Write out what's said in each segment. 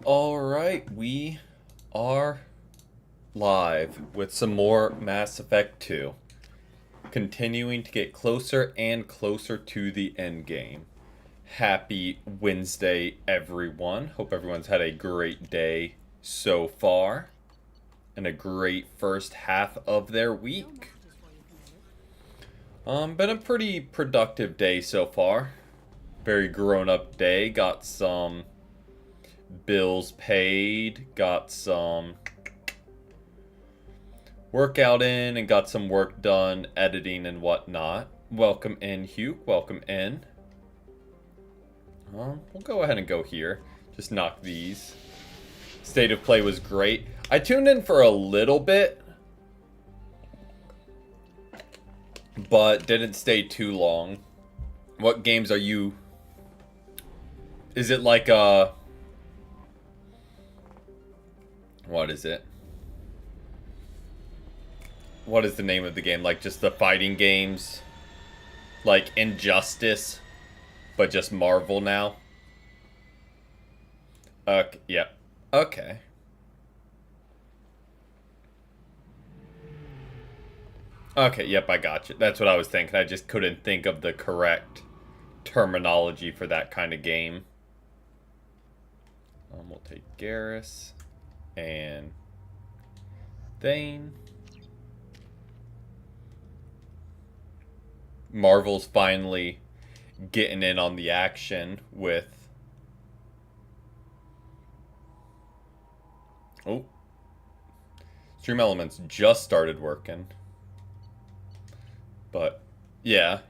Alright, we are live with some more Mass Effect 2. Continuing to get closer and closer to the end game. Happy Wednesday, everyone. Hope everyone's had a great day so far. And a great first half of their week. Been a pretty productive day so far. Very grown-up day. Got some bills paid, got some workout in, and got some work done, editing and whatnot. Welcome in, Hugh. Welcome in. We'll go ahead and go here. Just knock these. State of play was great. I tuned in for a little bit, but didn't stay too long. What games are you... Is it like a... What is it? What is the name of the game? Like just the fighting games? Like Injustice, but just Marvel now? Yep. Okay. Okay, yep, I got you. That's what I was thinking. I just couldn't think of the correct terminology for that kind of game. We'll take Garrus and Thane. Marvel's finally getting in on the action with... Oh. Stream Elements just started working. But, yeah.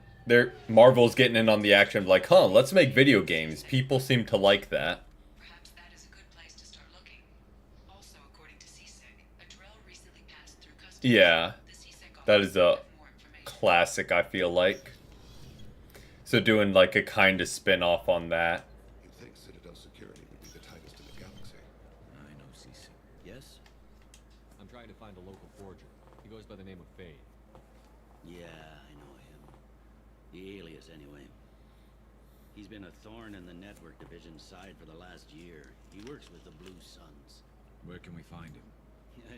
Marvel's getting in on the action like, huh, let's make video games. People seem to like that. Perhaps that is a good place to start looking. Also, according to CSEC, a drill recently passed through customs. Yeah. The CSEC That is a more information. classic, I feel like. So doing like a kind of spin-off on that. You'd think Citadel security would be the tightest in the galaxy. I know CC. Yes? I'm trying to find a local forger. He goes by the name of Fade. Yeah, I know him. The alias, anyway. He's been a thorn in the network division's side for the last year. He works with the Blue Suns. Where can we find him?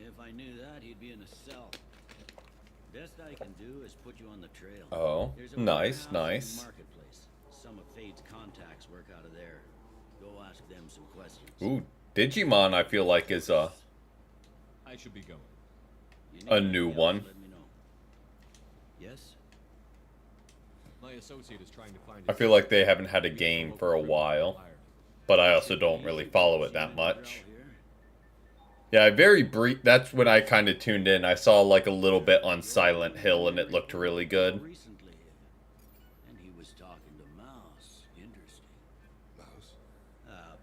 If I knew that, he'd be in a cell. Best I can do is put you on the trail. Oh, There's a nice, warehouse in the nice. marketplace. Some of Fade's contacts work out of there. Go ask them some questions. Ooh, Digimon I feel like is I should be going. You a need new anything one. else, let me know. Yes? My associate is trying to find. I feel like they haven't had a game for a while, but I also don't really follow it that much. Yeah, very brief. That's when I kind of tuned in. I saw like a little bit on Silent Hill, and it looked really good. Recently, and he was talking to Mouse. Interesting. Mouse?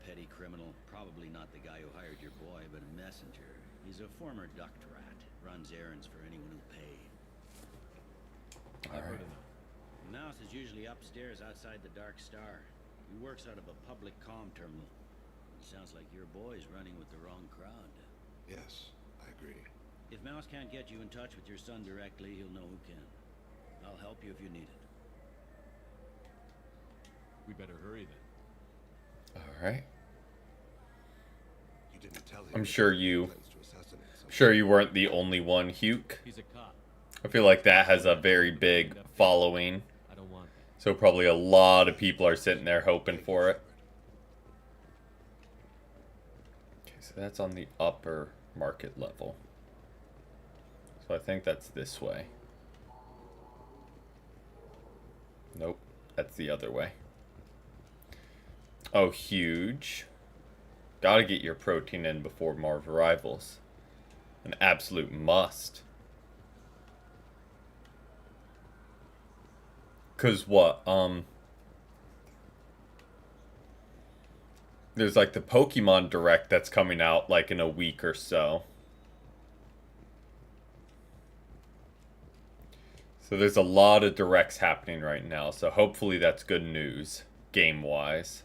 Petty criminal. Probably not the guy who hired your boy, but a messenger. He's a former duct rat. Runs errands for anyone who paid. I've heard enough. Mouse is usually upstairs outside the Dark Star. He works out of a public comm terminal. Sounds like your boy's running with the wrong crowd. Yes, I agree. If Mouse can't get you in touch with your son directly, he'll know who can. I'll help you if you need it. We better hurry then. Alright. You didn't tell him. I'm sure you... Plans to assassinate someone. Sure you weren't the only one, Hugh. He's a cop. I feel like that has a very big following. I don't want that. So probably a lot of people are sitting there hoping for it. Okay, so that's on the upper market level. So I think that's this way. Nope, that's the other way. Oh, huge. Gotta get your protein in before Marv arrivals. An absolute must. Cause what? There's like the Pokemon Direct that's coming out like in a week or so. So there's a lot of directs happening right now. So hopefully that's good news, game-wise.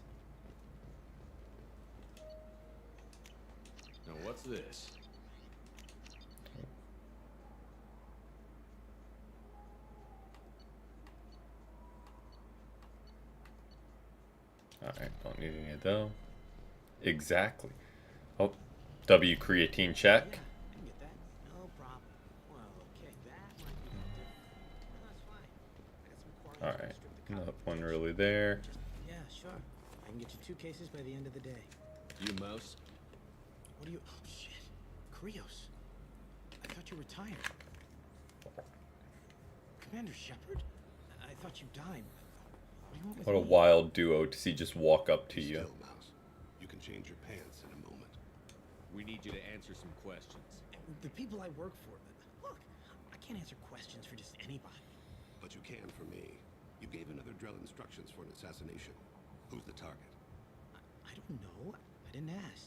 Now what's this? Alright, don't need any of those. Exactly. Oh, W creatine check. Yeah, I can get that. No problem. Well, okay, that might be a little different. No, that's fine. I got some quarries to Alright, strip the not copper one from. really there. Just, yeah, sure. I can get you 2 cases by the end of the day. You Mouse? What do you? Oh shit, Krios. I thought you retired. Commander Shepard? I thought you died. What do you want with What a me? wild duo to see just walk up to Be you. still, Mouse. You can change your pants in a moment. We need you to answer some questions. The people I work for. Look, I can't answer questions for just anybody. But you can for me. You gave another Drell instructions for an assassination. Who's the target? I don't know. I didn't ask.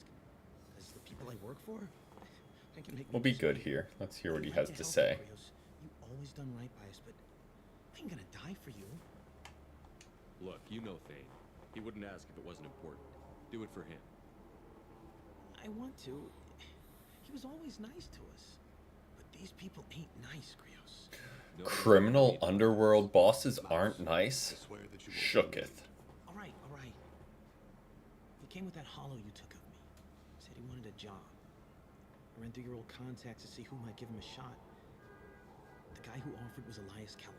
Because the people I work for, they can make me We'll be do good something. here. Let's hear what he I'd has like to help say. you, Krios. You always done right by us, but I ain't gonna die for you. Look, you know Thane. He wouldn't ask if it wasn't important. Do it for him. I want to. He was always nice to us. But these people ain't nice, Krios. Nobody Criminal knows what underworld bosses aren't I nice. swear that you won't kill me. Shooketh. All right, all right. He came with that hollow you took of me. Said he wanted a job. I ran through your old contacts to see who might give him a shot. The guy who offered was Elias Kellum.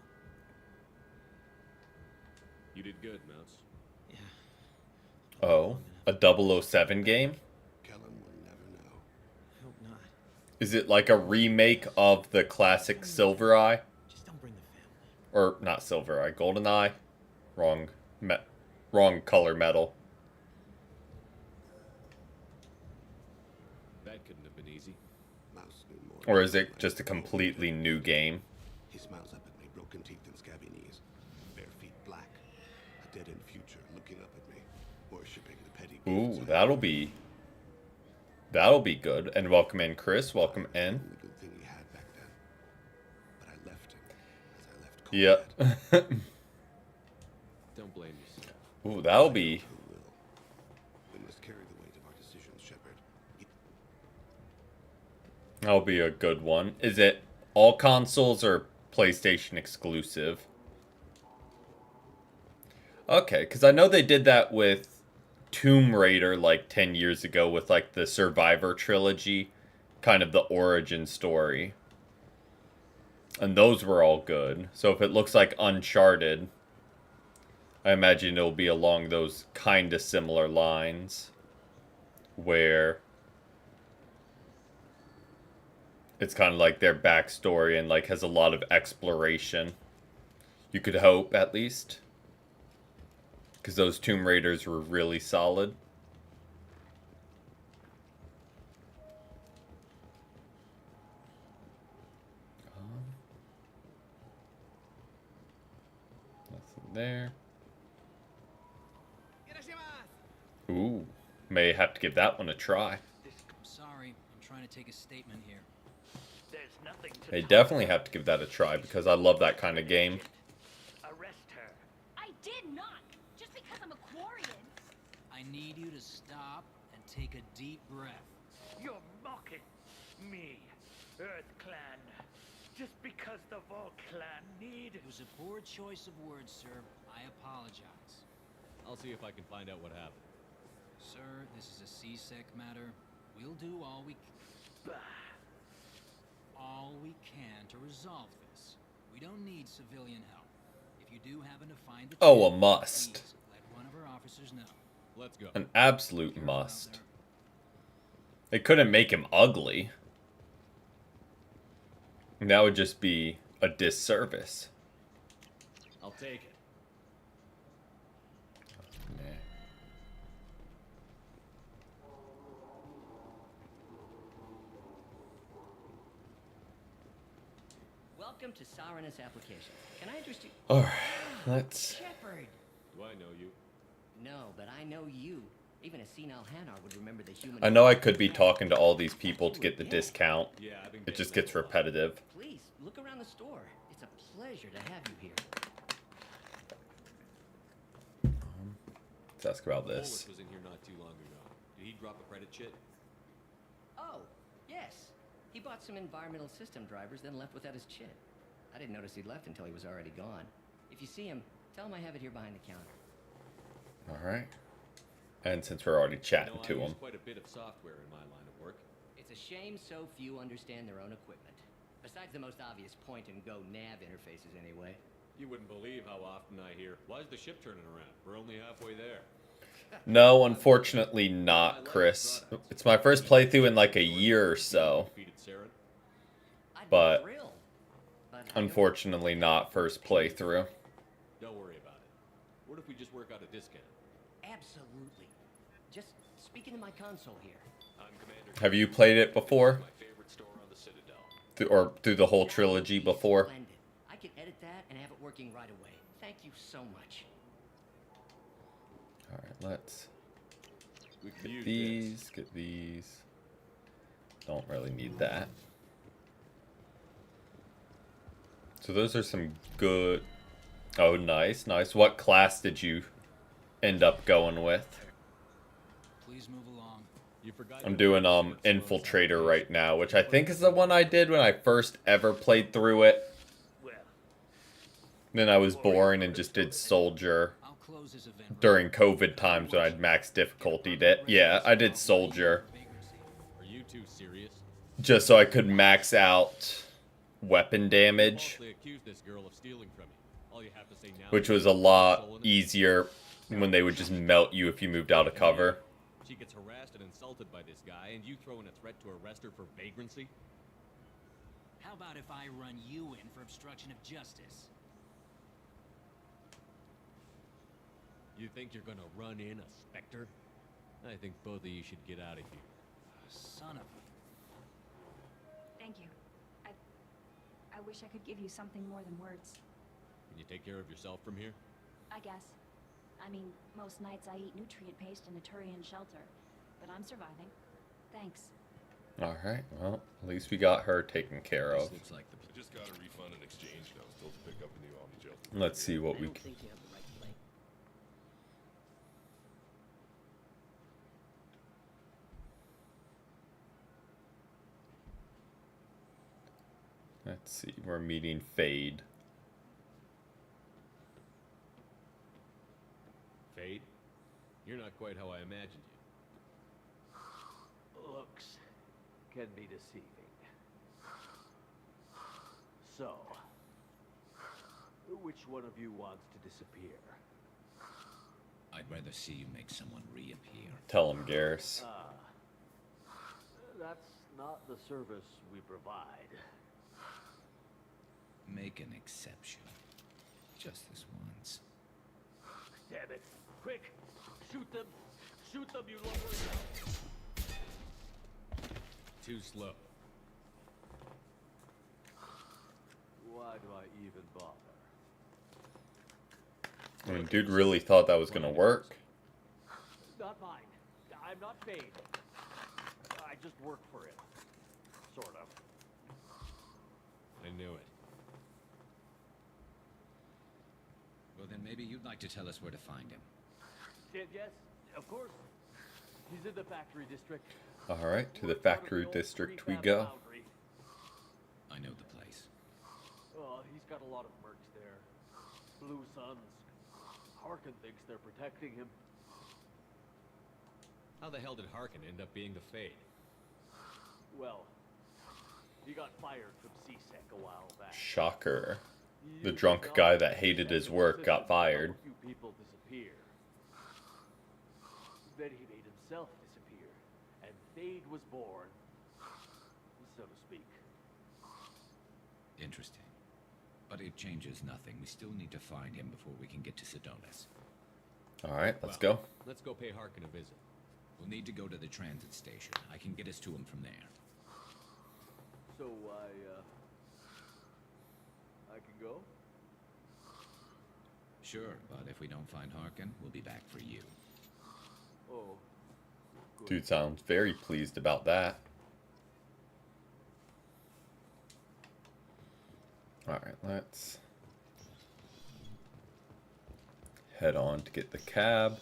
you did good, Mouse. Yeah. Oh, a 007 game? Kellen will never know. I hope not. Is it like a remake of the classic Silvereye? Just don't bring the family. Or not Silvereye, GoldenEye? Wrong color metal. That couldn't have been easy. Mouse knew more. Or than is I it just a completely new game? He smiles up at me, broken teeth and scabby knees, bare feet black, a dead-end future looking up at me, worshipping the petty. Ooh, beasts that'll be good. And welcome in, Chris. Welcome The in. only good thing he had back then. But I left him, as I left Yep. combat. Don't blame yourself. Ooh, that'll be. Who will? We must carry the weight of our decisions, Shepard. That'll be a good one. Is it all consoles or PlayStation exclusive? Okay, because I know they did that with Tomb Raider like 10 years ago with like the Survivor trilogy, kind of the origin story. And those were all good. So if it looks like Uncharted, I imagine it'll be along those kind of similar lines where it's kind of like their backstory and like has a lot of exploration. You could hope, at least. Because those Tomb Raiders were really solid. Nothing there. Ooh, may have to give that one a try. I'm sorry, I'm trying to take a statement here. There's nothing to They talk definitely about. have to give that a try because I love that kind of game. Arrest her. I did not. Just because I'm a Quarian. I need you to stop and take a deep breath. You're mocking me, Earth Clan. Just because the Vol Clan need... It was a poor choice of words, sir. I apologize. I'll see if I can find out what happened. Sir, this is a CSEC matter. We'll do all we can to resolve this. We don't need civilian help. If you do happen to find the Oh, a chip, must. please let one of our officers know. Let's go. An absolute Careful out must. there. They couldn't make him ugly. That would just be a disservice. I'll take it. Welcome to Saranus application. Can I interest you? Alright, let's... Shepard! Do I know you? No, but I know you. Even a senile Hanar would remember the human... I know I could be talking to all these people to get the discount. Yeah, I've been It just getting gets that a lot. repetitive. Please, look around the store. It's a pleasure to have you here. Let's ask about this. Hollis was in here not too long ago. Did he drop a credit chit? Oh, yes. He bought some environmental system drivers, then left without his chit. I didn't notice he'd left until he was already gone. If you see him, tell him I have it here behind the counter. Alright. And since we're already You chatting know, I to use him. quite a bit of software in my line of work. It's a shame so few understand their own equipment. Besides the most obvious point-and-go nav interfaces, anyway. You wouldn't believe how often I hear, "Why is the ship turning around? We're only halfway there." No, unfortunately not, Chris. It's my first playthrough in like a year or so. Defeated Saren. I'd But be thrilled. But unfortunately not first playthrough. Don't worry about it. What if we just work out a discount? Absolutely. Just speaking to my console here. I'm Commander. Have you played it before? My favorite store on the Citadel. Or through the whole trilogy before? Splendid. I can edit that and have it working right away. Thank you so much. Alright, let's We could get use these, this. get these. Don't really need that. So those are some good... Oh, nice, nice. What class did you end up going with? Please move along. You forgot I'm your doing first chance Infiltrator was right now, which I think is the one I did when I first ever played through it. Well, Then I was boring and just did Soldier I'll close this event. during COVID times when I'd max difficulty'd it. Yeah, I did Soldier Are you two serious? just so I could max out weapon damage, Falsely accused this girl of stealing from you. All you have to say now which is was a you've lot stolen it. easier when they would just melt you if you moved out of cover. She gets harassed and insulted by this guy, and you throw in a threat to arrest her for vagrancy? How about if I run you in for obstruction of justice? You think you're gonna run in a Spectre? I think both of you should get out of here. Son of a... Thank you. I wish I could give you something more than words. Can you take care of yourself from here? I guess. I mean, most nights I eat nutrient paste in a Turian shelter, but I'm surviving. Thanks. Alright, well, at least we got her taken care of. looks like the... I just got a refund and exchange now. Still to pick up a new Omni Gel. Let's see what I we don't can... think you have the right plate. Let's see, we're meeting Fade. Fade? You're not quite how I imagined you. looks can be deceiving. So, which one of you wants to disappear? I'd rather see you make someone reappear. Tell him, Garrus. That's not the service we provide. Make an exception. Just this once. Damn it! Quick! Shoot them! Shoot them, you lovely! Too slow. Why do I even bother? I mean, dude really thought that was gonna work. Not mine. I'm not paid. I just work for it. Sort of. I knew it. Well, then maybe you'd like to tell us where to find him. Yes, of course. He's in the factory district. Alright, to the We're part of factory old district we prefab go. foundry. I know the place. Oh, he's got a lot of mercs there. Blue Suns. Harkin thinks they're protecting him. How the hell did Harkin end up being the Fade? Well, he got fired from CSEC a while back. Shocker. He The used drunk his guy knowledge that of hated his CSEC work system got to help fired. a few people disappear. Then he made himself disappear, and Fade was born, so to speak. Interesting. But it changes nothing. We still need to find him before we can get to Sedonis. Alright, let's Well, go. Let's go pay Harkin a visit. We'll need to go to the transit station. I can get us to him from there. So I can go? Sure, but if we don't find Harkin, we'll be back for you. Oh, good. Dude sounds very pleased about that. Alright, let's head on to get the cab.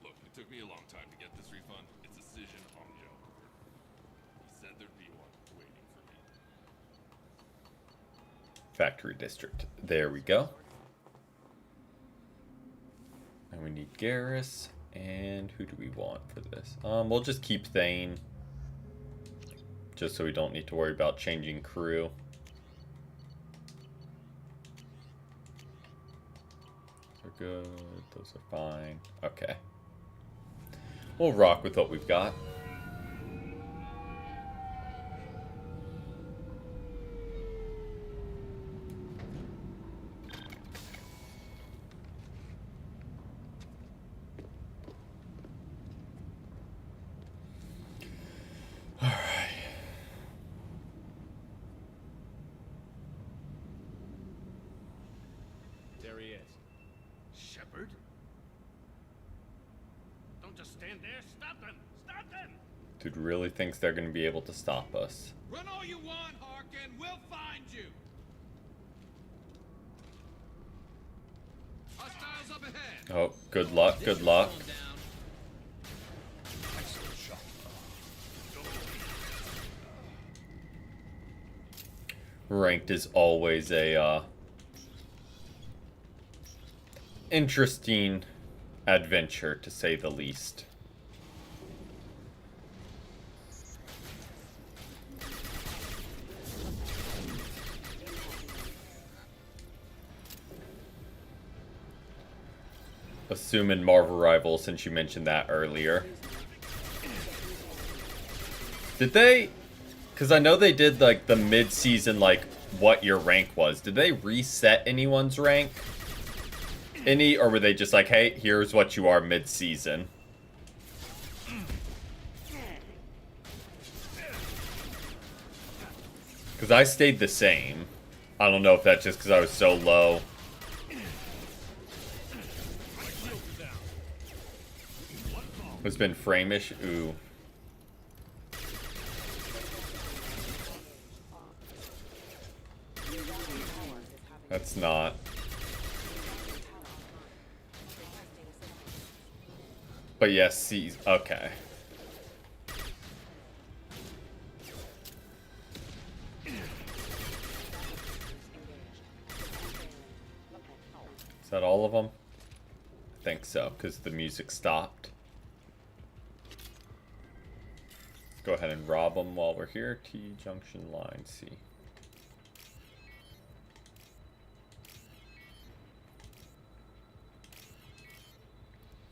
Look, it took me a long time to get this refund. It's a decision on Joe. He said there'd be one waiting for me. Factory district. There we go. And we need Garrus And who do we want for this? We'll just keep Thane. Just so we don't need to worry about changing crew. Those are good. Those are fine. Okay. We'll rock with what we've got. There he is. Shepard? Don't just stand there. Stop them! Stop them! Dude really thinks they're going to be able to stop us. Run all you want, Harkin. We'll find you. Hostiles up ahead. Oh, good luck, good luck. Ranked is always a interesting adventure, to say the least. Assuming Marvel Rivals, since you mentioned that earlier. Did they? Because I know they did like the mid-season, like what your rank was. Did they reset anyone's rank? Any, or were they just like, hey, here's what you are mid-season? Because I stayed the same. I don't know if that's just because I was so low. It's been frame-ish. Ooh. That's not. But yes, see, okay. Is that all of them? I think so, because the music stopped. Let's go ahead and rob them while we're here. T junction line C.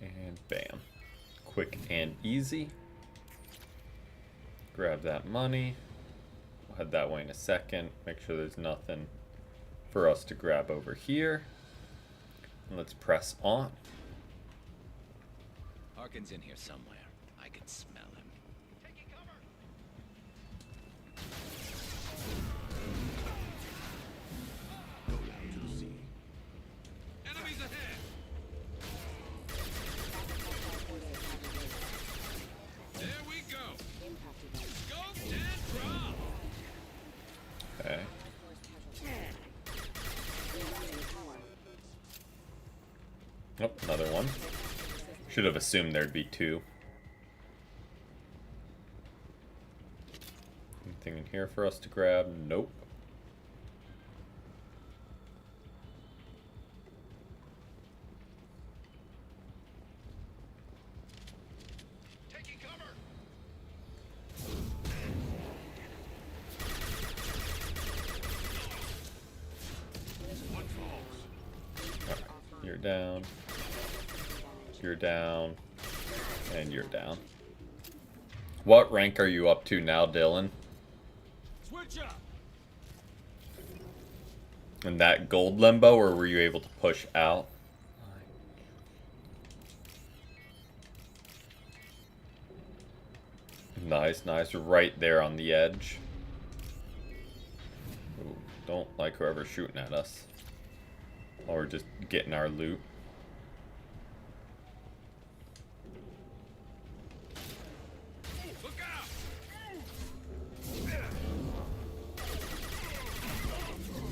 And bam. Quick and easy. Grab that money. We'll head that way in a second. Make sure there's nothing for us to grab over here. And let's press on. Harkin's in here somewhere. I can smell him. Taking cover. Go now to the sea. Enemies ahead. There we go. Scope and drop. Okay. Nope, another one. Should have assumed there'd be two. Anything in here for us to grab? Nope. Taking cover. One falls. Alright, you're down. You're down. And you're down. What rank are you up to now, Dylan? Switch up. In that gold limbo, or were you able to push out? Nice, nice. Right there on the edge. Ooh, don't like whoever's shooting at us. While we're just getting our loot. Look out.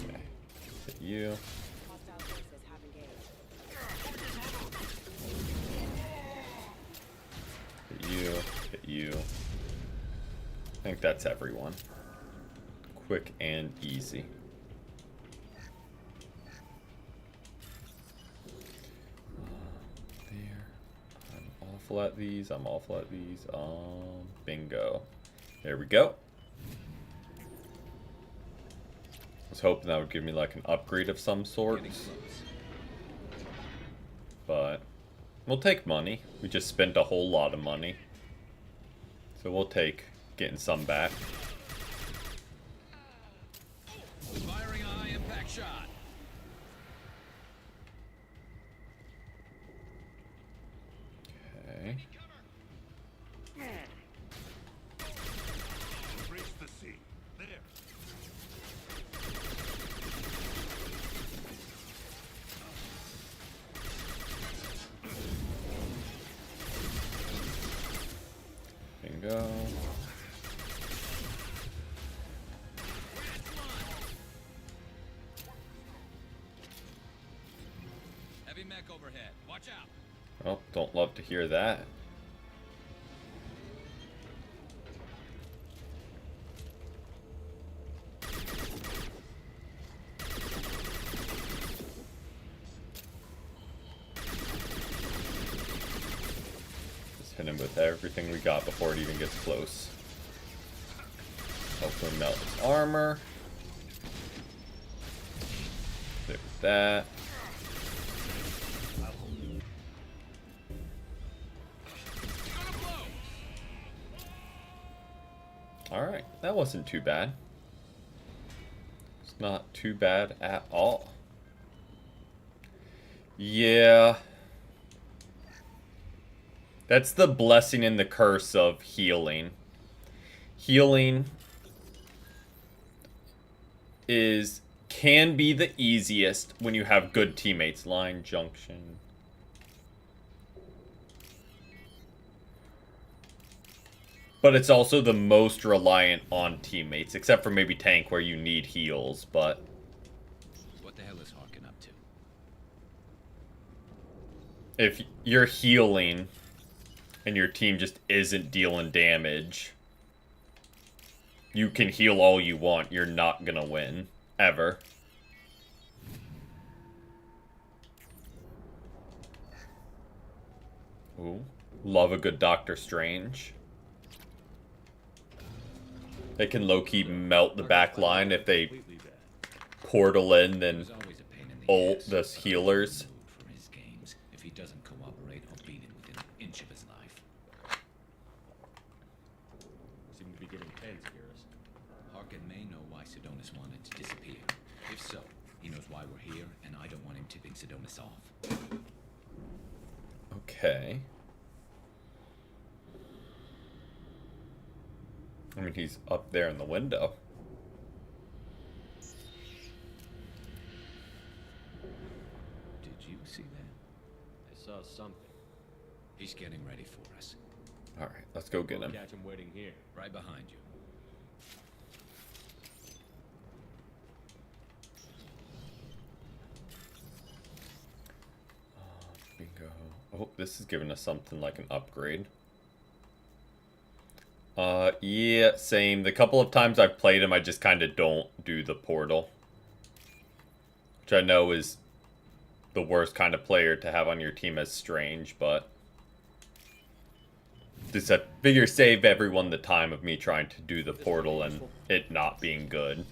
Okay. Hit you. Hit you. Hit you. I think that's everyone. Quick and easy. There. I'm awful at these. I'm awful at these. Bingo. There we go. I was hoping that would give me like an upgrade of some sort. But we'll take money. We just spent a whole lot of money. So we'll take getting some back. Firing a high impact shot. Okay. Brace the sea. There. Bingo. Heavy mech overhead. Watch out. Oh, don't love to hear that. Just hit him with everything we got before it even gets close. Hopefully melt his armor. Hit with that. Alright, that wasn't too bad. It's not too bad at all. Yeah. That's the blessing and the curse of healing. Healing can be the easiest when you have good teammates. Line junction. But it's also the most reliant on teammates, except for maybe tank where you need heals, but... What the hell is Harkin up to? If you're healing and your team just isn't dealing damage, you can heal all you want. You're not gonna win. Ever. Ooh. Love a good Doctor Strange. They can low-key melt the back line if they portal in, then ult the healers. For his games, if he doesn't cooperate, I'll beat him within an inch of his life. Seem to be getting tense, Garrus. Harkin may know why Sidonis wanted to disappear. If so, he knows why we're here, and I don't want him tipping Sidonis off. Okay. I mean, he's up there in the window. Did you see that? I saw something. He's getting ready for us. Alright, let's go get him. Catch him waiting here. Right behind you. Bingo. Oh, this is giving us something like an upgrade. Yeah, same. The couple of times I've played him, I just kind of don't do the portal. Which I know is the worst kind of player to have on your team as Strange, but... Just I figure save everyone the time of me trying to do the portal and it not being good.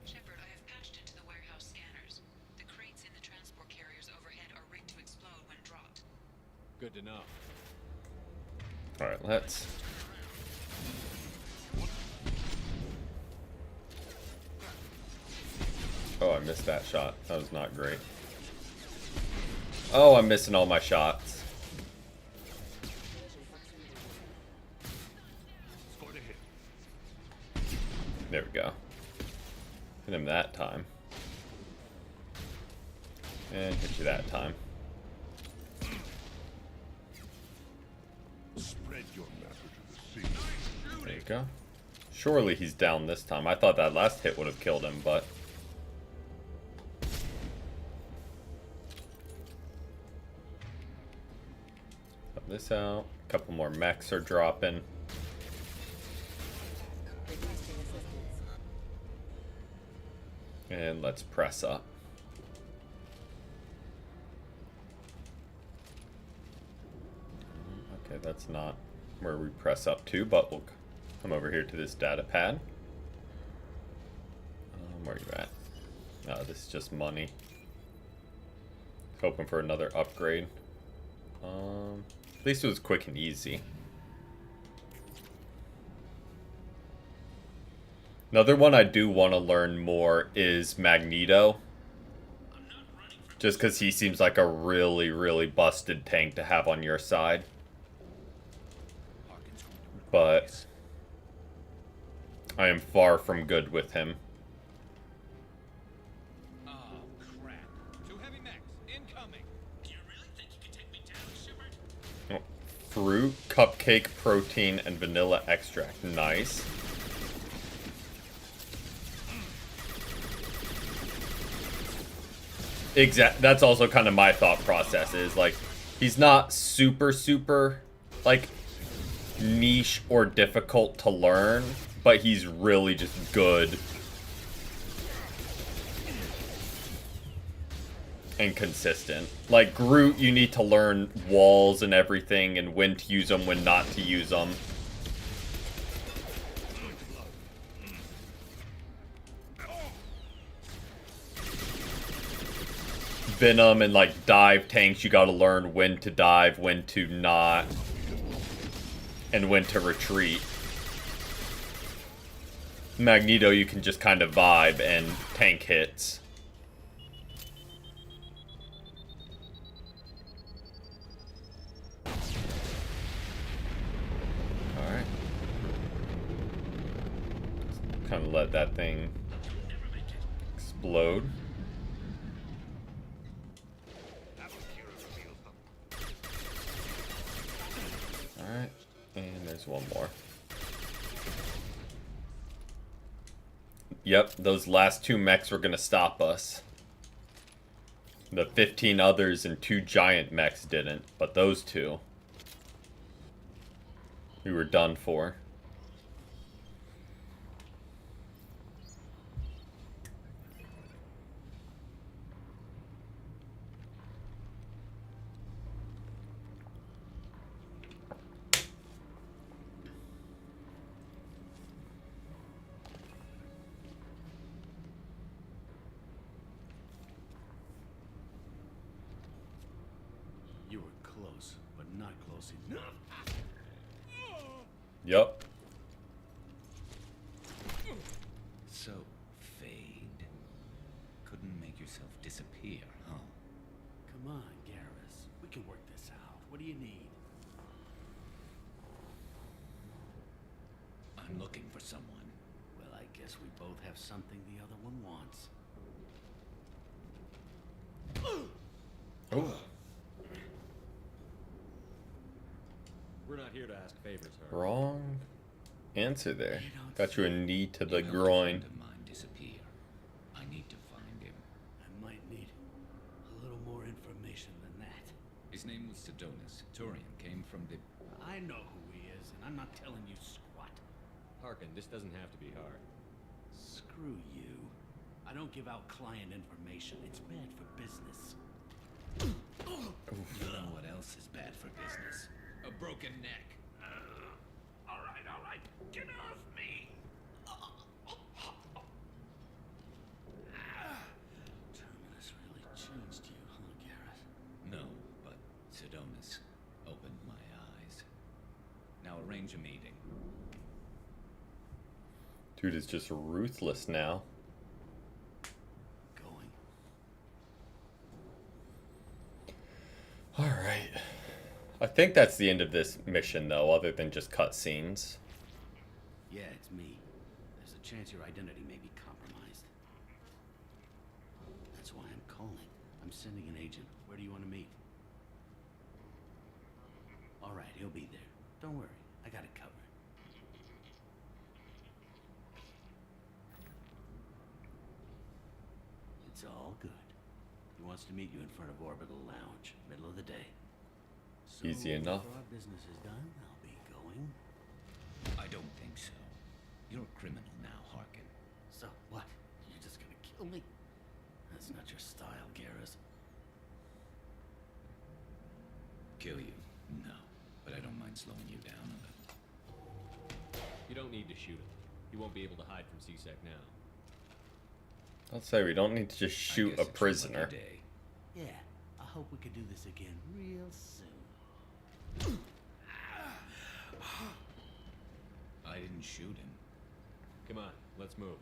Shepard, I have patched into the warehouse scanners. The crates in the transport carriers overhead are rigged to explode when dropped. Good to know. Alright, let's... Oh, I missed that shot. That was not great. Oh, I'm missing all my shots. Scored a hit. There we go. Hit him that time. And hit you that time. Spread your message to the sea. There you go. Surely he's down this time. I thought that last hit would have killed him, but... Cut this out. A couple more mechs are dropping. And let's press up. that's not where we press up to, but we'll come over here to this data pad. Where are you at? No, this is just money. Hoping for another upgrade. At least it was quick and easy. Another one I do want to learn more is Magneto. Just because he seems like a really, really busted tank to have on your side. But I am far from good with him. Oh, crap. Two heavy mechs, incoming. Do you really think you can take me down, Shepard? Oh, fruit, cupcake, protein, and vanilla extract. Nice. That's also kind of my thought process, is like, he's not super like niche or difficult to learn, but he's really just good and consistent. Like Groot, you need to learn walls and everything and when to use them, when not to use them. Venom and like dive tanks, you gotta learn when to dive, when to not, and when to retreat. Magneto, you can just kind of vibe and tank hits. Alright. Kind of let that thing explode. Alright, and there's one more. Yep, those last two mechs were gonna stop us. The 15 others and 2 giant mechs didn't, but those two, we were done for. You were close, but not close enough. Yep. So, Fade. Couldn't make yourself disappear, huh? Come on, Garrus. We can work this out. What do you need? I'm looking for someone. Well, I guess we both have something the other one wants. Oh. We're not here to ask favors, Harvey. Wrong answer there. Got you a knee to the You helped a groin. friend of mine disappear. I need to find him. I might need a little more information than that. His name was Sidonis. Turian came from the... I know who he is, and I'm not telling you squat. Harkin, this doesn't have to be hard. Screw you. I don't give out client information. It's bad for business. You know what else is bad for business? A broken neck. All right. Get off me. Terminus really changed you, huh, Garrett? No, but Sidonis opened my eyes. Now arrange a meeting. Dude is just ruthless now. Going. Alright. I think that's the end of this mission, though, other than just cutscenes. Yeah, it's me. There's a chance your identity may be compromised. That's why I'm calling. I'm sending an agent. Where do you want to meet? All right, he'll be there. Don't worry. I got it covered. It's all good. He wants to meet you in front of Orbital Lounge, middle of the day. So, Easy enough. Before our business is done, I'll be going. I don't think so. You're a criminal now, Harkin. So, what? You're just gonna kill me? That's not your style, Garrus. Kill you? No. but I don't mind slowing you down a little. You don't need to shoot him. He won't be able to hide from CSEC now. I'll say we don't need to just shoot a prisoner. Day. Yeah, I hope we could do this again real soon. I didn't shoot him. Come on, let's move.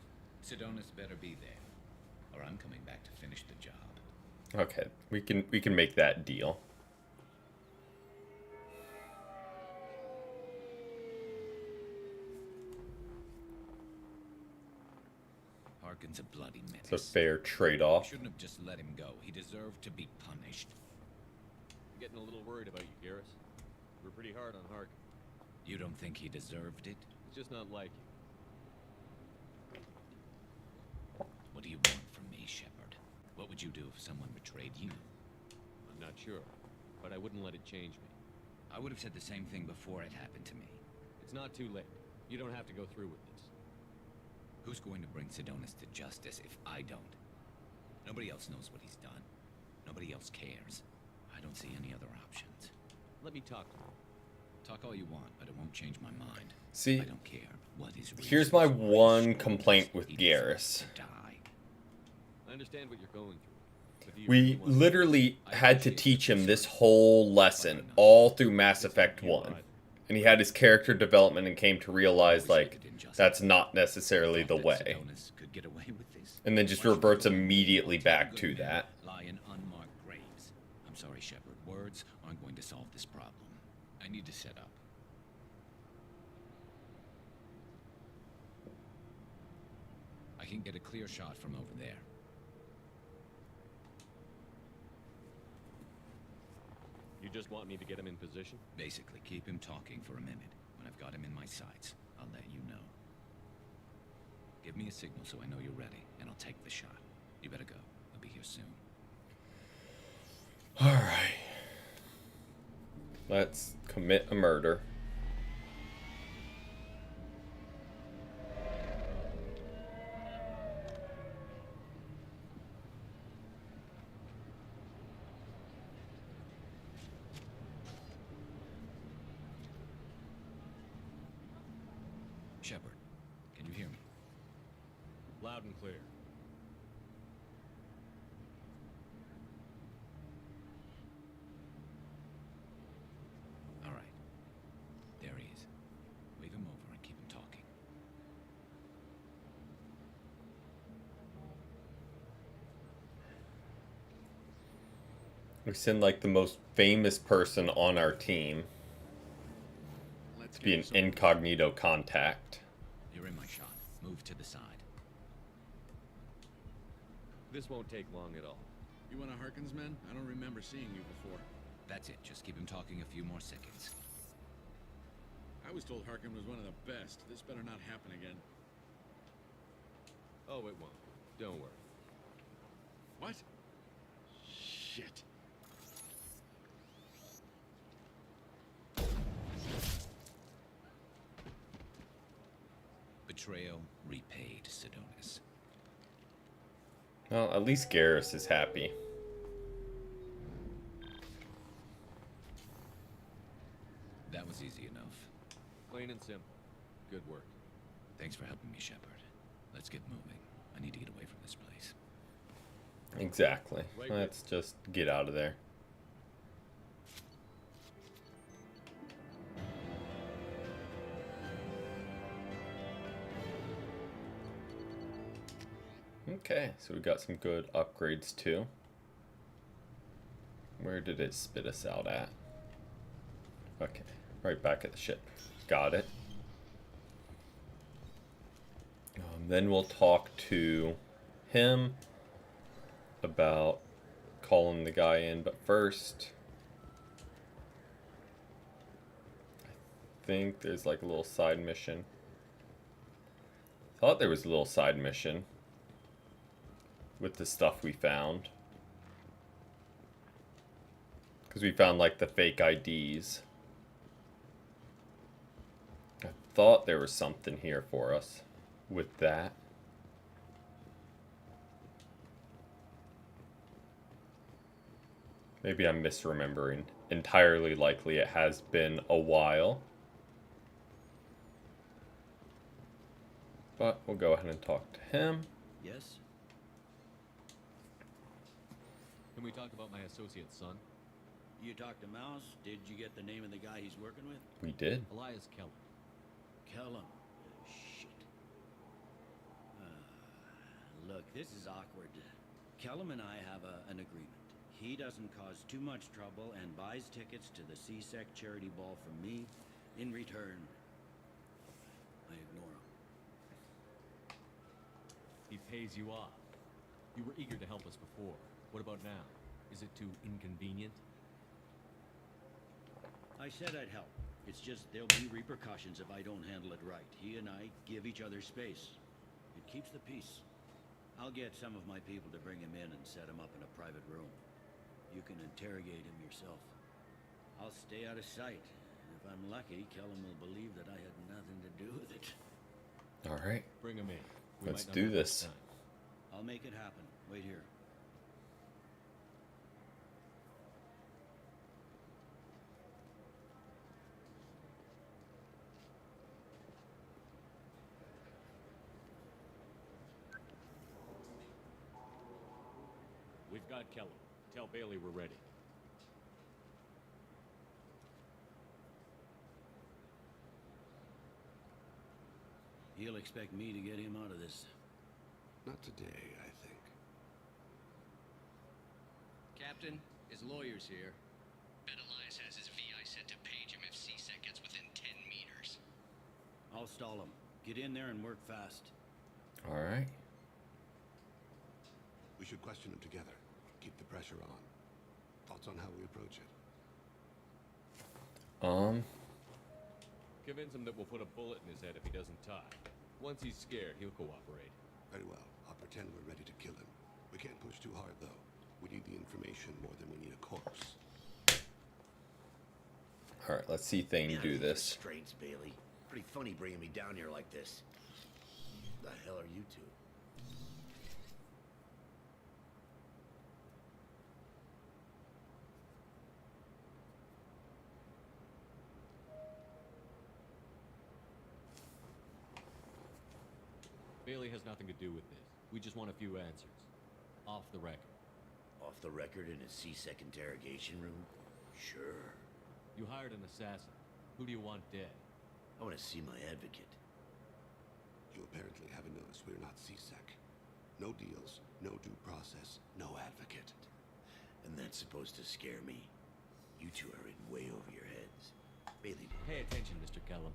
Sedonis better be there, or I'm coming back to finish the job. Okay, we can make that deal. Harkin's a bloody menace. It's a fair trade-off. Shouldn't have just let him go. He deserved to be punished. I'm getting a little worried about you, Garrus. We're pretty hard on Harkin. You don't think he deserved it? He's just not like you. What do you want from me, Shepard? What would you do if someone betrayed you? I'm not sure, but I wouldn't let it change me. I would have said the same thing before it happened to me. It's not too late. You don't have to go through with this. Who's going to bring Sedonis to justice if I don't? Nobody else knows what he's done. Nobody else cares. I don't see any other options. Let me talk to him. Talk all you want, but it won't change my mind. See, I don't care what is real. here's my one complaint with Garrus. I understand what you're going through. But do you We really want to- literally had to teach him this whole lesson all through Mass Effect 1. And he had his character development and came to realize, like, that's not necessarily the way. Could get away with this. And then just reverts immediately back to that. Lie in unmarked graves. I'm sorry, Shepard. Words aren't going to solve this problem. I need to set up. I can get a clear shot from over there. You just want me to get him in position? Basically, keep him talking for a minute. When I've got him in my sights, I'll let you know. Give me a signal so I know you're ready, and I'll take the shot. You better go. I'll be here soon. Alright. Let's commit a murder. Shepard, can you hear me? Loud and clear. All right. There he is. Wave him over and keep him talking. We send like the most famous person on our team to be an incognito contact. You're in my shot. Move to the side. This won't take long at all. You one of Harkin's men? I don't remember seeing you before. That's it. Just keep him talking a few more seconds. I was told Harkin was one of the best. This better not happen again. Oh, it won't. Don't worry. What? Shit. Betrayal repaid, Sedonis. Well, at least Garrus is happy. That was easy enough. Plain and simple. Good work. Thanks for helping me, Shepard. Let's get moving. I need to get away from this place. Exactly. Right, Let's just get out of there. Okay, so we got some good upgrades too. Where did it spit us out at? Okay, right back at the ship. Got it. Then we'll talk to him about calling the guy in, but first I think there's like a little side mission. Thought there was a little side mission with the stuff we found, because we found like the fake IDs. I thought there was something here for us with that. Maybe I'm misremembering. entirely likely it has been a while. But we'll go ahead and talk to him. Yes? Can we talk about my associate's son? You talked to Mouse? Did you get the name of the guy he's working with? We did. Elias Kellum. Kellum. Shit. Look, this is awkward. Kellum and I have an agreement. He doesn't cause too much trouble and buys tickets to the CSEC charity ball from me. In return, I ignore him. He pays you off. You were eager to help us before. What about now? Is it too inconvenient? I said I'd help. It's just there'll be repercussions if I don't handle it right. He and I give each other space. It keeps the peace. I'll get some of my people to bring him in and set him up in a private room. You can interrogate him yourself. I'll stay out of sight. And if I'm lucky, Kellum will believe that I had nothing to do with it. All right. Bring him in. Let's do this. I'll make it happen. Wait here. We've got Kellum. Tell Bailey we're ready. He'll expect me to get him out of this. Not today, I think. Captain, his lawyer's here. Bet Elias has his VI set to page him if CSEC gets within 10 meters. I'll stall him. Get in there and work fast. All right. We should question him together. Keep the pressure on. Thoughts on how we approach it? Convince him that we'll put a bullet in his head if he doesn't tie. Once he's scared, he'll cooperate. Very well. I'll pretend we're ready to kill him. We can't push too hard, though. We need the information more than we need a corpse. All right, let's see Thane do this. Restraints, Bailey. Pretty funny bringing me down here like this. The hell are you two? Bailey has nothing to do with this. We just want a few answers. Off the record. Off the record in a CSEC interrogation room? Sure. You hired an assassin. Who do you want dead? I want to see my advocate. You apparently haven't noticed we're not CSEC. No deals, no due process, no advocate. And that's supposed to scare me. You two are in way over your heads. Bailey, Pay attention, Mr. Kellum.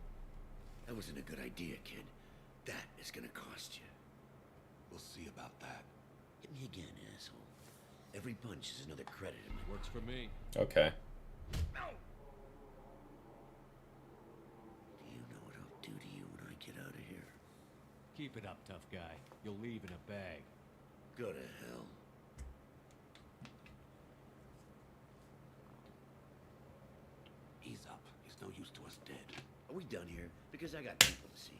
that wasn't a good idea, kid. That is gonna cost you. We'll see about that. Hit me again, asshole. Every punch is another credit in my... Works for me. Okay. No! Do you know what I'll do to you when I get out of here? Keep it up, tough guy. You'll leave in a bag. Go to hell. Ease up. He's no use to us dead. Are we done here? Because I got people to see.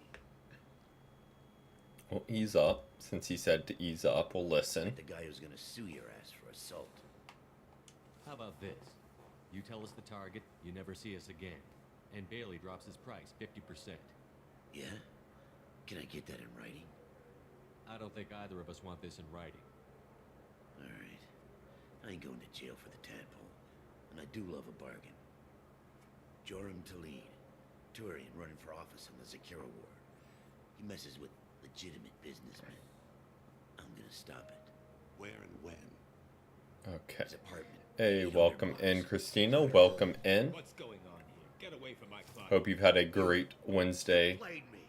We'll ease up. Since he said to ease up, we'll listen. The guy who's gonna sue your ass for assault. How about this? You tell us the target, you never see us again. And Bailey drops his price, 50%. Yeah? Can I get that in writing? I don't think either of us want this in writing. Alright. I ain't going to jail for the tadpole. And I do love a bargain. Joram Talid. Turian running for office in the Zakira War. He messes with legitimate businessmen. I'm gonna stop it. Where and when? Okay. His apartment. Hey, welcome in, Christina. Welcome in. What's going on here? Get away from my client. Hope you've had a great Wednesday Played me.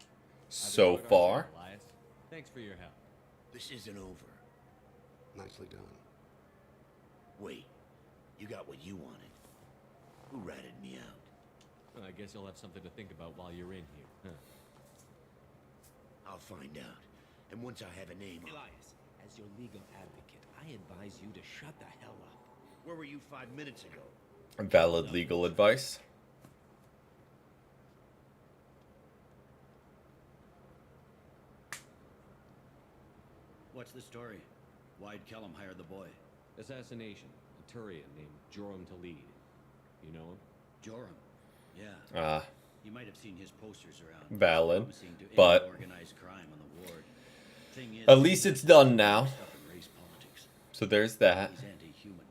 so far. Elias. Thanks for your help. This isn't over. Nicely done. Wait. You got what you wanted. Who ratted me out? Well, I guess you'll have something to think about while you're in here, huh? I'll find out. And once I have a name... Elias, as your legal advocate, I advise you to shut the hell up. Where were you 5 minutes ago? Valid legal advice. What's the story? Why'd Kellum hire the boy? Assassination. A Turian named Joram Talid. You know him? Joram. Yeah. Ah, You might have seen his posters around. valid. Promising to end But organized crime on the ward. Thing is, at least it's done now. stuff in race politics. So there's that. He's anti-human.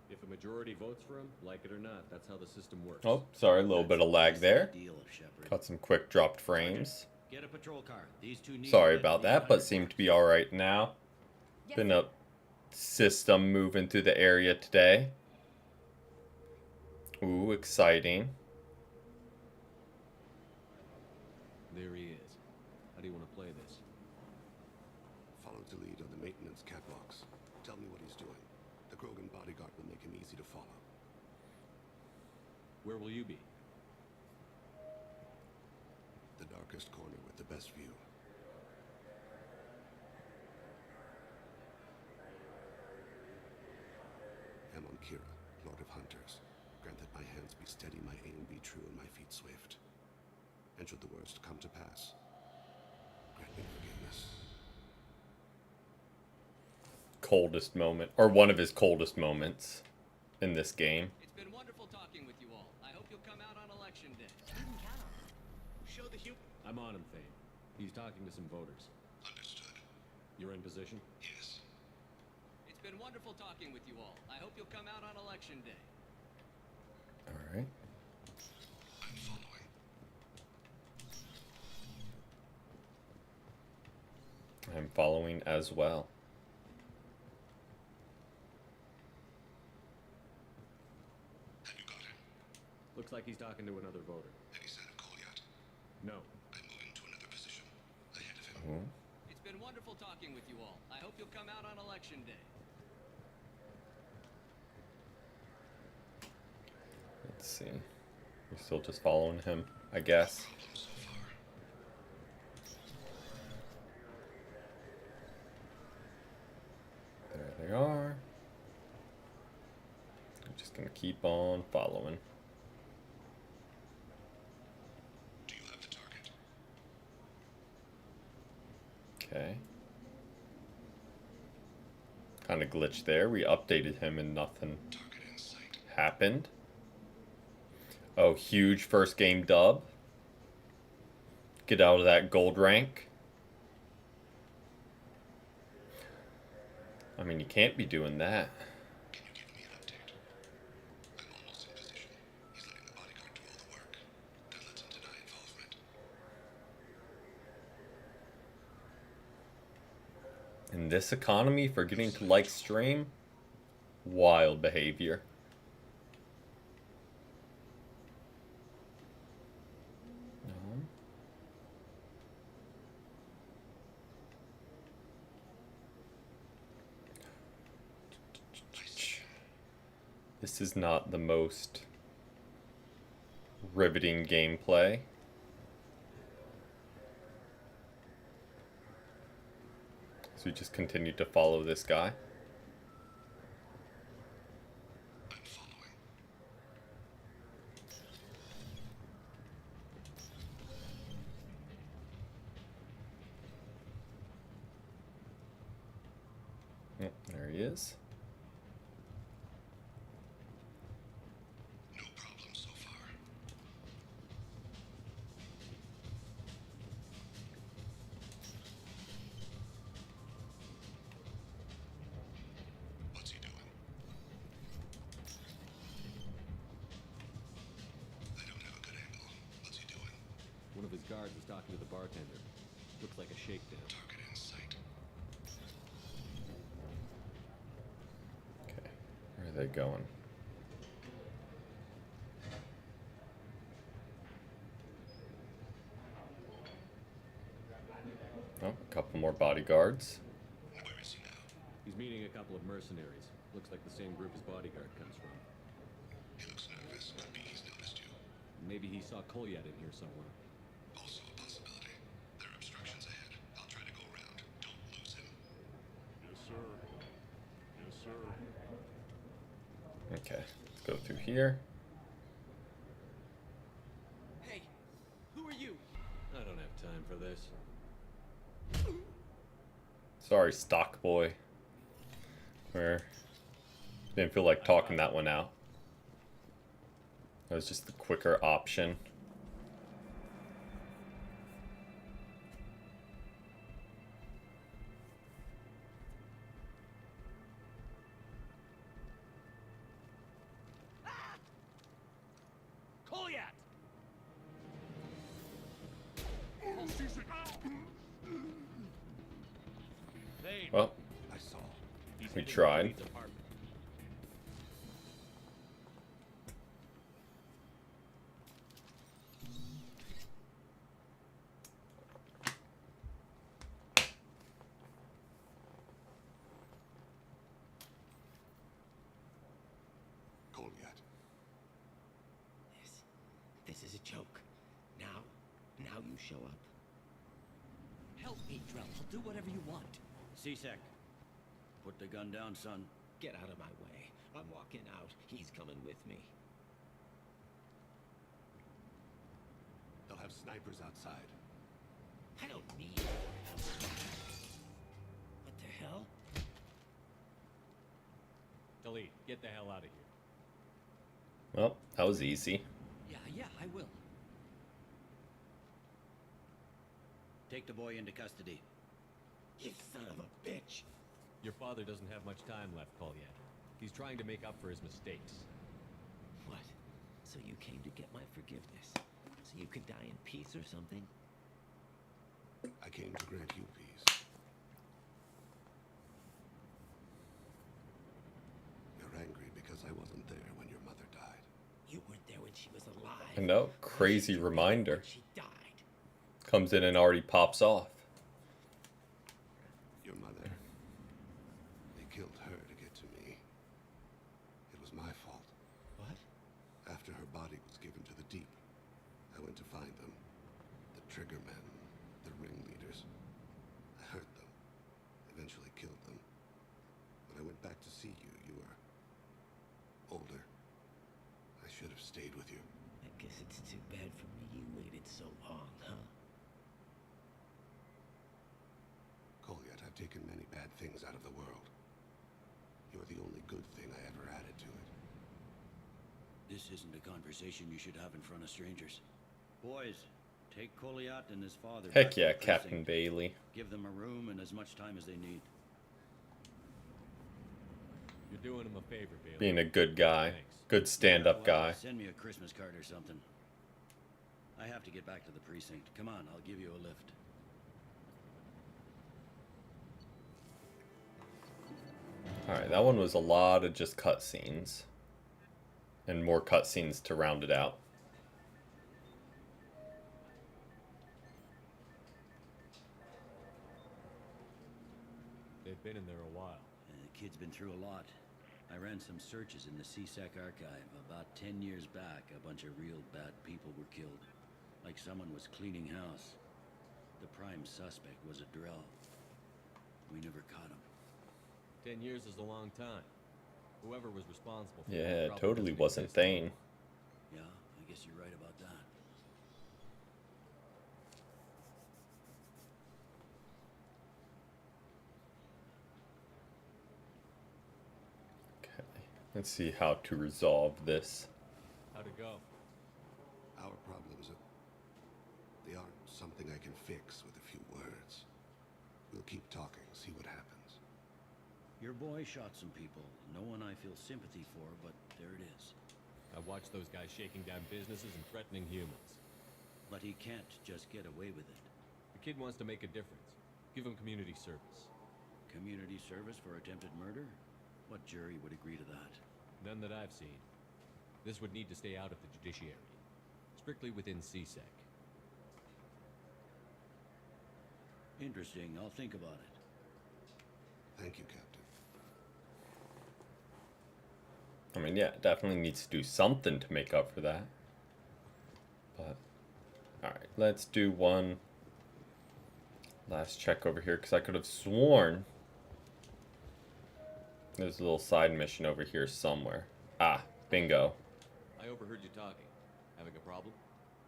If a majority votes for him, like it or not, that's how the system works. Oh, sorry, a little bit of lag there. Deal, Shepard. Got some quick dropped frames. Get a patrol car. These two need Sorry to get about to the that, but 800 seem to be alright now. Yes, Been a system moving through the area today. Ooh, exciting. There he is. How do you want to play this? Follow the lead on the maintenance catwalks. Tell me what he's doing. The Krogan bodyguard will make him easy to follow. Where will you be? The darkest corner with the best view. I'm on Kira, Lord of Hunters. Grant that my hands be steady, my aim be true, and my feet swift. And should the worst come to pass, grant me forgiveness. Coldest moment, or one of his coldest moments in this game. It's been wonderful talking with you all. I hope you'll come out on election day. Show the humor. I'm on him, Thane. He's talking to some voters. Understood. You're in position? Yes. It's been wonderful talking with you all. I hope you'll come out on election day. Alright. I'm following. I'm following as well. Have you got him? Looks like he's talking to another voter. Any sign of call yet? No. I'm moving to another position. Ahead of him. Ooh. It's been wonderful talking with you all. I hope you'll come out on election day. Let's see. We're still just following him, I guess. Problem so far. There they are. I'm just gonna keep on following. Do you have the target? Okay. Kind of glitched there. We updated him and nothing Target in sight. happened. Oh, huge first game dub. Get out of that gold rank. I mean, you can't be doing that. Can you give me an update? I'm almost in position. He's letting the bodyguard do all the work. Don't let him deny involvement. In this economy, forgetting to like stream, wild behavior. No. This is not the most riveting gameplay. So we just continue to follow this guy. I'm following. Yep, there he is. No problem so far. What's he doing? I don't have a good angle. What's he doing? One of his guards is talking to the bartender. Looks like a shakedown. Target in sight. Okay, where are they going? Oh, a couple more bodyguards. Where is he now? He's meeting a couple of mercenaries. Looks like the same group his bodyguard comes from. He looks nervous. Could be he's noticed you. Maybe he saw Kolyat in here somewhere. Also a possibility. There are obstructions ahead. I'll try to go around. Don't lose him. Yes, sir. Yes, sir. Okay, let's go through here. Hey, who are you? I don't have time for this. Sorry, stock boy. Where didn't feel like talking that one out. That was just the quicker option. Goliath! Well, I saw. we tried. Goliath. This is a joke. Now you show up. Help me, Drell. I'll do whatever you want. C-Sec, put the gun down, son. Get out of my way. I'm walking out. He's coming with me. They'll have snipers outside. I don't need it. What the hell? Delete. Get the hell out of here. Well, that was easy. Yeah, I will. Take the boy into custody. You son of a bitch. Your father doesn't have much time left, Collier. He's trying to make up for his mistakes. What? So you came to get my forgiveness? So you could die in peace or something? I came to grant you peace. You're angry because I wasn't there when your mother died. You weren't there when she was alive. I know, crazy reminder. She died. Comes in and already pops off. Your mother. They killed her to get to me. It was my fault. What? After her body was given to the deep, I went to find them. The triggermen, the ringleaders. I hurt them. Eventually killed them. When I went back to see you, you were older. I should have stayed with you. I guess it's too bad for me you waited so long, huh? Goliath, I've taken many bad things out of the world. You're the only good thing I ever added to it. This isn't a conversation you should have in front of strangers. Boys, take Goliath and his father back Heck to yeah, the Captain precinct. Bailey. Give them a room and as much time as they need. You're doing him a favor, Bailey. Being a good guy. Thanks. Good stand-up Yeah, well, guy. Send me a Christmas card or something. I have to get back to the precinct. Come on, I'll give you a lift. Alright, that one was a lot of just cutscenes. And more cutscenes to round it out. They've been in there a while. The kid's been through a lot. I ran some searches in the CSEC archive. About 10 years back, a bunch of real bad people were killed. Like someone was cleaning house. The prime suspect was a Drell. We never caught him. 10 years is a long time. Whoever was responsible for Yeah, that it probably totally doesn't wasn't exist Thane. Yeah, I guess you're right about that. Okay, let's see how to resolve this. How'd it go? Our problems they aren't something I can fix with a few words. We'll keep talking, see what happens. Your boy shot some people. No one I feel sympathy for, but there it is. I've watched those guys shaking down businesses and threatening humans. But he can't just get away with it. The kid wants to make a difference. Give him community service. Community service for attempted murder? What jury would agree to that? None that I've seen. This would need to stay out of the judiciary. Strictly within CSEC. Interesting. I'll think about it. Thank you, Captain. I mean, yeah, it definitely needs to do something to make up for that. But, alright, let's do one last check over here, because I could have sworn there's a little side mission over here somewhere. Ah, bingo. I overheard you talking. Having a problem?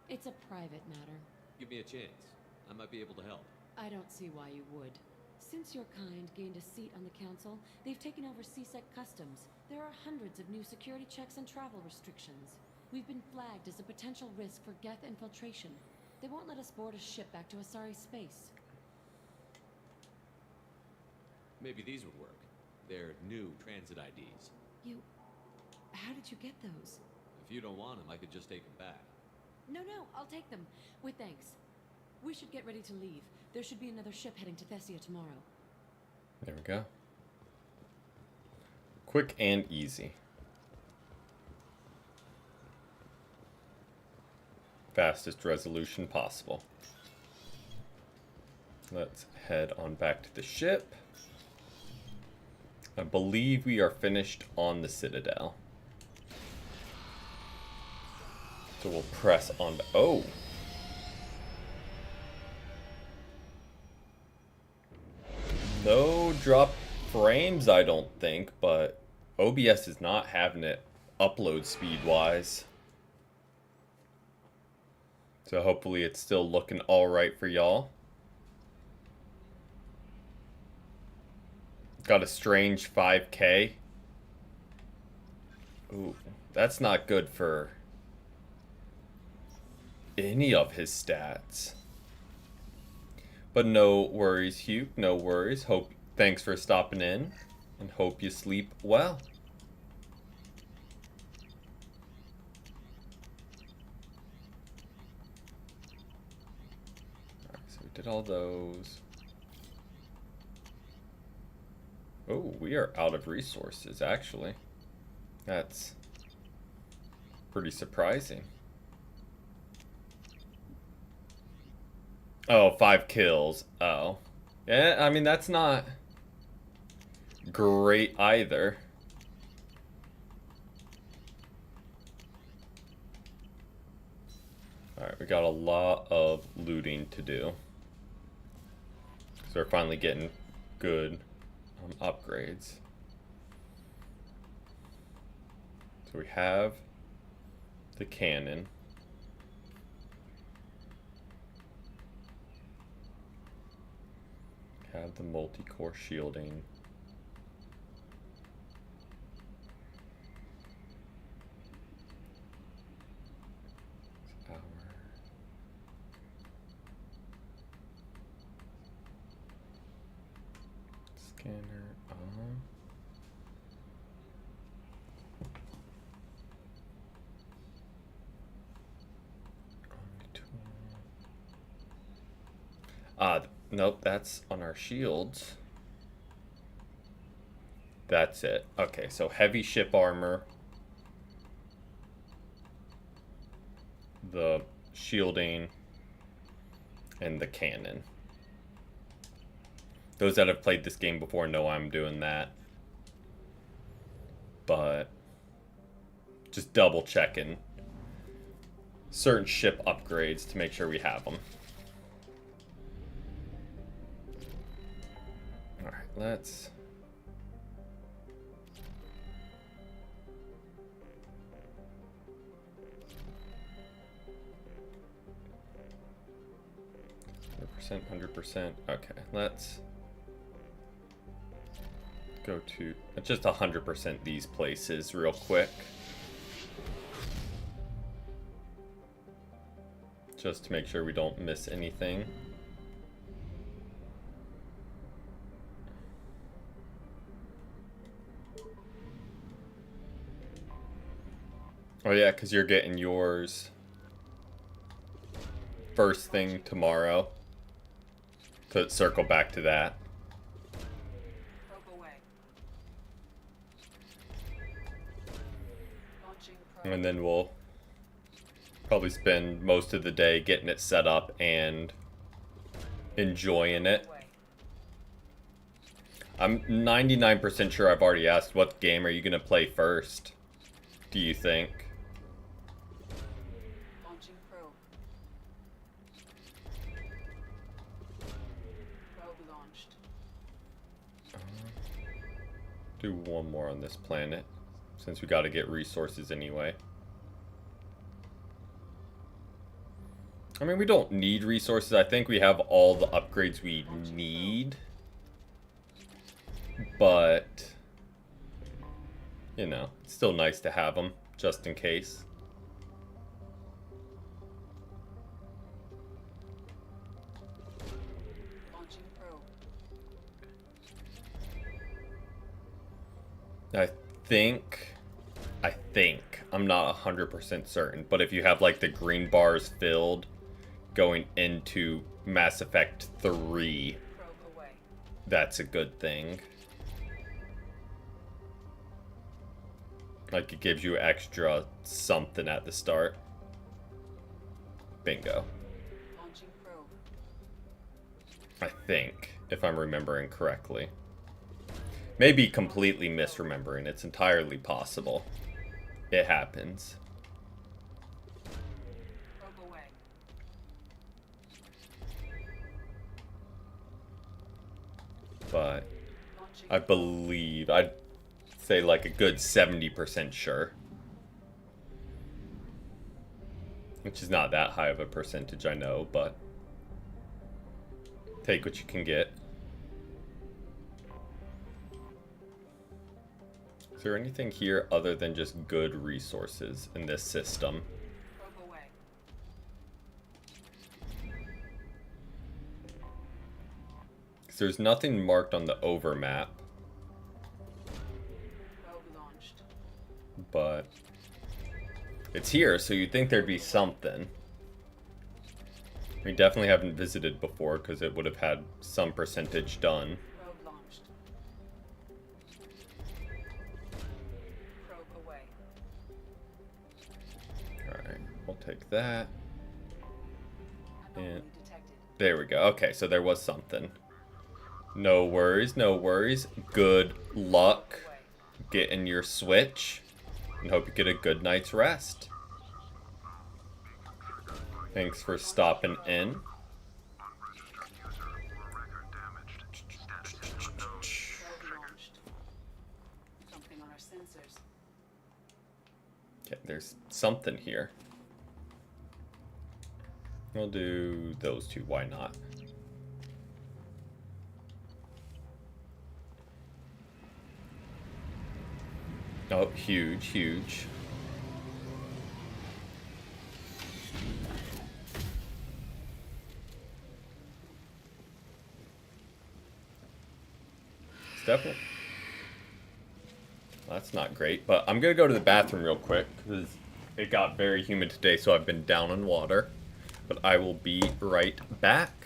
It's a private matter. Give me a chance. I might be able to help. I don't see why you would. Since your kind gained a seat on the council, they've taken over CSEC customs. There are hundreds of new security checks and travel restrictions. We've been flagged as a potential risk for Geth infiltration. They won't let us board a ship back to Asari space. Maybe these would work. They're new transit IDs. You... How did you get those? If you don't want them, I could just take them back. No, I'll take them. With thanks. We should get ready to leave. There should be another ship heading to Thessia tomorrow. There we go. Quick and easy. Fastest resolution possible. Let's head on back to the ship. I believe we are finished on the Citadel. So we'll press on. Oh! No drop frames, I don't think, but OBS is not having it upload speed-wise. So hopefully it's still looking alright for y'all. Got a strange 5K. Ooh, that's not good for any of his stats. But no worries, Hugh. No worries. Thanks for stopping in, and hope you sleep well. Alright, so we did all those. Oh, we are out of resources, actually. That's pretty surprising. Oh, 5 kills. Oh. Yeah, I mean, that's not great either. Alright, we got a lot of looting to do. So we're finally getting good upgrades. So we have the cannon. Have the multi-core shielding. Scanner on. Nope, that's on our shields. That's it. Okay, so heavy ship armor. The shielding. And the cannon. Those that have played this game before know I'm doing that. But just double checking certain ship upgrades to make sure we have them. Alright, let's... %, 100%. Okay, let's go to just 100% these places real quick. Just to make sure we don't miss anything. Oh yeah, because you're getting yours first thing tomorrow. To circle back to that. And then we'll probably spend most of the day getting it set up and enjoying it. I'm 99% sure I've already asked what game are you going to play first, do you think? Do one more on this planet, since we got to get resources anyway. I mean, we don't need resources. I think we have all the upgrades we need. But, you know, it's still nice to have them, just in case. I think, I'm not 100% certain, but if you have like the green bars filled going into Mass Effect 3, that's a good thing. Like it gives you extra something at the start. Bingo. I think, if I'm remembering correctly. Maybe completely misremembering. It's entirely possible. It happens. But I believe, I'd say like a good 70% sure. Which is not that high of a percentage, I know, but take what you can get. Is there anything here other than just good resources in this system? Because there's nothing marked on the over map. But it's here, so you'd think there'd be something. We definitely haven't visited before because it would have had some percentage done. Alright, we'll take that. And there we go. Okay, so there was something. No worries, no worries. Good luck getting your switch. And hope you get a good night's rest. Thanks for stopping in. Okay, there's something here. We'll do those two, why not? Oh, huge, huge. It's definitely... That's not great, but I'm gonna go to the bathroom real quick because it got very humid today, so I've been down in water. But I will be right back.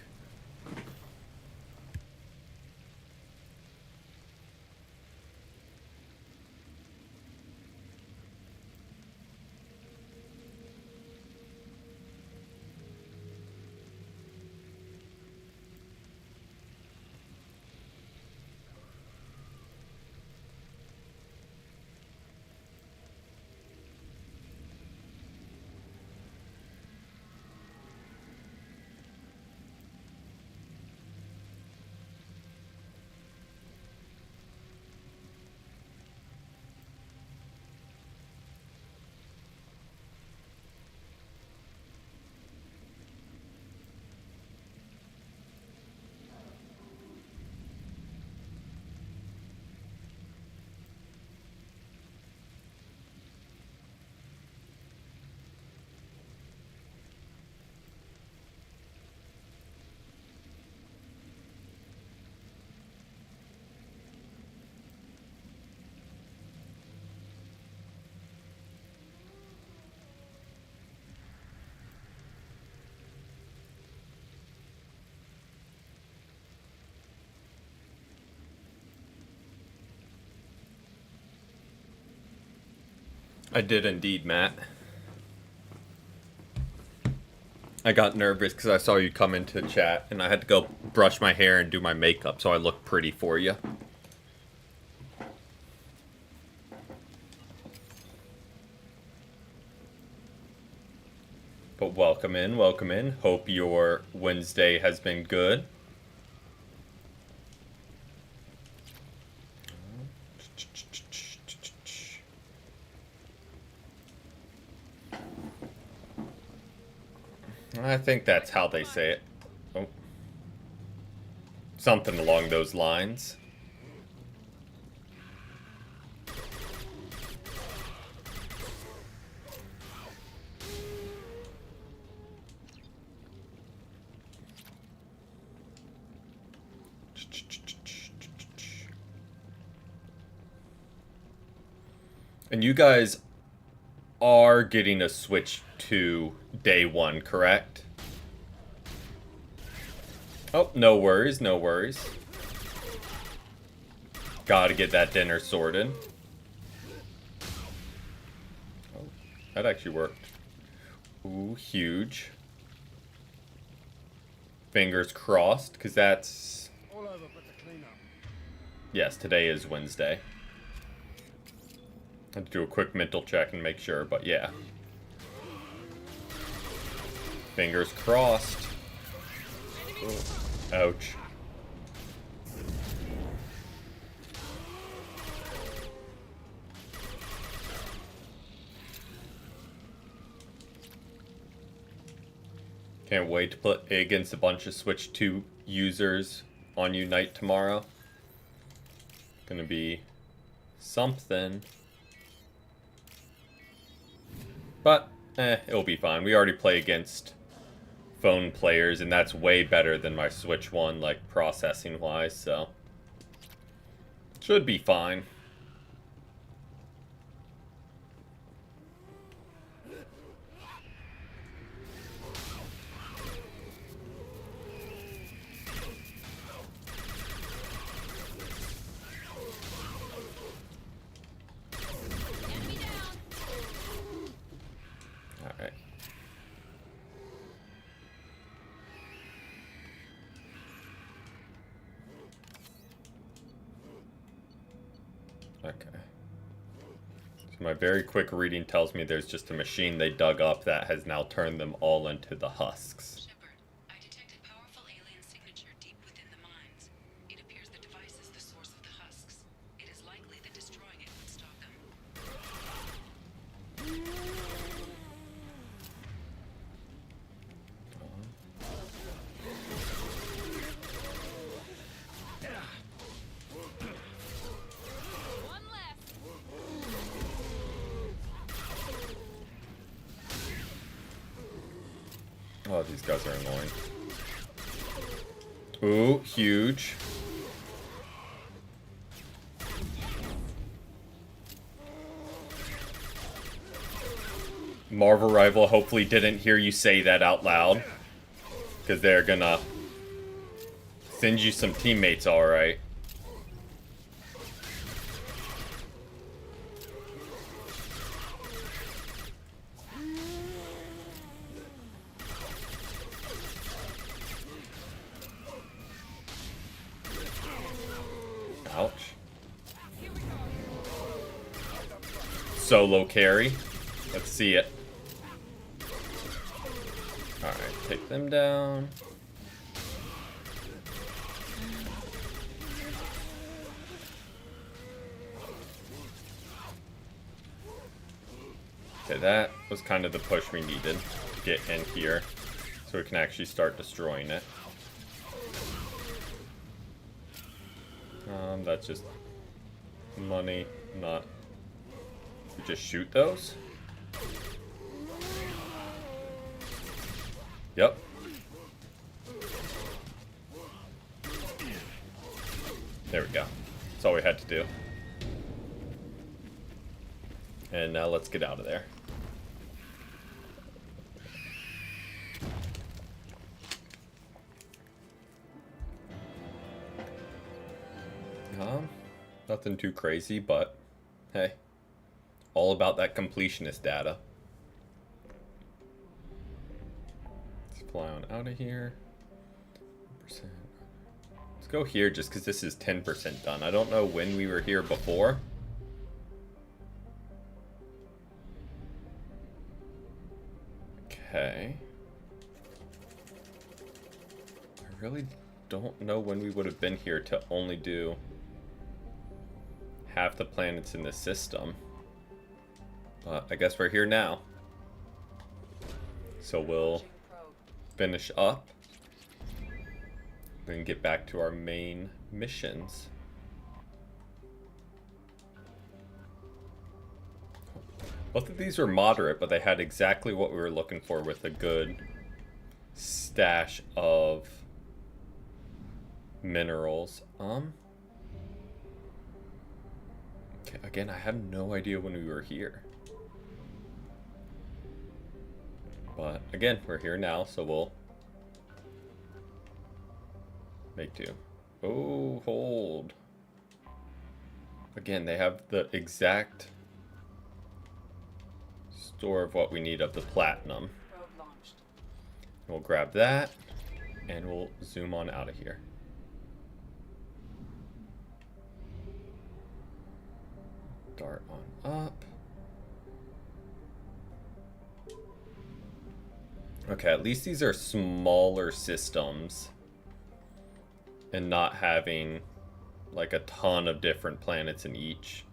I did indeed, Matt. I got nervous because I saw you come into chat and I had to go brush my hair and do my makeup so I look pretty for you. But welcome in, welcome in. Hope your Wednesday has been good. I think that's how they say it. Oh. Something along those lines. And you guys are getting a Switch to day one, correct? Oh, no worries, no worries. Gotta get that dinner sorted. Oh, that actually worked. Ooh, huge. Fingers crossed, because that's... All over but the cleanup. Yes, today is Wednesday. I have to do a quick mental check and make sure, but yeah. Fingers crossed. Ooh, ouch. Can't wait to play against a bunch of Switch 2 users on Unite tomorrow. Gonna be something. But, it'll be fine. We already play against phone players, and that's way better than my Switch one, like, processing-wise, so... should be fine. Alright. Okay. So my very quick reading tells me there's just a machine they dug up that has now turned them all into the husks. Shepard, I detected powerful alien signature deep within the mines. It appears the device is the source of the husks. It is likely that destroying it would stop them. One left. Oh, these guys are annoying. Ooh, huge. Marvel Rival hopefully didn't hear you say that out loud. Because they're gonna send you some teammates, alright. Ouch. Solo carry. Let's see it. Alright, take them down. Okay, that was kind of the push we needed to get in here so we can actually start destroying it. That's just money, not... We just shoot those? Yep. There we go. That's all we had to do. And now let's get out of there. Nothing too crazy, but hey, all about that completionist data. Let's fly on out of here. 10%. Let's go here just because this is 10% done. I don't know when we were here before. Okay. I really don't know when we would have been here to only do half the planets in the system. But I guess we're here now. So we'll finish up. Then get back to our main missions. Both of these were moderate, but they had exactly what we were looking for with a good stash of minerals. Okay, again, I have no idea when we were here. But again, we're here now, so we'll make do. Oh, hold. Again, they have the exact store of what we need of the platinum. We'll grab that, and we'll zoom on out of here. Dart on up. Okay, at least these are smaller systems and not having like a ton of different planets in each.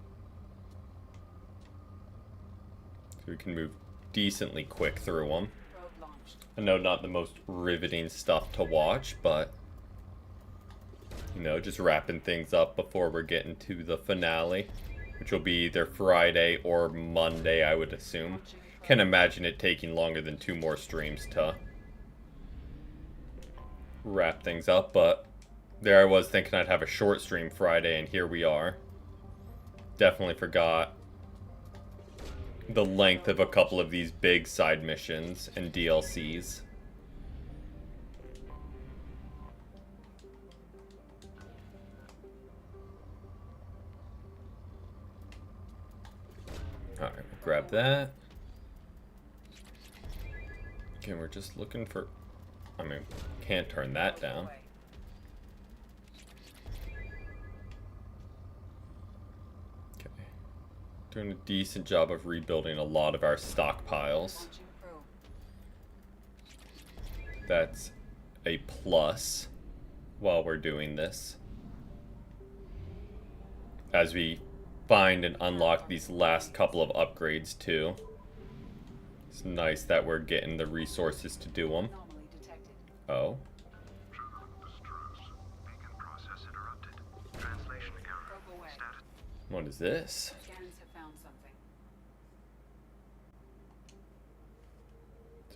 So we can move decently quick through them. I know not the most riveting stuff to watch, but you know, just wrapping things up before we're getting to the finale, which will be either Friday or Monday, I would assume. Can't imagine it taking longer than 2 more streams to wrap things up, but there I was thinking I'd have a short stream Friday, and here we are. Definitely forgot the length of a couple of these big side missions and DLCs. Alright, we'll grab that. Okay, we're just looking for... I mean, can't turn that down. Okay. Doing a decent job of rebuilding a lot of our stockpiles. That's a plus while we're doing this. As we find and unlock these last couple of upgrades too. It's nice that we're getting the resources to do them. Oh. What is this?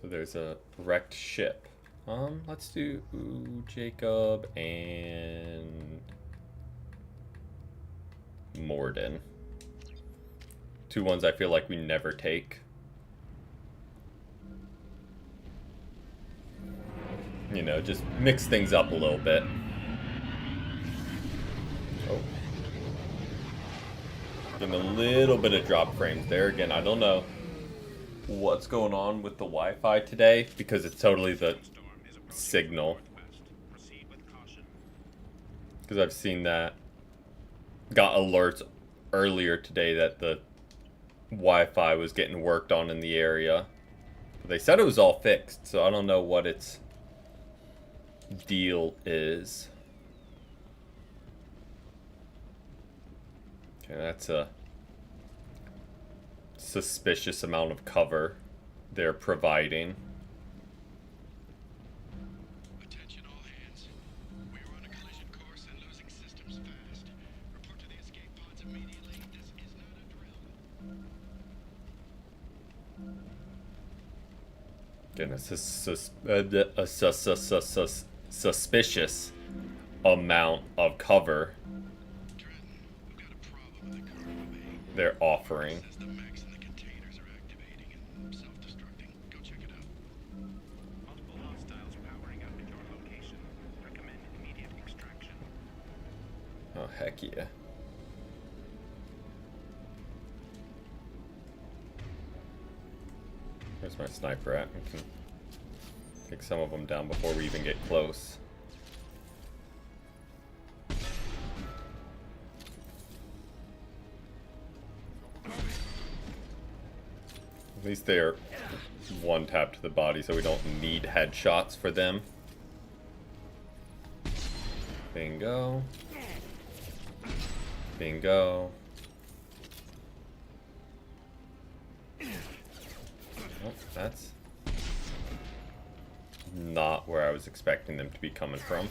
So there's a wrecked ship. Let's do Jacob and Morden. 2 ones I feel like we never take. You know, just mix things up a little bit. Oh. Getting a little bit of drop frames there. Again, I don't know what's going on with the Wi-Fi today, because it's totally the signal. Because I've seen that. Got alerts earlier today that the Wi-Fi was getting worked on in the area. They said it was all fixed, so I don't know what its deal is. Okay, that's a suspicious amount of cover they're providing. Attention all hands. We are on a collision course and losing systems fast. Report to the escape pods immediately. This is not Again, a suspicious amount of cover they're offering. Oh, heck yeah. Where's my sniper at? I can take some of them down before we even get close. At least they're one tap to the body, so we don't need headshots for them. Bingo. Bingo. Oh, that's not where I was expecting them to be coming from.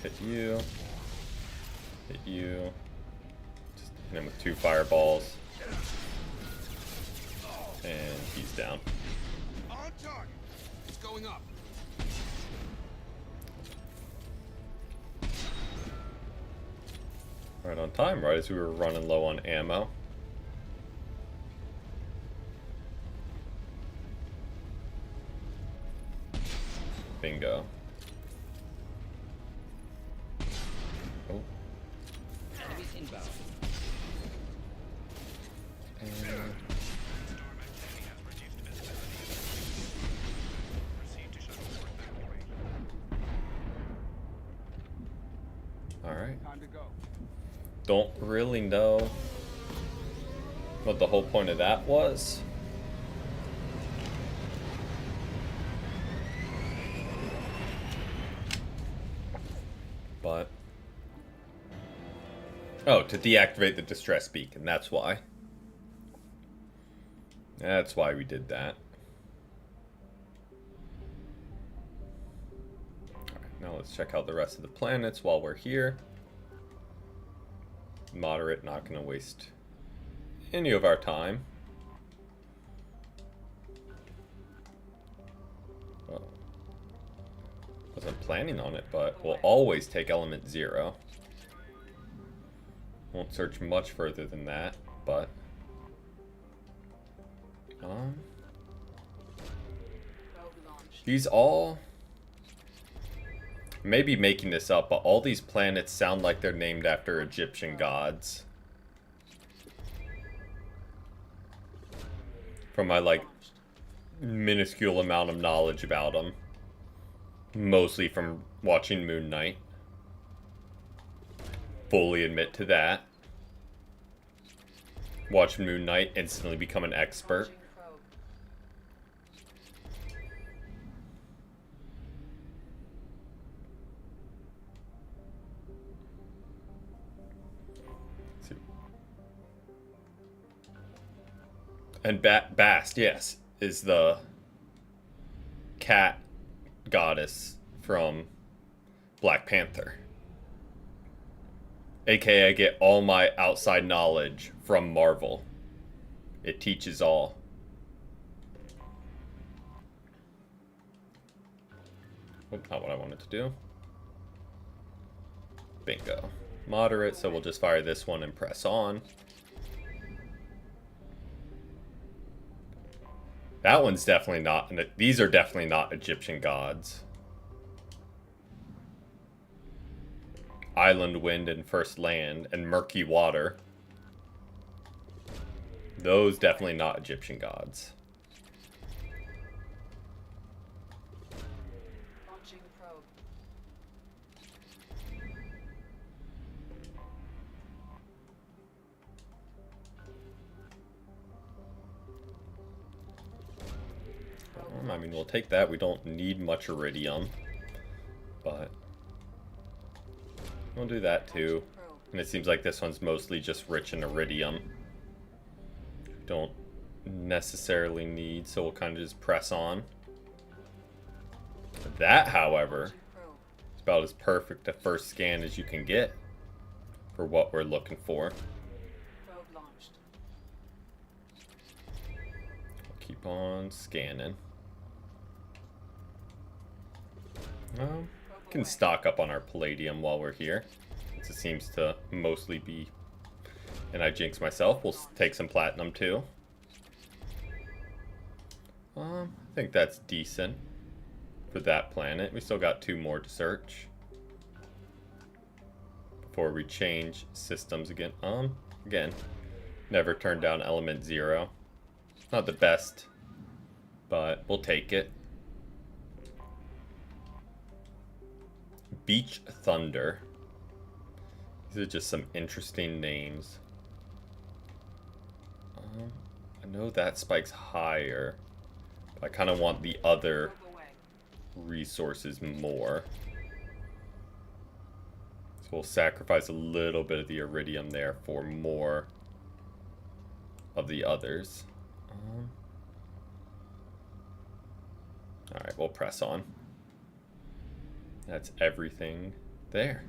Hit you. Hit you. Just hit him with 2 fireballs. And he's down. On target. It's going up. Right on time, right as we were running low on ammo. Bingo. Oh. Enemies inbound. And alright. Don't really know what the whole point of that was. But oh, to deactivate the distress beacon, that's why. That's why we did that. Alright, now let's check out the rest of the planets while we're here. Moderate, not going to waste any of our time. Well, wasn't planning on it, but we'll always take element 0. Won't search much further than that, but these all, maybe making this up, but all these planets sound like they're named after Egyptian gods. From my, like, minuscule amount of knowledge about them. Mostly from watching Moon Knight. Fully admit to that. Watch Moon Knight, instantly become an expert. And Bast, yes, is the cat goddess from Black Panther. AKA I get all my outside knowledge from Marvel. It teaches all. Oh, not what I wanted to do. Bingo. Moderate, so we'll just fire this one and press on. That one's definitely not, these are definitely not Egyptian gods. Island Wind and First Land and Murky Water. Those definitely not Egyptian gods. Launching probe. I mean, we'll take that. We don't need much iridium, but we'll do that too. And it seems like this one's mostly just rich in iridium. Don't necessarily need, so we'll kind of just press on. That, however, is about as perfect a first scan as you can get for what we're looking for. Probe launched. Keep on scanning. Can stock up on our palladium while we're here, since it seems to mostly be, and I jinx myself, we'll take some platinum too. I think that's decent for that planet. We still got 2 more to search before we change systems again. Again, never turn down element 0. Not the best, but we'll take it. Beach Thunder. These are just some interesting names. I know that spike's higher, but I kind of want the other resources more. So we'll sacrifice a little bit of the iridium there for more of the others. Alright, we'll press on. That's everything there.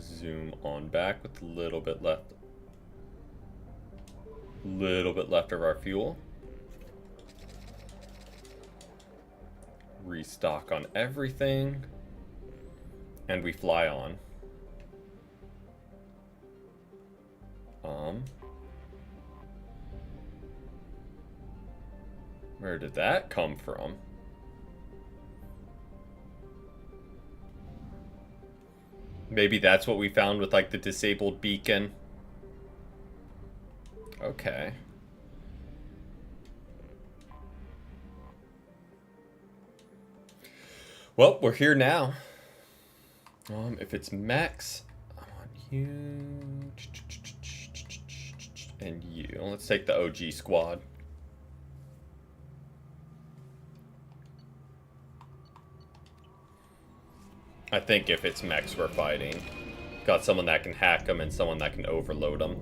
zoom on back with a little bit left. Little bit left of our fuel. Restock on everything. And we fly on. Where did that come from? Maybe that's what we found with like the disabled beacon. Okay. Well, we're here now. If it's Max, I want you and you. Let's take the OG squad. I think if it's mechs we're fighting. Got someone that can hack them and someone that can overload them.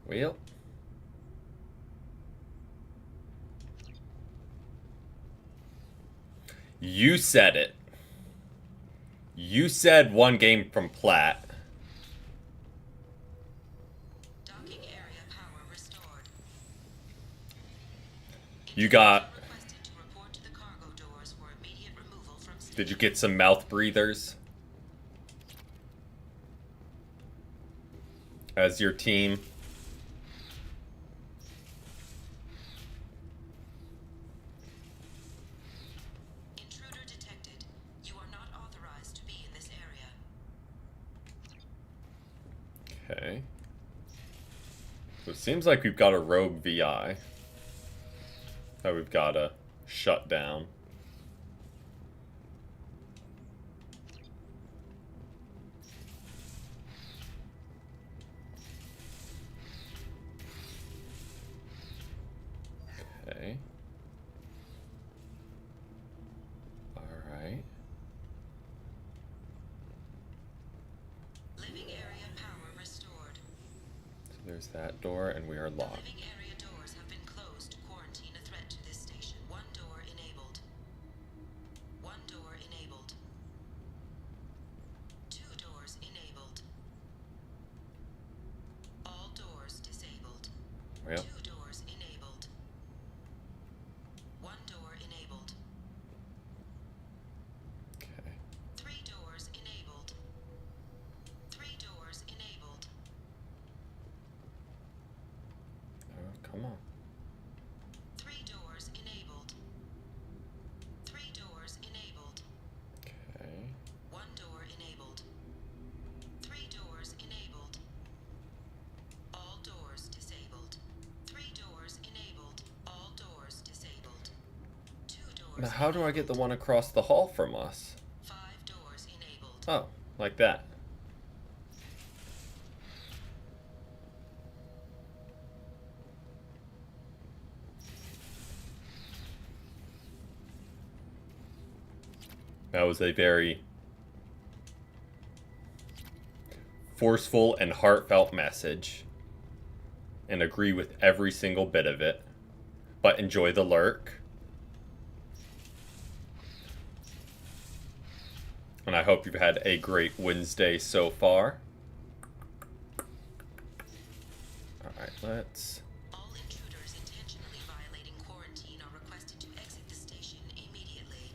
Well, you said it. You said one game from Platt. Docking area power restored. You got... Requested to report to the cargo doors for immediate removal from station. Did you get some mouth breathers? As your team? Intruder detected. You are not authorized to be in this area. Okay. So it seems like we've got a rogue VI that we've got to shut down. Okay. Alright. Living area power restored. So there's that door, and we are locked. Living area doors have been closed to quarantine a threat to this station. One door enabled. One door enabled. Two doors enabled. All doors disabled. Well. Two doors enabled. One door enabled. Okay. Three doors enabled. Three doors enabled. Oh, come on. Three doors enabled. Three doors enabled. Okay. One door enabled. Three doors enabled. All doors disabled. Three doors enabled. All doors disabled. Two doors. Now, how do I get the one across the hall from us? Five doors enabled. Oh, like that. That was a very forceful and heartfelt message. And agree with every single bit of it. But enjoy the lurk. And I hope you've had a great Wednesday so far. Alright, let's... All intruders intentionally violating quarantine are requested to exit the station immediately.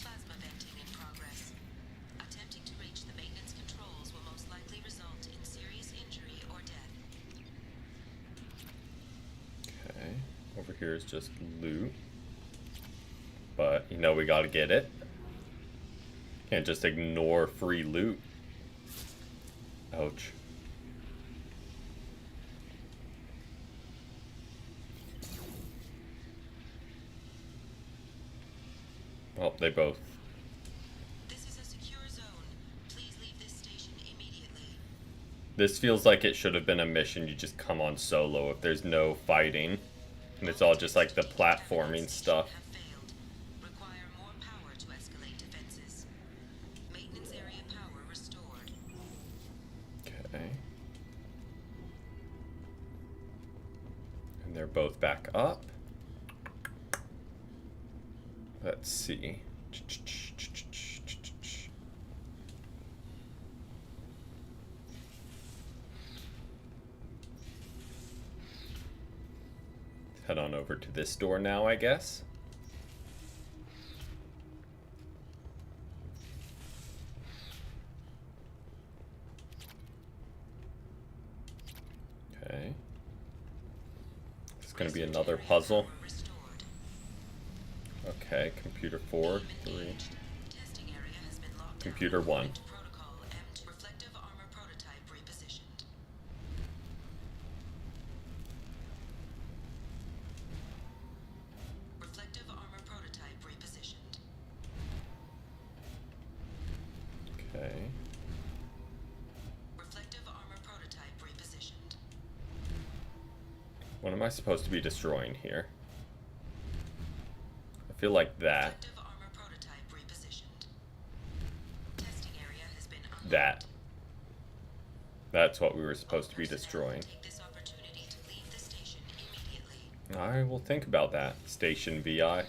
Plasma venting in progress. Attempting to reach the maintenance controls will most likely result in serious injury or death. Okay, over here is just loot. But, you know, we gotta get it. Can't just ignore free loot. Ouch. Oh, they both. This is a secure zone. Please leave this station immediately. This feels like it should have been a mission you just come on solo if there's no fighting. And it's all just like the platforming stuff. Require more power to escalate defenses. Maintenance area power restored. Okay. And they're both back up. Let's see. Head on over to this door now, I guess. Okay. It's going to be another puzzle. Okay, computer 4, 3. Computer 1. Reflective armor prototype repositioned. Reflective armor prototype repositioned. Okay. Reflective armor prototype repositioned. What am I supposed to be destroying here? I feel like that. Reflective armor prototype repositioned. Testing area has been That. That's what we were supposed to be destroying. Take this opportunity to leave the station immediately. I will think about that, Station VI.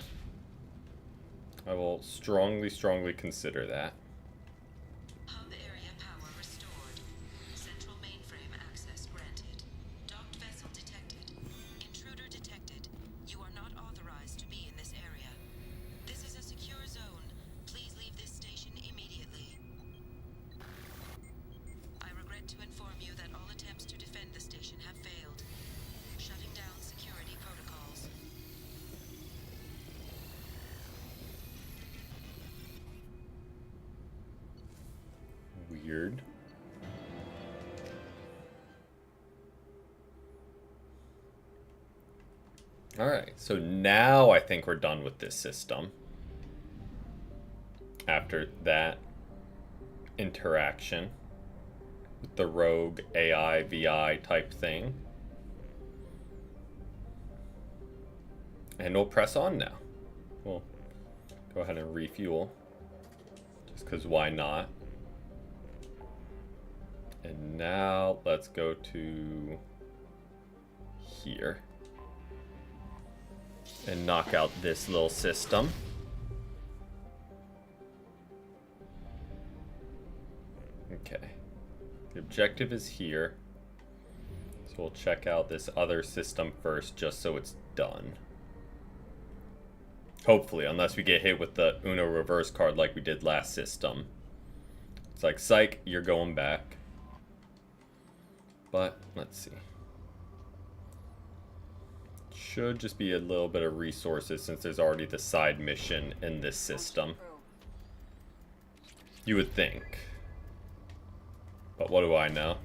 I will strongly consider that. Hub area power restored. Central mainframe access granted. Docked vessel detected. Intruder detected. You are not authorized to be in this area. This is a secure zone. Please leave this station immediately. I regret to inform you that all attempts to defend the station have failed. Shutting down security protocols. Weird. Alright, so now I think we're done with this system. After that interaction with the rogue AI, VI type thing. And we'll press on now. We'll go ahead and refuel. Just because why not? And now let's go to here. And knock out this little system. Okay. The objective is here. So we'll check out this other system first just so it's done. Hopefully, unless we get hit with the Uno reverse card like we did last system. It's like, psych, you're going back. But, let's see. Should just be a little bit of resources since there's already the side mission in this system. You would think. But what do I know?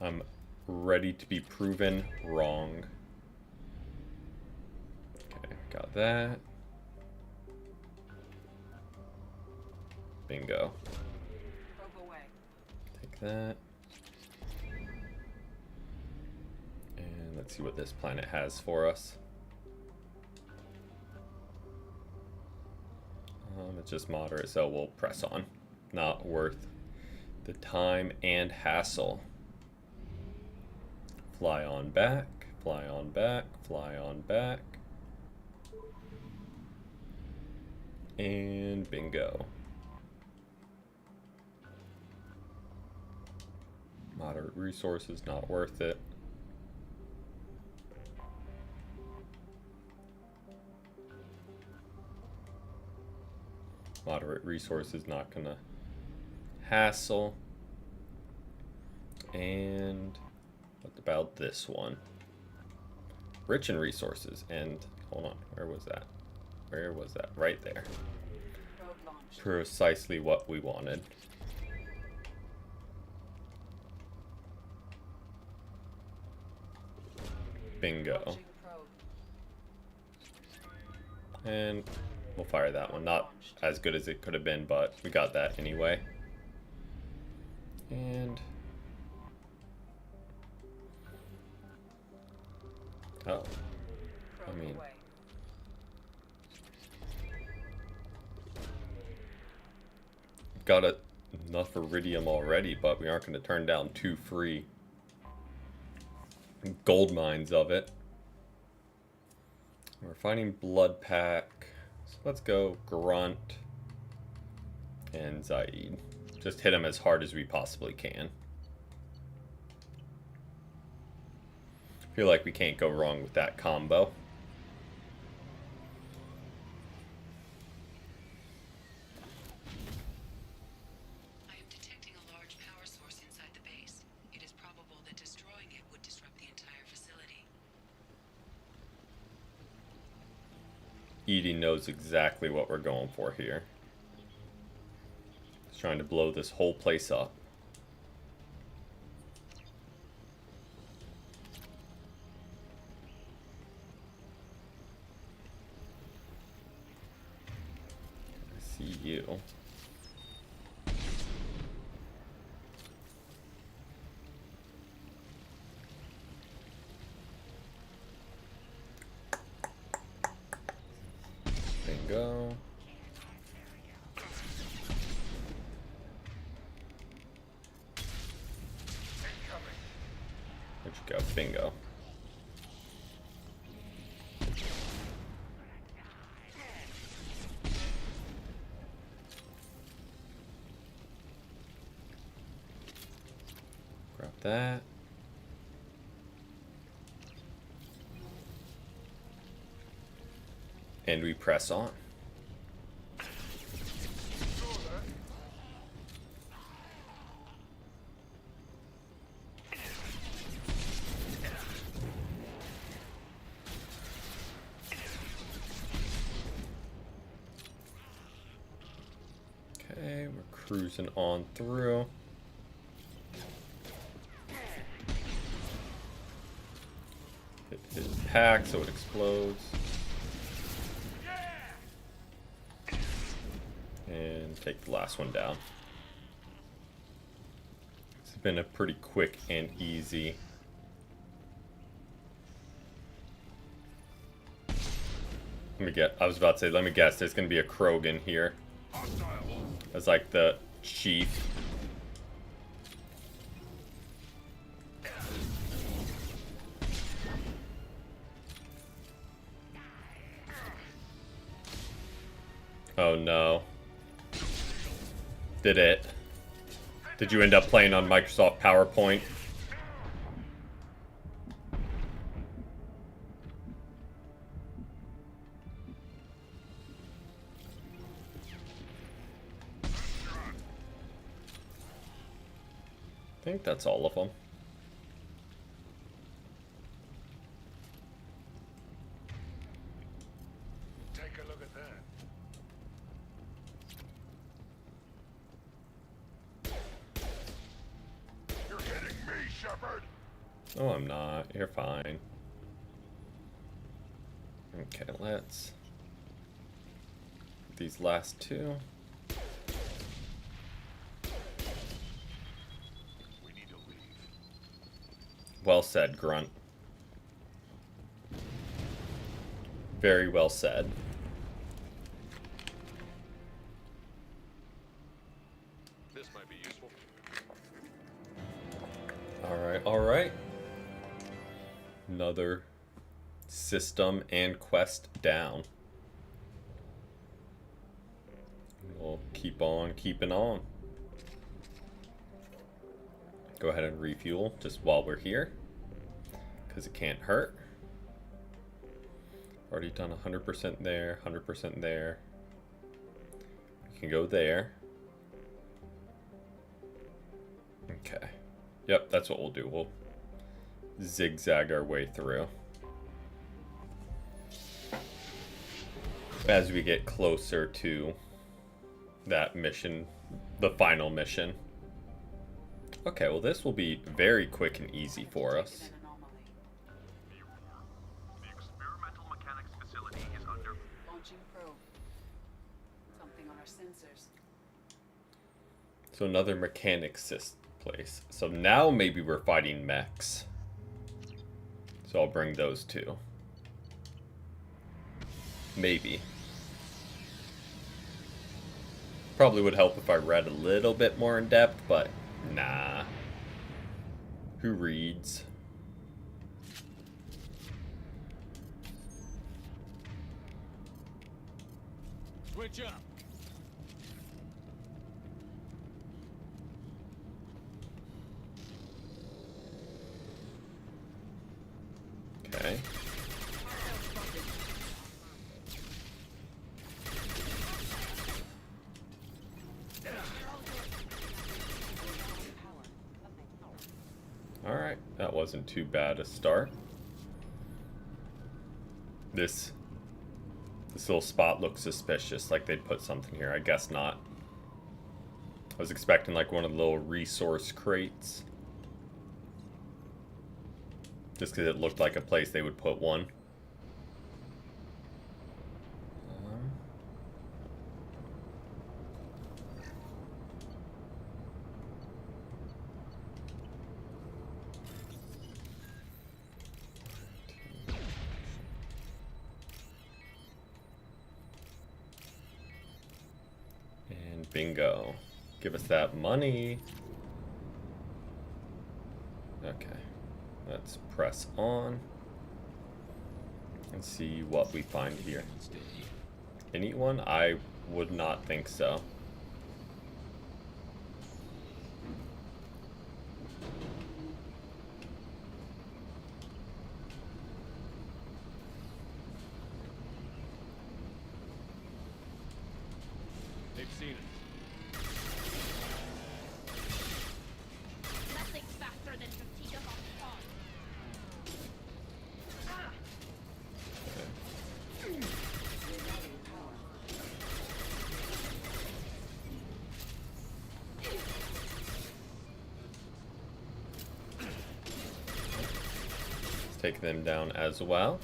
I'm ready to be proven wrong. Okay, got that. Bingo. Take that. And let's see what this planet has for us. It's just moderate, so we'll press on. Not worth the time and hassle. Fly on back, fly on back, fly on back. And bingo. Moderate resources, not worth it. Moderate resources, not gonna hassle. And what about this one? Rich in resources. And hold on, where was that? Where was that? Right there. Precisely what we wanted. Bingo. And We'll fire that one. Not as good as it could have been, but we got that anyway. And... oh. I mean... got enough iridium already, but we aren't going to turn down 2 free gold mines of it. We're finding Blood Pack. So let's go Grunt and Zaid. Just hit him as hard as we possibly can. Feel like we can't go wrong with that combo. I am detecting a large power source inside the base. It is probable that destroying it would disrupt the entire facility. Edie knows exactly what we're going for here. He's trying to blow this whole place up. I see you. Bingo. Where'd you go? Bingo. Grab that. And we press on. Okay, we're cruising on through. Hit his pack so it explodes. And take the last one down. It's been a pretty quick and easy. I was about to say, let me guess, there's gonna be a Krogan here. As like the chief. Oh no. Did you end up playing on Microsoft PowerPoint? I think that's all of them. Take a look at that. You're hitting me, Shepard! Oh, I'm not. You're fine. Okay, let's... these last two. We need to leave. Well said, Grunt. Very well said. This might be useful. Alright, alright. Another system and quest down. We'll keep on keeping on. Go ahead and refuel just while we're here, because it can't hurt. Already done 100% there, 100% there. We can go there. Okay. Yep, that's what we'll do. We'll zigzag our way through as we get closer to that mission, the final mission. Okay, well this will be very quick and easy for us. The experimental mechanics facility is under... Launching probe. sensors. So another mechanics place. So now maybe we're fighting mechs. So I'll bring those two. Maybe. Probably would help if I read a little bit more in depth, but nah. Who reads? Switch up. Okay. Alright, that wasn't too bad a start. This little spot looks suspicious, like they'd put something here. I guess not. I was expecting like one of the little resource crates. Just because it looked like a place they would put one. And bingo. Give us that money. Okay. Let's press on and see what we find here. Anyone? I would not think so. They've seen us. Nothing faster than fatigue of our Let's take them down as well.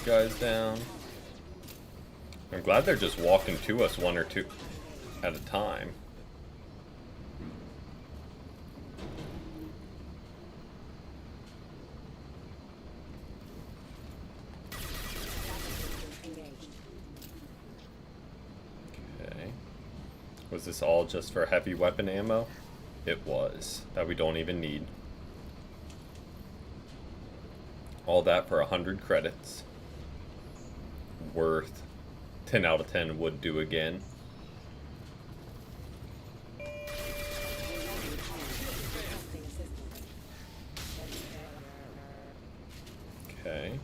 Guys down. I'm glad they're just walking to us one or two at a time. Okay. Was this all just for heavy weapon ammo? It was. That we don't even need. All that for 100 credits. Worth 10 out of 10 would do again. Okay.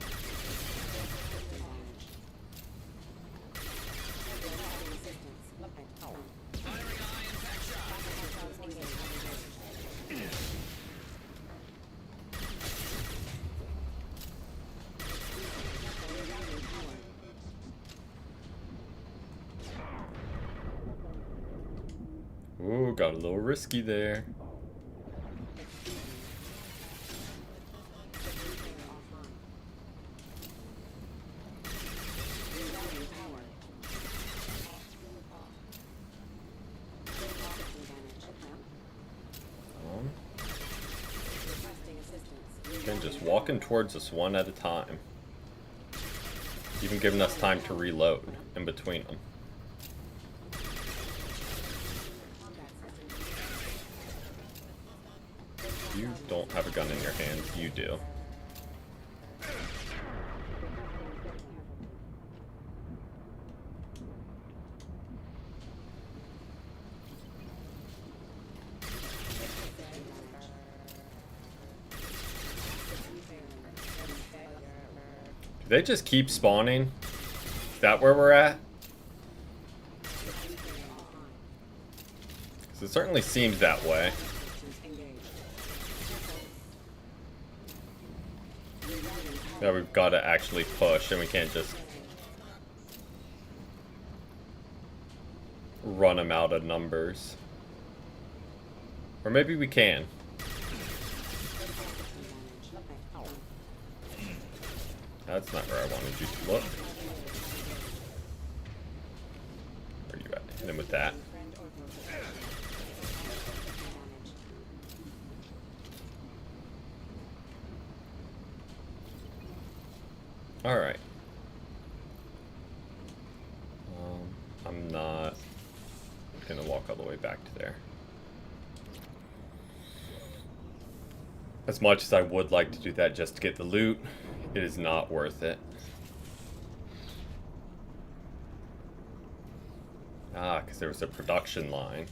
Ooh, got a little risky there. Again, just walking towards us one at a time. Even giving us time to reload in between them. You don't have a gun in your hand, you do. Do they just keep spawning? Is that where we're at? 'Cause it certainly seems that way. Yeah, we've got to actually push, and we can't just run them out of numbers. Or maybe we can. That's not where I wanted you to look. Where you at? Hit him with that. Alright. I'm not gonna walk all the way back to there. As much as I would like to do that just to get the loot, it is not worth it. Ah, because there was a production line.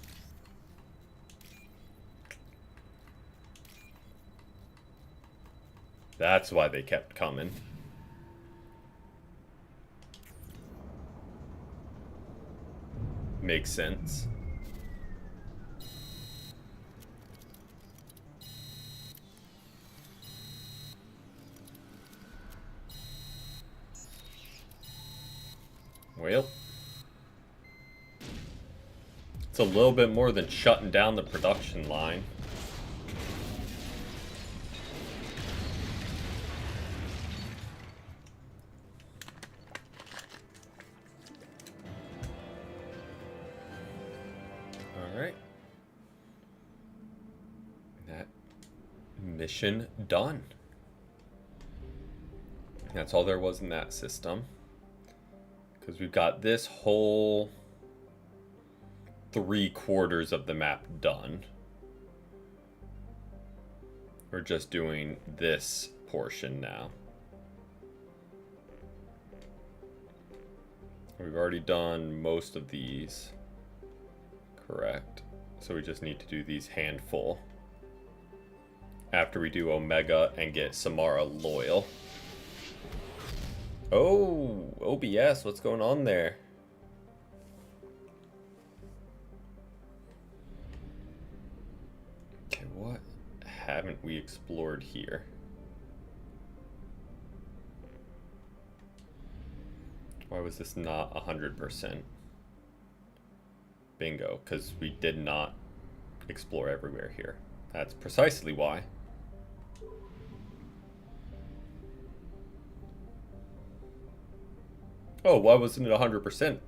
That's why they kept coming. Makes sense. Well, it's a little bit more than shutting down the production line. Alright. That mission done. That's all there was in that system. Because we've got this whole 3/4 of the map done. We're just doing this portion now. We've already done most of these. Correct. So we just need to do these handful. After we do Omega and get Samara loyal. Oh, OBS, what's going on there? Okay, what haven't we explored here? Why was this not 100%? Bingo, because we did not explore everywhere here. That's precisely why. Oh, why wasn't it 100%?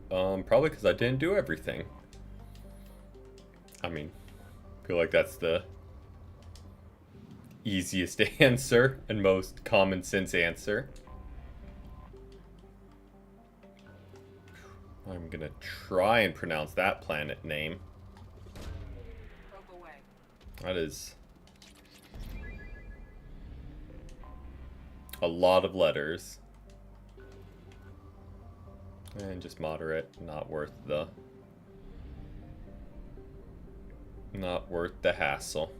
Probably because I didn't do everything. I mean, I feel like that's the easiest answer and most common sense answer. I'm gonna try and pronounce that planet name. That is a lot of letters. And just moderate, not worth the hassle.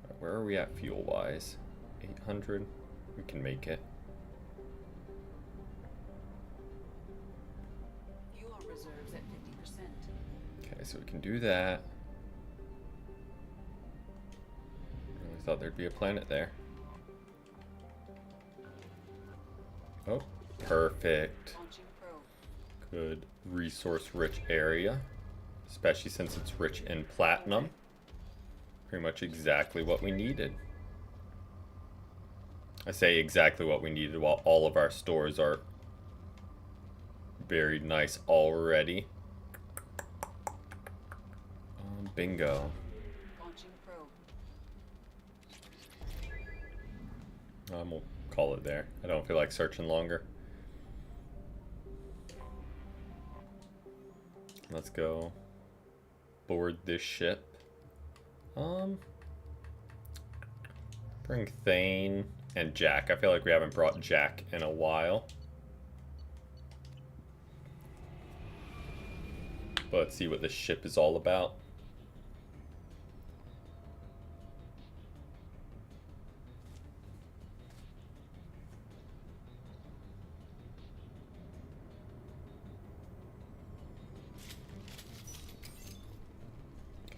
Right, where are we at fuel wise? 800. We can make it. Fuel reserves at 50%. Okay, so we can do that. I really thought there'd be a planet there. Oh. Perfect. Good resource-rich area, especially since it's rich in platinum. Pretty much exactly what we needed. I say exactly what we needed while all of our stores are very nice already. Bingo. We'll call it there. I don't feel like searching longer. Let's go board this ship. Bring Thane and Jack. I feel like we haven't brought Jack in a while. But let's see what this ship is all about.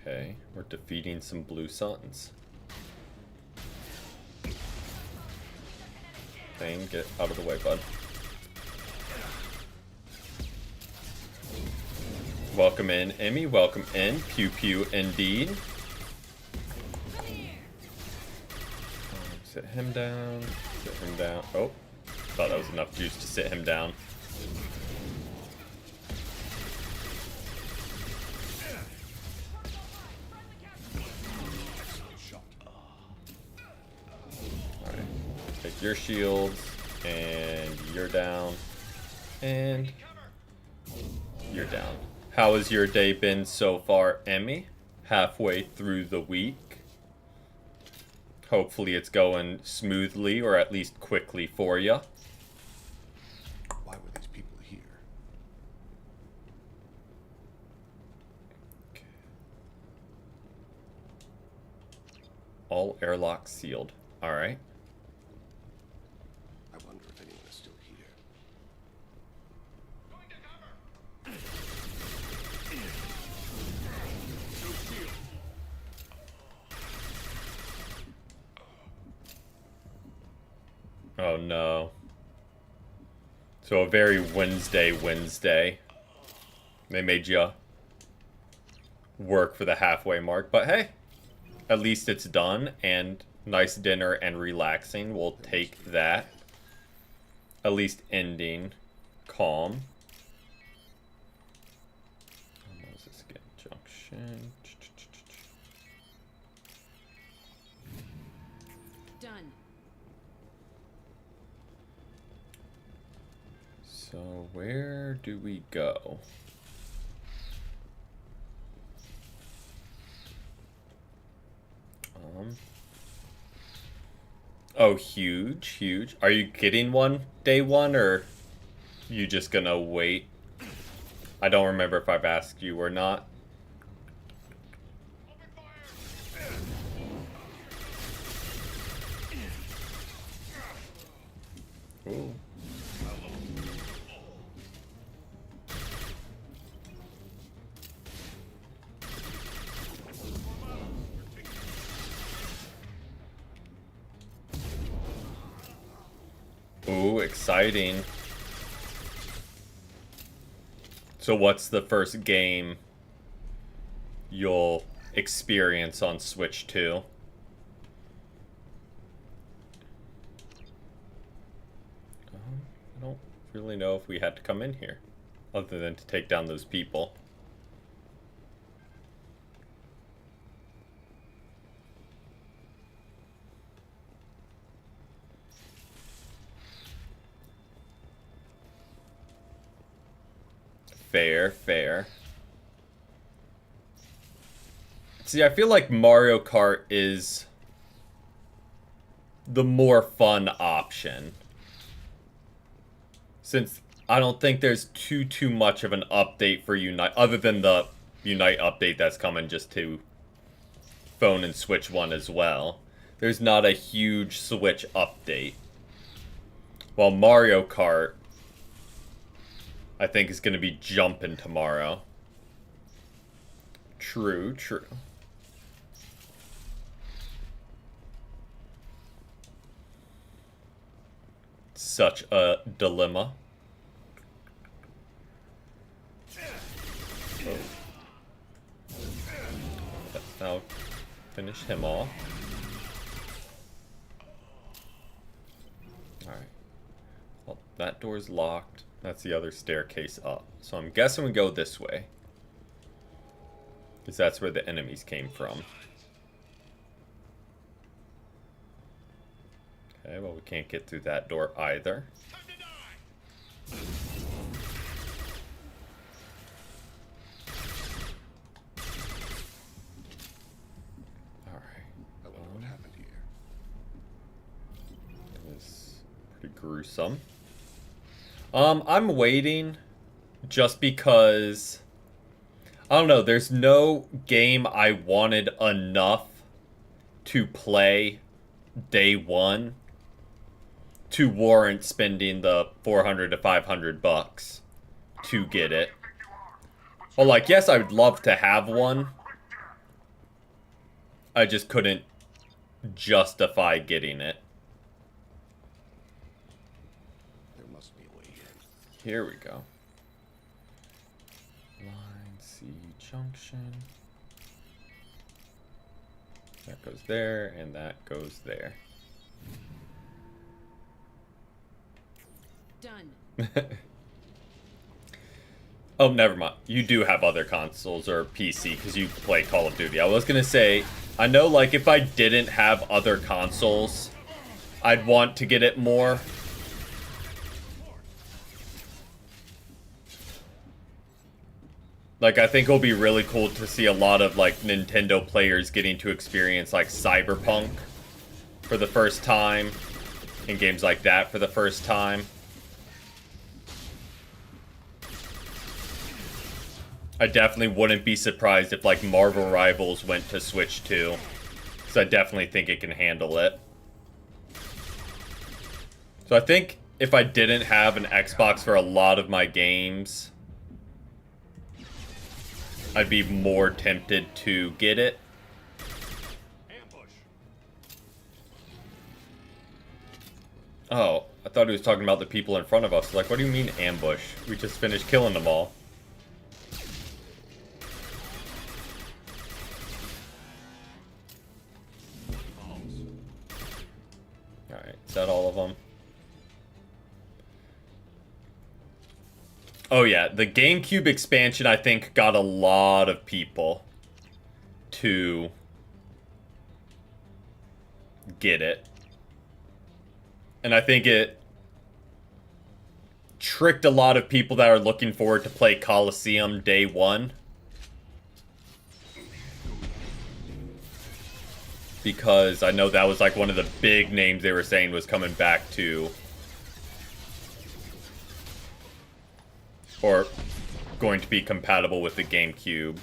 Okay, we're defeating some blue suns. Thane, get out of the way, bud. Welcome in, Emmy. Welcome in. Pew pew indeed. Sit him down. Sit him down. Oh. Thought that was enough juice to sit him down. Alright. Take your shields. And you're down. And you're down. How has your day been so far, Emmy? Halfway through the week. Hopefully it's going smoothly, or at least quickly for you. Why were these people here? Okay. All airlocks sealed. Alright. I wonder if anyone is still here. Oh no. So a very Wednesday. They made you work for the halfway mark. But hey, at least it's done. And nice dinner and relaxing. We'll take that. At least ending calm. Moses again. Junction. Done. So where do we go? Oh, huge. Are you getting one day one, or you just gonna wait? I don't remember if I've asked you or not. Ooh. Ooh, exciting. So what's the first game you'll experience on Switch 2? I don't really know if we had to come in here, other than to take down those people. Fair. See, I feel like Mario Kart is the more fun option, since I don't think there's too much of an update for Unite, other than the Unite update that's coming just to phone and Switch 1 as well. There's not a huge Switch update. While Mario Kart, I think, is going to be jumping tomorrow. True. Such a dilemma. Oh. Now finish him off. Alright. Well, that door's locked. That's the other staircase up. So I'm guessing we go this way, because that's where the enemies came from. Okay, well, we can't get through that door either. Alright. I wonder what happened here. It was pretty gruesome. I'm waiting just because, I don't know, there's no game I wanted enough to play day one to warrant spending the 400 to 500 bucks to get it. Well, like, yes, I would love to have one. I just couldn't justify getting it. There must be a way in. Here we go. Line PC junction. That goes there, and that goes there. Done. Oh, never mind. You do have other consoles or PC because you play Call of Duty. I was gonna say, I know, like, if I didn't have other consoles, I'd want to get it more. Like, I think it'll be really cool to see a lot of, like, Nintendo players getting to experience, like, Cyberpunk for the first time, and games like that for the first time. I definitely wouldn't be surprised if, like, Marvel Rivals went to Switch too. Because I definitely think it can handle it. So I think if I didn't have an Xbox for a lot of my games, I'd be more tempted to get it. Oh, I thought he was talking about the people in front of us. Like, what do you mean ambush? We just finished killing them all. Alright, is that all of them? Oh yeah, the GameCube expansion, I think, got a lot of people to get it. And I think it tricked a lot of people that are looking forward to play Coliseum day one. Because I know that was like one of the big names they were saying was coming back to, or going to be compatible with the GameCube.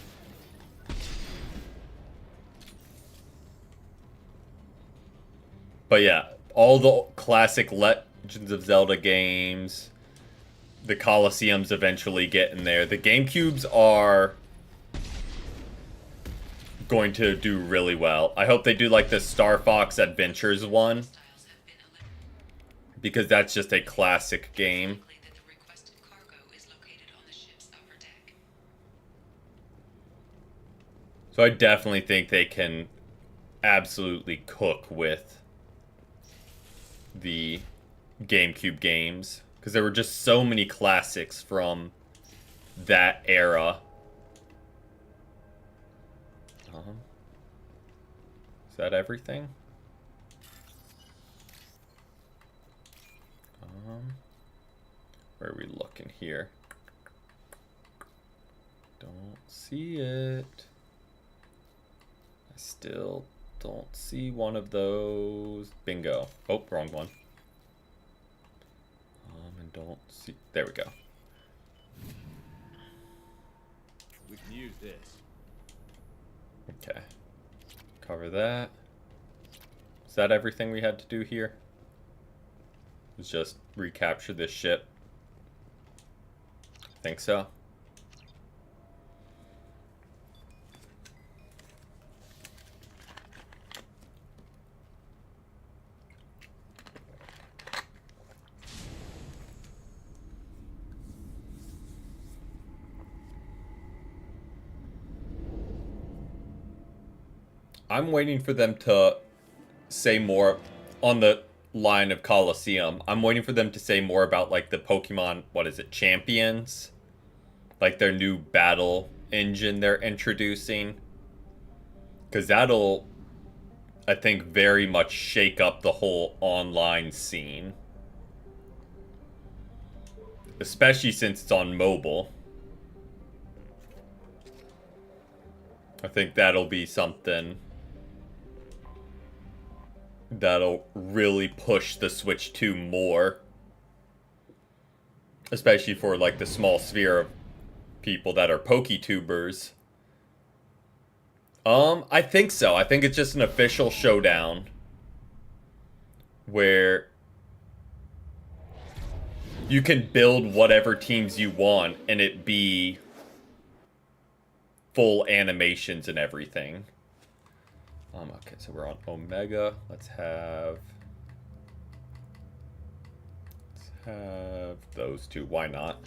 But yeah, all the classic Legends of Zelda games, the Colosseums eventually get in there. The GameCubes are going to do really well. I hope they do like the Star Fox Adventures one, because that's just a classic game. So I definitely think they can absolutely cook with the GameCube games, because there were just so many classics from that era. Is that everything? Where are we looking here? Don't see it. I still don't see one of those. Bingo. Oh, wrong one. And don't see. There we go. We can use this. Okay. Cover that. Is that everything we had to do here? Let's just recapture this ship. I think so. I'm waiting for them to say more on the line of Coliseum. I'm waiting for them to say more about, like, the Pokemon, what is it, Champions? Like, their new battle engine they're introducing. Because that'll, I think, very much shake up the whole online scene. Especially since it's on mobile. I think that'll be something that'll really push the Switch 2 more. Especially for, like, the small sphere of people that are PokeTubers. I think so. I think it's just an official showdown where you can build whatever teams you want and it be full animations and everything. Okay, so we're on Omega. Let's have those two. Why not?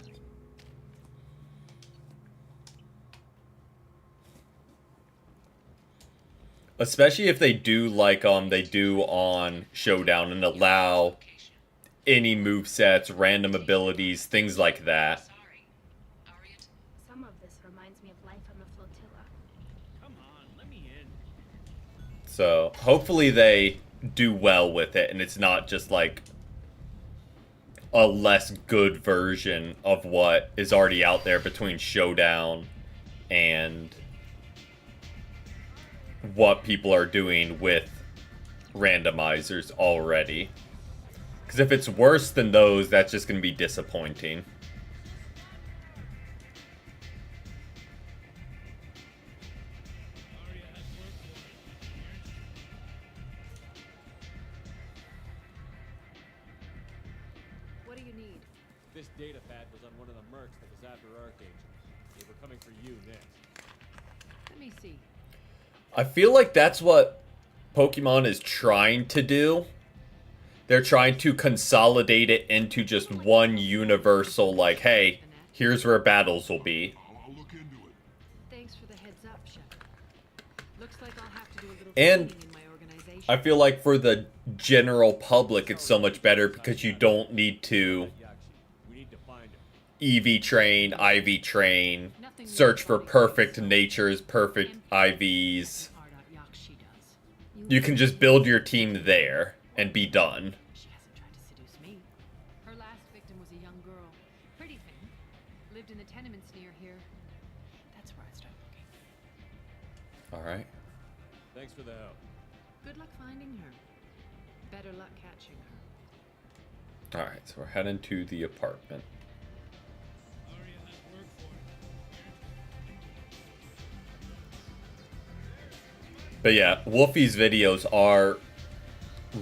Especially if they do like they do on Showdown and allow any movesets, random abilities, things like that. Some of this reminds me of life on the flotilla. Come on, let me in. So hopefully they do well with it and it's not just like a less good version of what is already out there between Showdown and what people are doing with randomizers already. Because if it's worse than those, that's just going to be disappointing. What do you need? This data pad was on one of the mercs that was after Archangel. They were coming for you next. Let me see. I feel like that's what Pokemon is trying to do. They're trying to consolidate it into just one universal, like, hey, here's where battles will be. Thanks for the heads up, Shepard. Looks like I'll have to do a little And training in my organization. I feel like for the general public, it's so much better because you don't need to EV train, IV train, search for perfect natures, perfect IVs. You can just build your team there and be done. She hasn't tried to seduce me. Her last victim was a young girl. Pretty thing. Lived in the tenements near here. That's where I started looking. Alright. Thanks for the help. Good luck finding her. Better luck catching her. Alright, so we're heading to the apartment. But yeah, Wolfie's videos are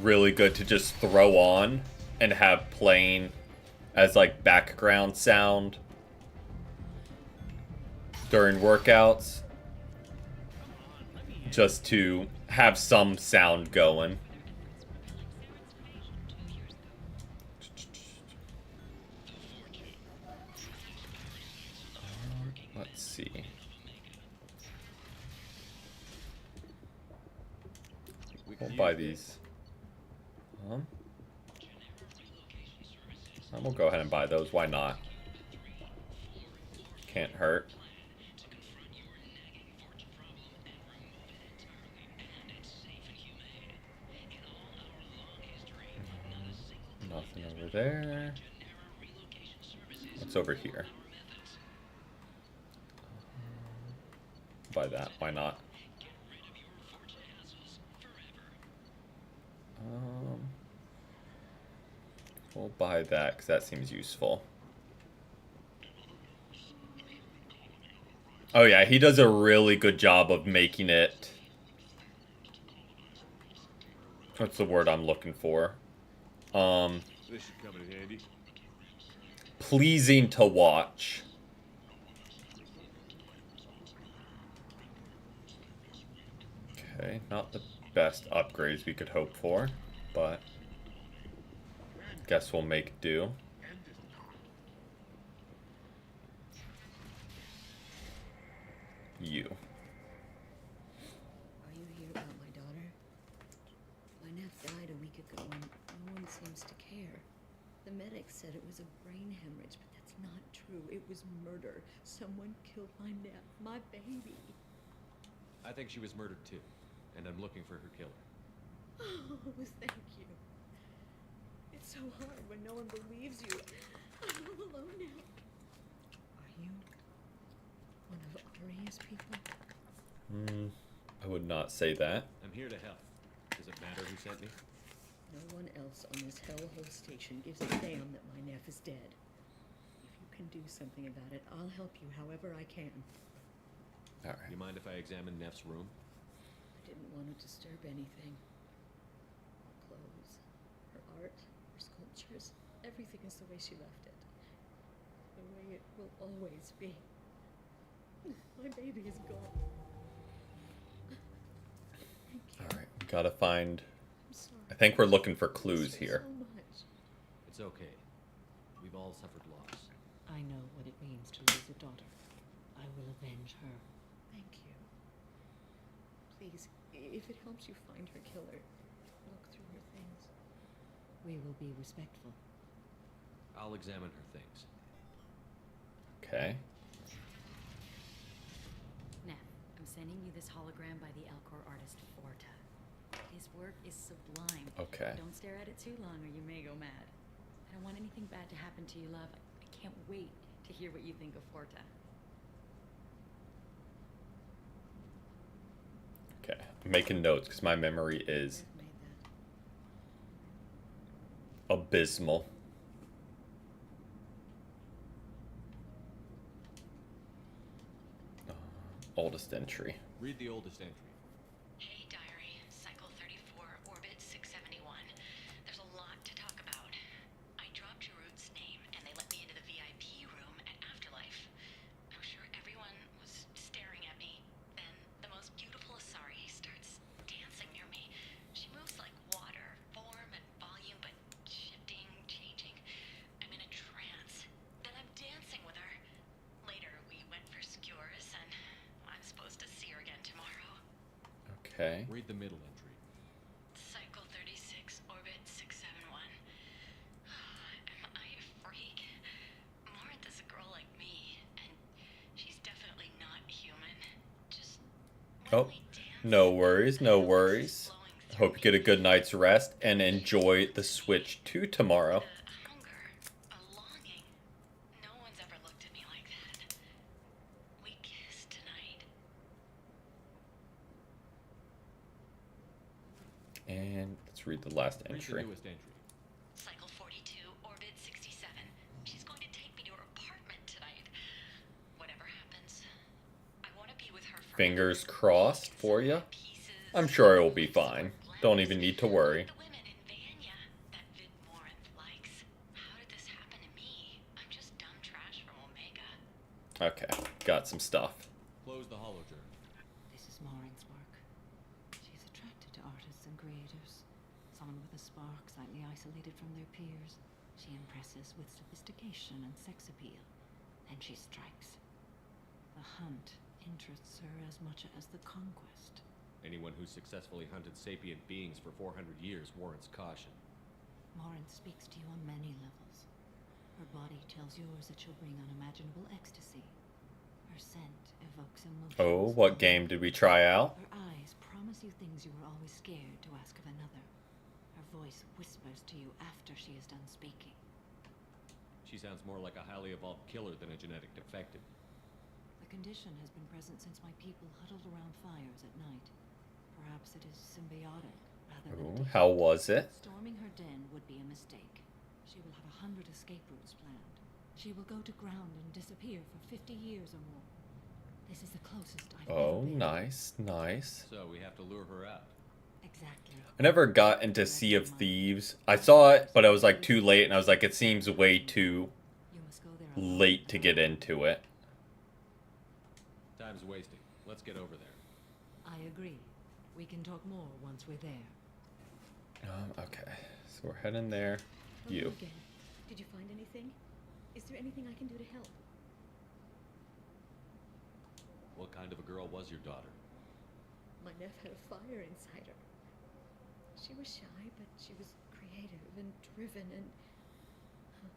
really good to just throw on and have playing as like background sound during workouts. Just to have some sound going. Let's see. We'll buy these. We'll go ahead and buy those. Why not? Can't hurt. Nothing over there. What's over here? Buy that. Why not? We'll buy that because that seems useful. Oh yeah, he does a really good job of making it... What's the word I'm looking for? This should come in handy. Pleasing to watch. Okay, not the best upgrades we could hope for, but guess we'll make do. You. Are you here about my daughter? My nephew died a week ago and no one seems to care. The medic said it was a brain hemorrhage, but that's not true. It was murder. Someone killed my nephew, my baby. I think she was murdered too, and I'm looking for her killer. Oh, thank you. It's so hard when no one believes you. I'm all alone now. Are you one of Aria's people? I would not say that. I'm here to help. Does it matter who sent me? No one else on this hellhole station gives a damn that my nephew is dead. If you can do something about it, I'll help you however I can. Alright. You mind if I examine Neff's room? I didn't want to disturb anything. Her clothes, her art, her sculptures, everything is the way she left it. The way it will always be. My baby is gone. Alright, we gotta find... I think we're looking for clues here. So much. It's okay. We've all suffered loss. I know what it means to lose a daughter. I will avenge her. Thank you. Please If it helps you find her killer, look through her things. We will be respectful. I'll examine her things. Okay. Neff, I'm sending you this hologram by the Alcor artist Forta. His work is sublime. Okay. Don't stare at it too long or you may go mad. I don't want anything bad to happen to you, love. I can't wait to hear what you think of Forta. Okay. I'm making notes because my memory is abysmal. Oldest entry. Read the oldest entry. Hey, Diary. Cycle 34, Orbit 671. There's a lot to talk about. I dropped Jarud's name, and they let me into the VIP room at Afterlife. I'm sure everyone was staring at me. Then the most beautiful Asari starts dancing near me. She moves like water, form and volume, but shifting, changing. I'm in a trance. Then I'm dancing with her. Later, we went for skewers, and I'm supposed to see her again tomorrow. Okay. Read the middle entry. Cycle 36, Orbit 671. Am I a freak? Morinth is a girl like me, and she's definitely not human. Just Oh, no worries, no worries. Hope you get a good night's rest and enjoy the Switch 2 tomorrow. a longing. No one's ever looked at me like that. We kissed tonight. And let's read the last Read the entry. newest entry. Cycle 42, Orbit 67. She's going to take me to her apartment tonight. Whatever happens, I want to be with her for Fingers crossed for you. I'm sure it will be fine. Don't even need to worry. the women in Vanya that Vid Morinth likes. How did this happen to me? I'm just dumb trash from Omega. Okay, got some stuff. Close the holo journal. This is Morinth's work. She's attracted to artists and creators. Someone with a spark, slightly isolated from their peers. She impresses with sophistication and sex appeal. Then she strikes. The hunt interests her as much as the conquest. Anyone who successfully hunted sapient beings for 400 years warrants caution. Morinth speaks to you on many levels. Her body tells yours that she'll bring unimaginable ecstasy. Her scent evokes emotions. Oh, what game did we try out? Her eyes promise you things you were always scared to ask of another. Her voice whispers to you after she is done speaking. She sounds more like a highly evolved killer than a genetic defective. The condition has been present since my people huddled around fires at night. Perhaps it is symbiotic rather than Ooh, different. how was it? Storming her den would be a mistake. She will have 100 escape routes planned. She will go to ground and disappear for 50 years or more. This is the closest I've Oh, ever been. nice, nice. So we have to lure her out. Exactly. I never got into Sea of Thieves. I saw it, but I was like too late, and I was like, it seems way too late to get into it. Time's wasting. Let's get over there. I agree. We can talk more once we're there. Okay, so we're heading there. You. Again. Did you find anything? Is there anything I can do to help? What kind of a girl was your daughter? My nephew had a fire inside her. She was shy, but she was creative and driven and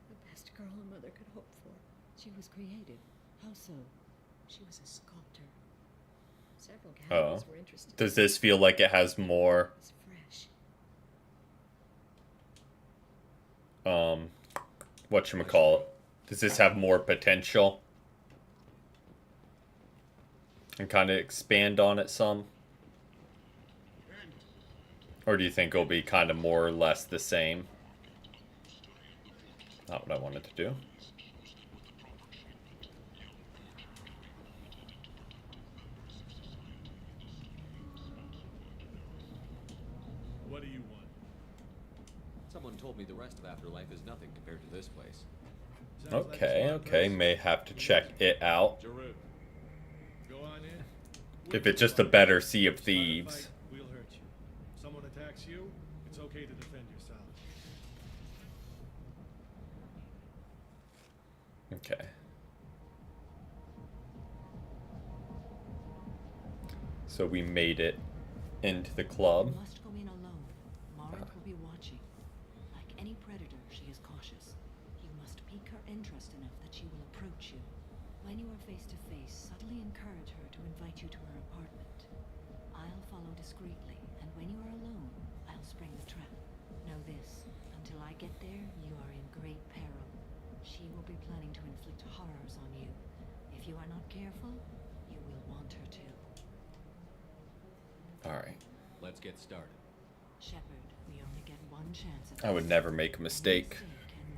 the best girl a mother could hope for. She was creative. How so? She was a sculptor. Several Oh. galleries were interested. Does this feel like it has more, It's fresh. whatchamacallit? Does this have more potential? And kind of expand on it some? Or do you think it'll be kind of more or less the same? Not what I wanted to do. What do you want? Someone told me the rest of Afterlife is nothing compared to this place. Okay, okay, may have to check it out. Jarud, go on in. If it's just a better Sea of Thieves. Fight, we'll hurt you. Someone attacks you, it's okay to defend yourself. Okay. So we made it into the club. You must go in alone. Mark will be watching. Like any predator, she is cautious. You must pique her interest enough that she will approach you. When you are face to face, subtly encourage her to invite you to her apartment. I'll follow discreetly, and when you are alone, I'll spring the trap. Know this, until I get there, you are in great peril. She will be planning to inflict horrors on you. If you are not careful, you will want her to. Alright. Let's get started. Shepard, we only get one chance at I would never make a mistake.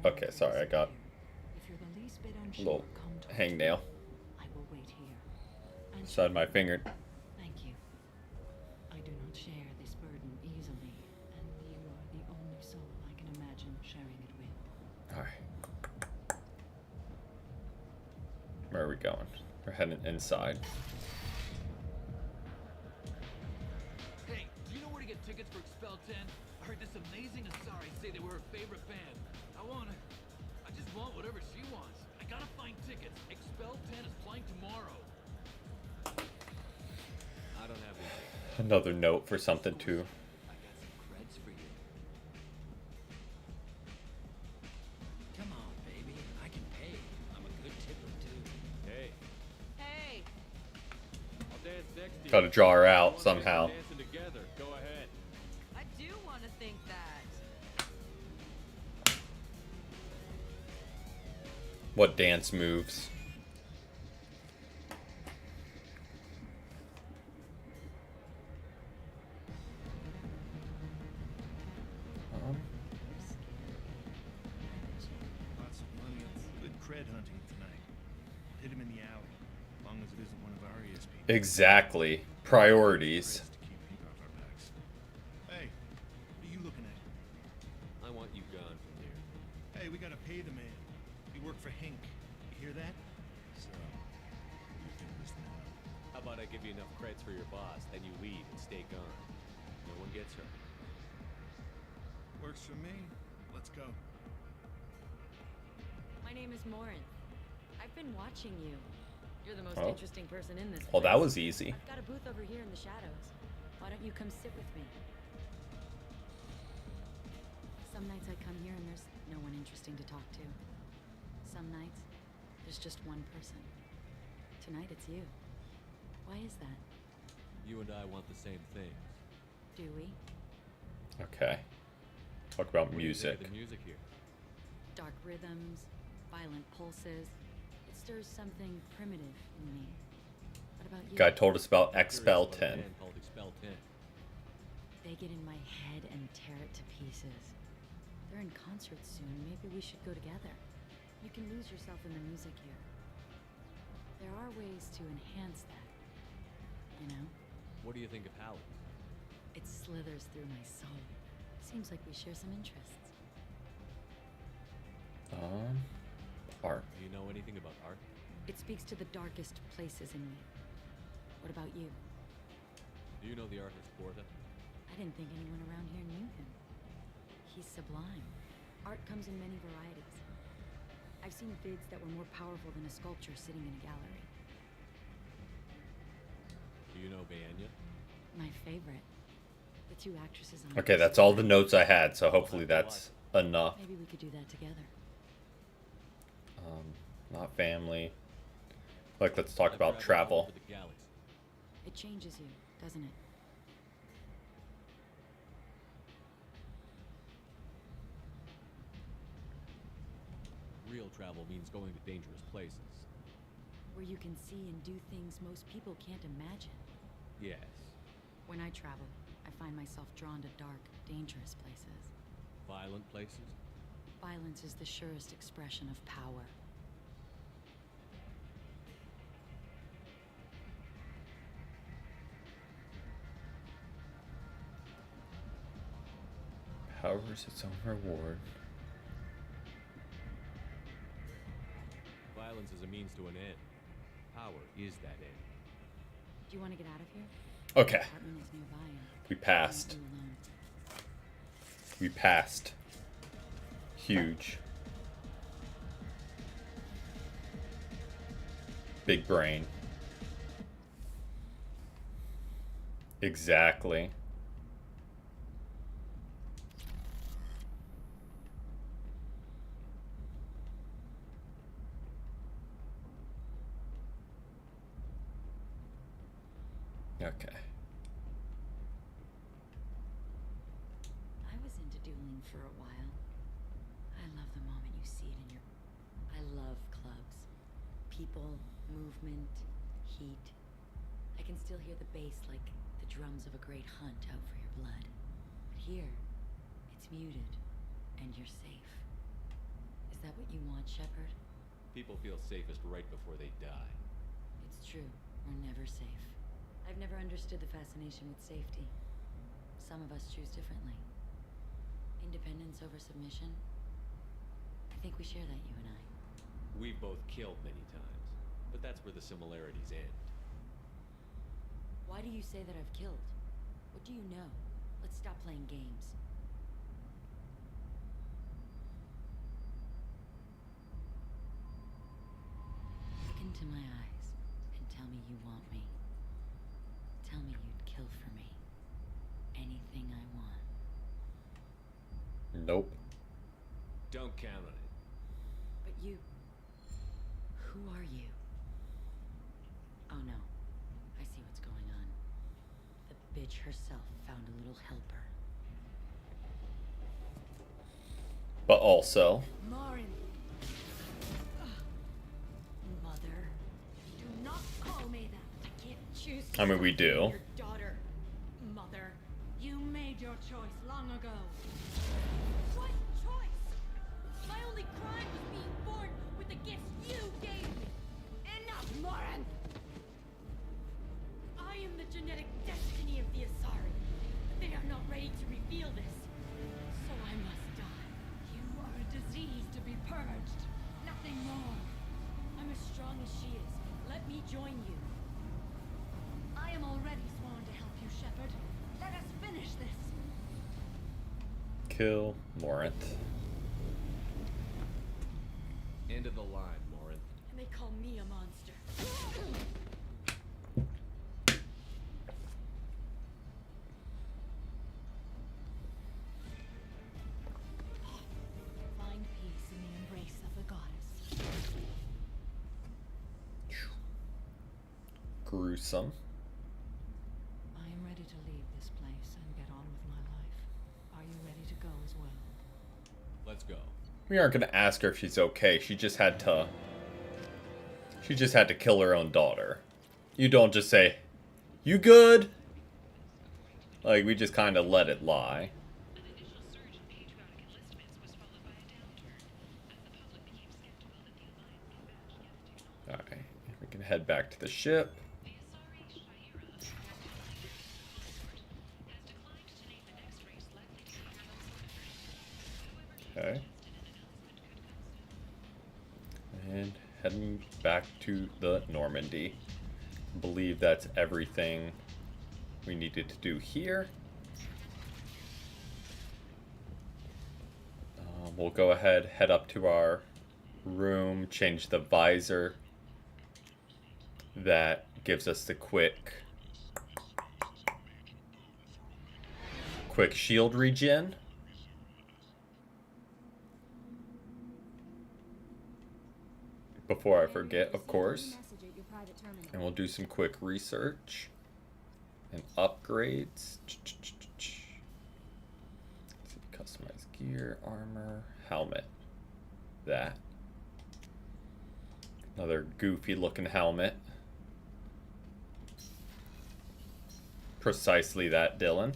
Okay, sorry, I got If you're the least bit a unsure, little come talk to hangnail me. I will wait here. And inside my finger. thank you. I do not share this burden easily, and you are the only soul I can imagine sharing it with. Alright. Where are we going? We're heading inside. Hey, do you know where to get tickets for Expel 10? I heard this amazing Asari say they were her favorite band. I just want whatever she wants. I gotta find tickets. Expel 10 is playing tomorrow. I don't have any. Another note for something to I got some creds for you. Come on, baby. I can pay. I'm a good tipper, too. Hey, Hey! I'll dance next to you. Gotta draw her out As long as somehow. we're dancing together. Go ahead. I do want to think that. What dance moves? Lots of money. Good cred hunting tonight. Hit him in the alley. As long as it isn't one of our ESP. Exactly. Priorities. To keep ink off our backs. Hey, what are you looking at? I want you gone from here. Hey, we gotta pay the man. We work for Hink. You hear that? So, you think this now? How about I give you enough creds for your boss, then you leave and stay gone. No one gets hurt. Works for me. Let's go. My name is Morin. I've been watching you. You're the most Oh. interesting person in this Well, that place. was easy. I've got a booth over here in the shadows. Why don't you come sit with me? Some nights I come here and there's no one interesting to talk to. Some nights, there's just one person. Tonight it's you. Why is that? You and I want the same things. Do we? Okay. Talk about What do you think music. of the music here. Dark rhythms, violent pulses. It stirs something primitive in me. What about you? Guy told us about I'm curious Expel about a 10. band called Expel 10. They get in my head and tear it to pieces. They're in concert soon. Maybe we should go together. You can lose yourself in the music here. There are ways to enhance that. You know? What do you think of Howard? It slithers through my soul. Seems like we share some interests. Art. Do you know anything about art? It speaks to the darkest places in me. What about you? Do you know the artist Porta? I didn't think anyone around here knew him. He's sublime. Art comes in many varieties. I've seen vids that were more powerful than a sculpture sitting in a gallery. Do you know Baenya? My favorite. The two actresses on Okay, that's all the notes I had, so hopefully that's enough. Maybe we could do that together. Not family. Like, let's talk I've about traveled all travel. over the galaxy. It changes you, doesn't it? Real travel means going to dangerous places. Where you can see and do things most people can't imagine. Yes. When I travel, I find myself drawn to dark, dangerous places. Violent places? Violence is the surest expression of power. Power is its own reward. Violence is a means to an end. Power is that end. Do you want to get out of here? Okay. My apartment is nearby and We passed. I won't be alone. We passed. Huge. Big brain. Exactly. Okay. I was into dueling for a while. I love the moment you see it in your... I love clubs. People, movement, heat. I can still hear the bass like the drums of a great hunt out for your blood. But here, it's muted, and you're safe. Is that what you want, Shepard? People feel safest right before they die. It's true. We're never safe. I've never understood the fascination with safety. Some of us choose differently. Independence over submission. I think we share that, you and I. We've both killed many times, but that's where the similarities end. Why do you say that I've killed? What do you know? Let's stop playing games. Look into my eyes and tell me you want me. Tell me you'd kill for me. Anything I want. Nope. Don't count on it. But you... Who are you? Oh no. I see what's going on. The bitch herself found a little helper. But also... Marin. Mother. Do not call me that. I can't choose. I mean, we do. Your daughter. Mother. You made your choice long ago. What choice? My only crime was being born with the gifts you gave me. Enough, Marin. I am the genetic destiny of the Asari. But they are not ready to reveal this. So I must die. You are a disease to be purged. Nothing more. I'm as strong as she is. Let me join you. I am already sworn to help you, Shepard. Let us finish this. Kill Morinth. End of the line, Morin. And they call me a monster. Find peace in the embrace of the goddess. Gruesome. I am ready to leave this place and get on with my life. Are you ready to go as well? Let's go. We aren't gonna ask her if she's okay. She just had to kill her own daughter. You don't just say, "You good?" Like, we just kind of let it lie. Alright, we can head back to the ship. Okay. And heading back to the Normandy. I believe that's everything we needed to do here. We'll go ahead, head up to our room, change the visor. That gives us the quick shield regen. Before I forget, of course. And we'll do some quick research and upgrades. Let's see, customized gear, armor, helmet. That. Another goofy looking helmet. Precisely that, Dylan.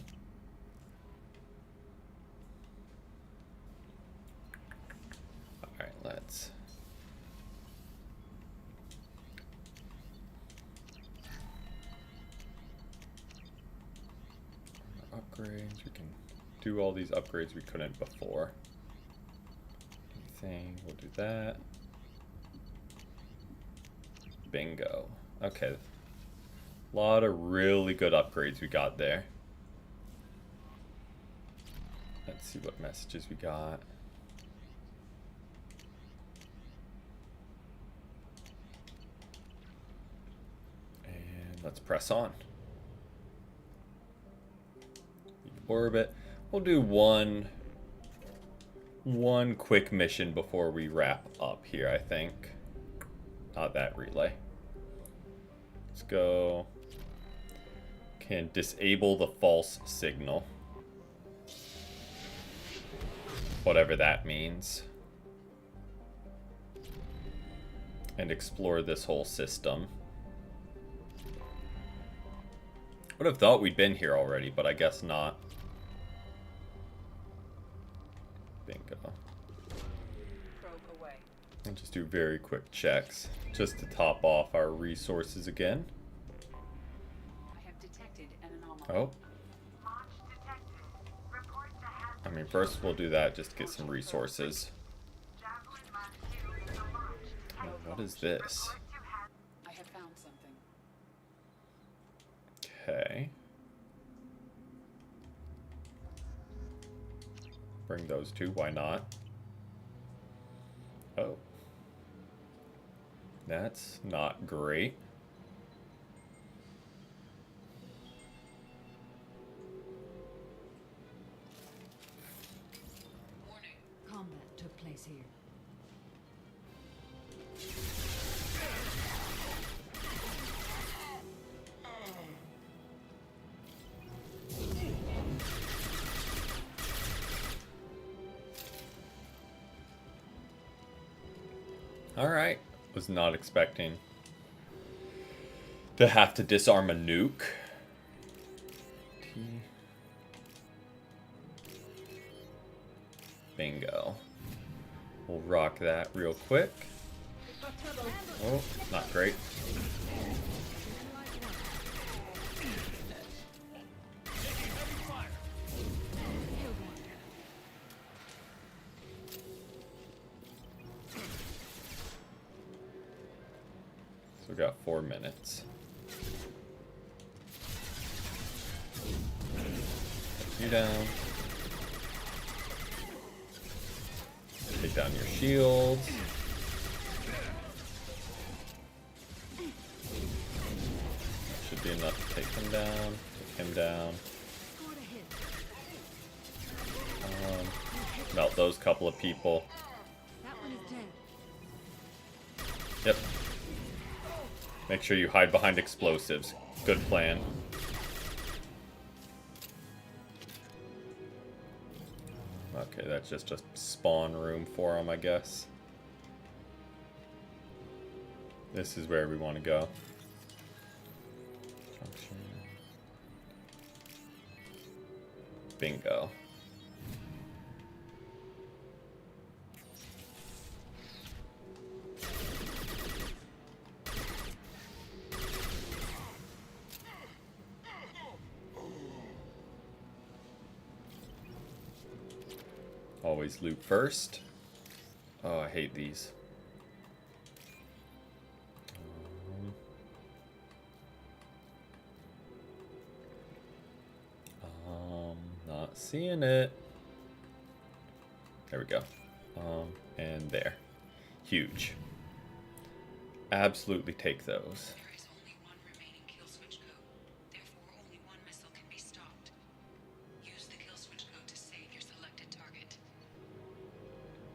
Alright, let's... upgrades. We can do all these upgrades we couldn't before. Anything, we'll do that. Bingo. Okay. A lot of really good upgrades we got there. Let's see what messages we got. And let's press on. orbit. We'll do one quick mission before we wrap up here, I think. Not that relay. Let's go. Can disable the false signal. Whatever that means. And explore this whole system. Would have thought we'd been here already, but I guess not. Bingo. Probe away. I'll just do very quick checks, just to top off our resources again. I have detected an anomaly. Oh. I mean, first we'll do that just to get some resources. Oh, what is this? I have found something. Okay. Bring those two, why not? Oh. That's not great. Combat took place here. Alright. Was not expecting to have to disarm a nuke. Bingo. We'll rock that real quick. Oh, not great. So we got 4 minutes. Take you down. Take down your shields. Should be enough to take him down. Take him down. Melt those couple of people. That one is dead. Yep. Make sure you hide behind explosives. Good plan. Okay, that's just a spawn room for them, I guess. This is where we want to go. Bingo. Always loot first. Oh, I hate these. Not seeing it. There we go. And there. Huge. Absolutely take those. There is only one remaining kill switch code. Therefore, only one missile can be stopped. Use the kill switch code to save your selected target.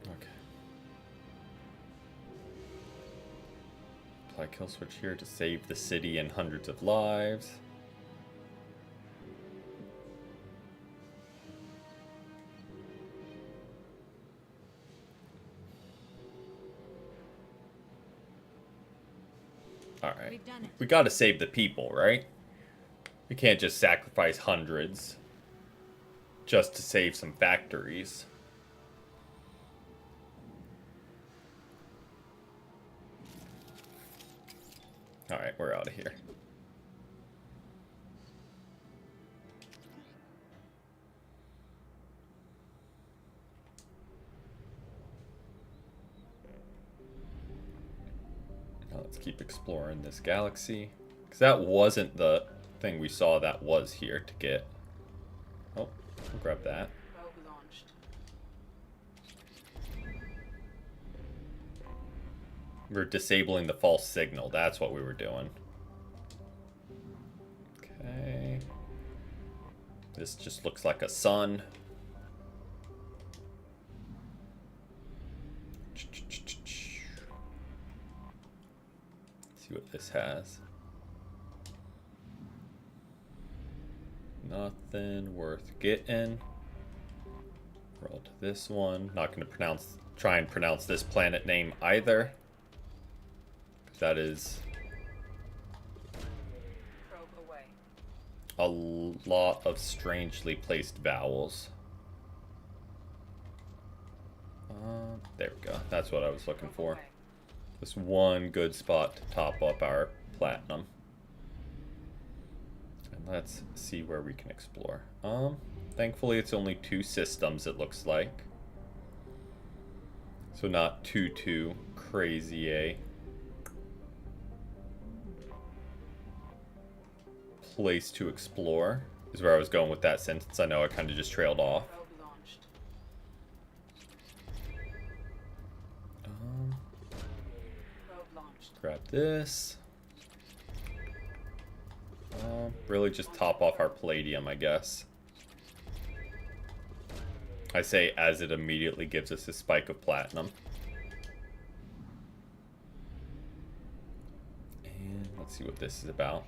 Okay. Apply kill switch here to save the city and hundreds of lives. Alright. We gotta save the people, right? We can't just sacrifice hundreds just to save some factories. Alright, we're out of here. Now let's keep exploring this galaxy. Because that wasn't the thing we saw that was here to get. Oh, we'll grab that. Probe launched. We're disabling the false signal. That's what we were doing. Okay. This just looks like a sun. See what this has. Nothing worth getting. Roll to this one. Not going to try and pronounce this planet name either. That is a lot of strangely placed vowels. There we go. That's what I was looking for. This one good spot to top up our platinum. And let's see where we can explore. Thankfully it's only 2 systems, it looks like. So not too crazy, eh? Place to explore is where I was going with that sentence. I know I kind of just trailed off. Grab this. Really just top off our palladium, I guess. I say as it immediately gives us a spike of platinum. And let's see what this is about.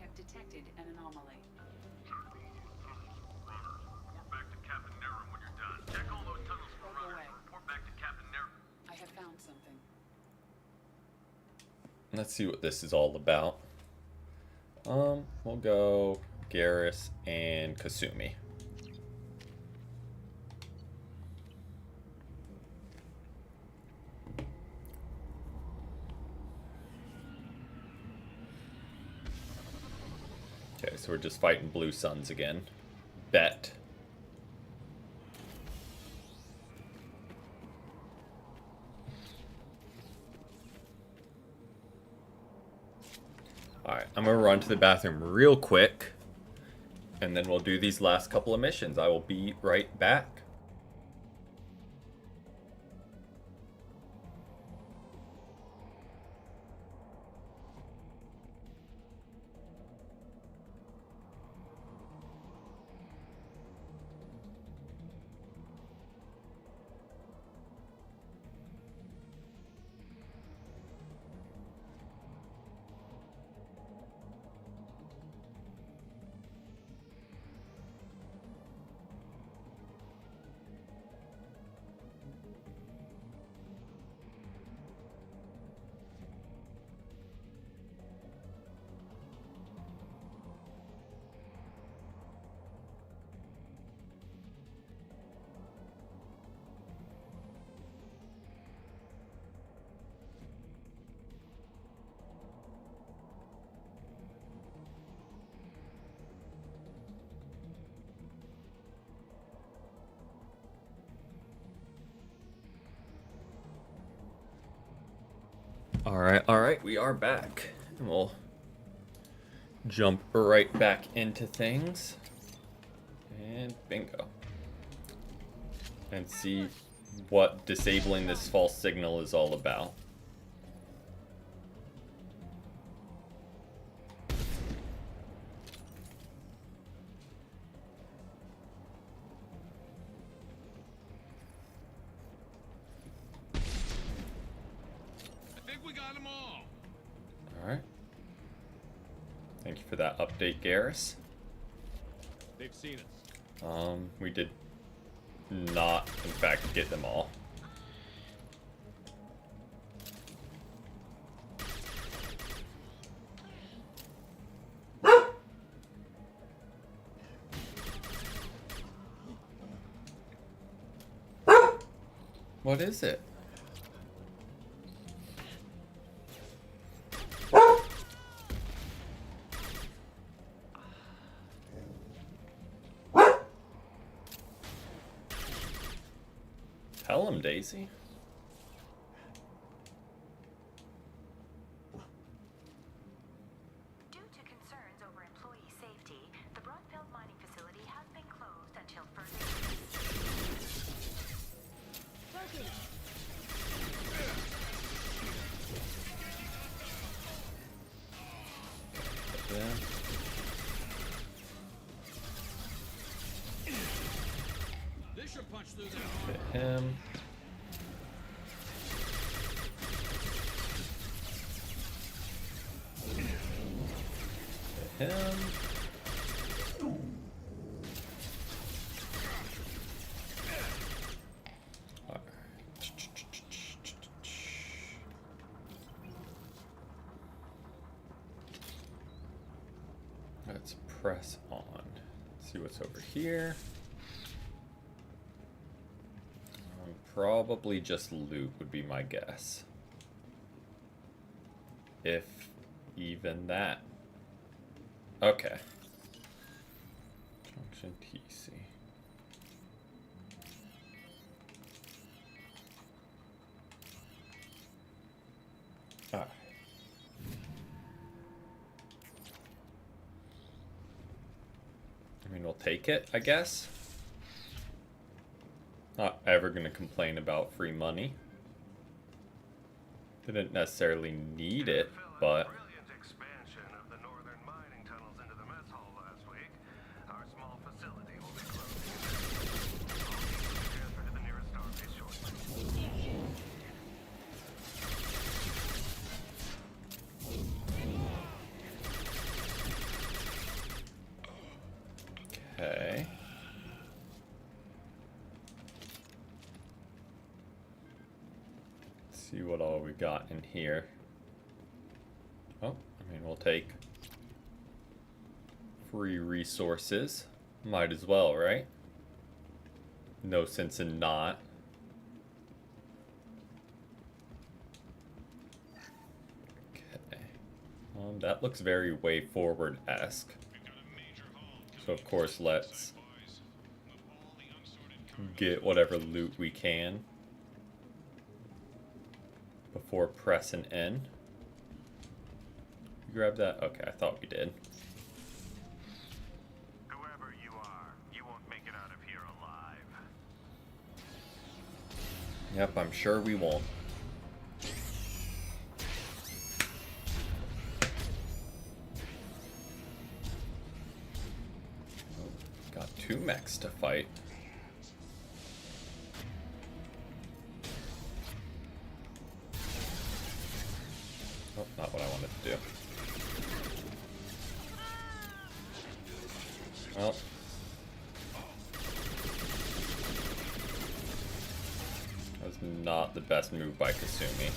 Let's see what this is all about. We'll go Garrus and Kasumi. Okay, so we're just fighting blue suns again. Bet. Alright, I'm going to run to the bathroom real quick, and then we'll do these last couple of missions. I will be right back. Alright, we are back. And we'll jump right back into things. And bingo. And see what disabling this false signal is all about. Alright. Thank you for that update, Garrus. They've seen us. We did not, in fact, get them all. What is it? Tell him, Daisy. Due to concerns over employee safety, the Broadfield mining facility has been closed until further punch through their Hit him. Hit him. Let's press on. See what's over here. Probably just loot would be my guess. If even that. Okay. Junction TC. Alright. I mean, we'll take it, I guess. Not ever gonna complain about free money. Didn't necessarily need it, but Expansion of the northern mining tunnels into the mess hall last week. Our small facility will be closed. All needs to be transferred to the nearest starbase shortly. okay. See what all we got in here. Oh, I mean, we'll take free resources. Might as well, right? No sense in not. Okay. That looks very way forward-esque. So of course, let's get whatever loot we can before pressing in. You grab that? Okay, I thought we did. Whoever you are, you won't make it out of here alive. Yep, I'm sure we won't. Got two mechs to fight. Oh, not what I wanted to do. Well. That was not the best move by Kasumi.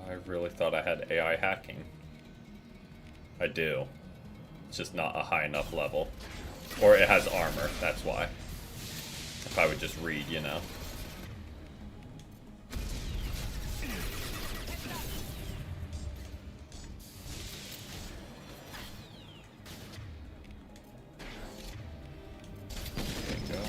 I really thought I had AI hacking. I do. It's just not a high enough level. Or it has armor, that's why. If I would just read, you know. There you go.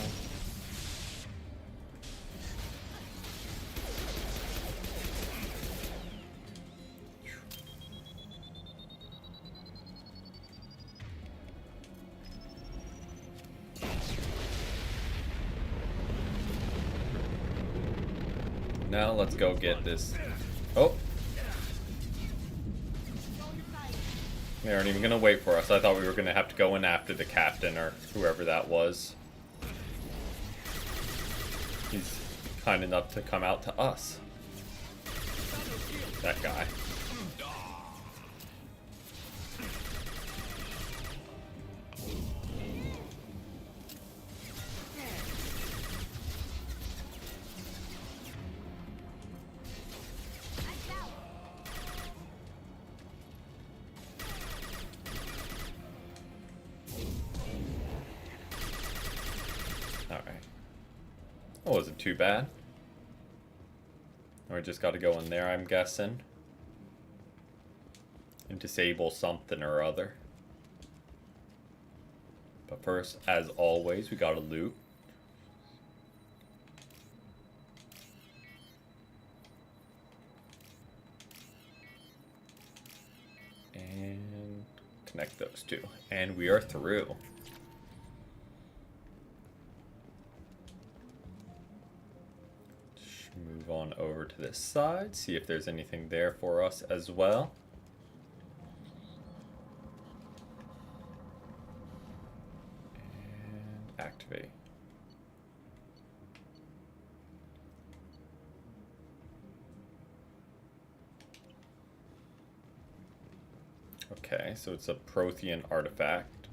Now let's go get this. Oh! They aren't even gonna wait for us. I thought we were gonna have to go in after the captain or whoever that was. He's kind enough to come out to us. That guy. That wasn't too bad. Or we just gotta go in there, I'm guessing. And disable something or other. But first, as always, we gotta loot. And connect those two. And we are through. over to this side, see if there's anything there for us as well. And activate. Okay, so it's a Prothean artifact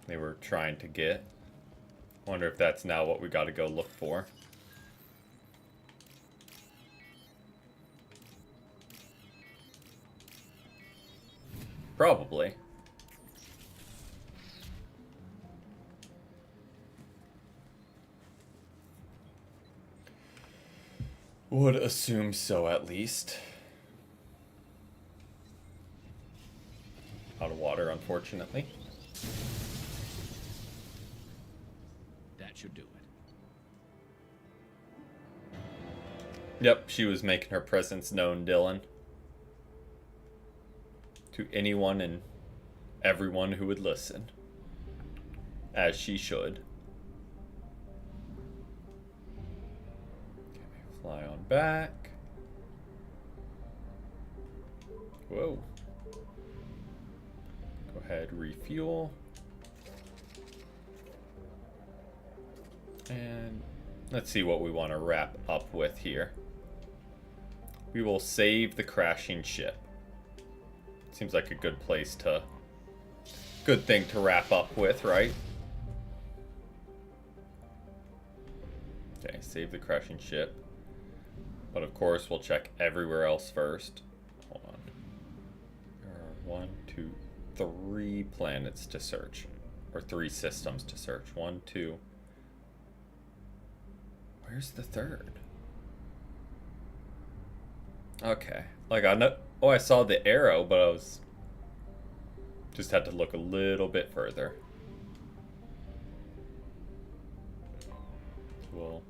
they were trying to get. Wonder if that's now what we got to go look for. Probably. Would assume so, at least. Out of water, unfortunately. That should do it. Yep, she was making her presence known, Dylan. To anyone and everyone who would listen. As she should. Okay, fly on back. Whoa. Go ahead, refuel. And let's see what we want to wrap up with here. We will save the crashing ship. Seems like a good place to... good thing to wrap up with, right? Okay, save the crashing ship. But of course, we'll check everywhere else first. Hold on. There are 1, 2, 3 planets to search. Or 3 systems to search. 1, 2... Where's the third? Okay. Like, I know... Oh, I saw the arrow, but I was... just had to look a little bit further. We'll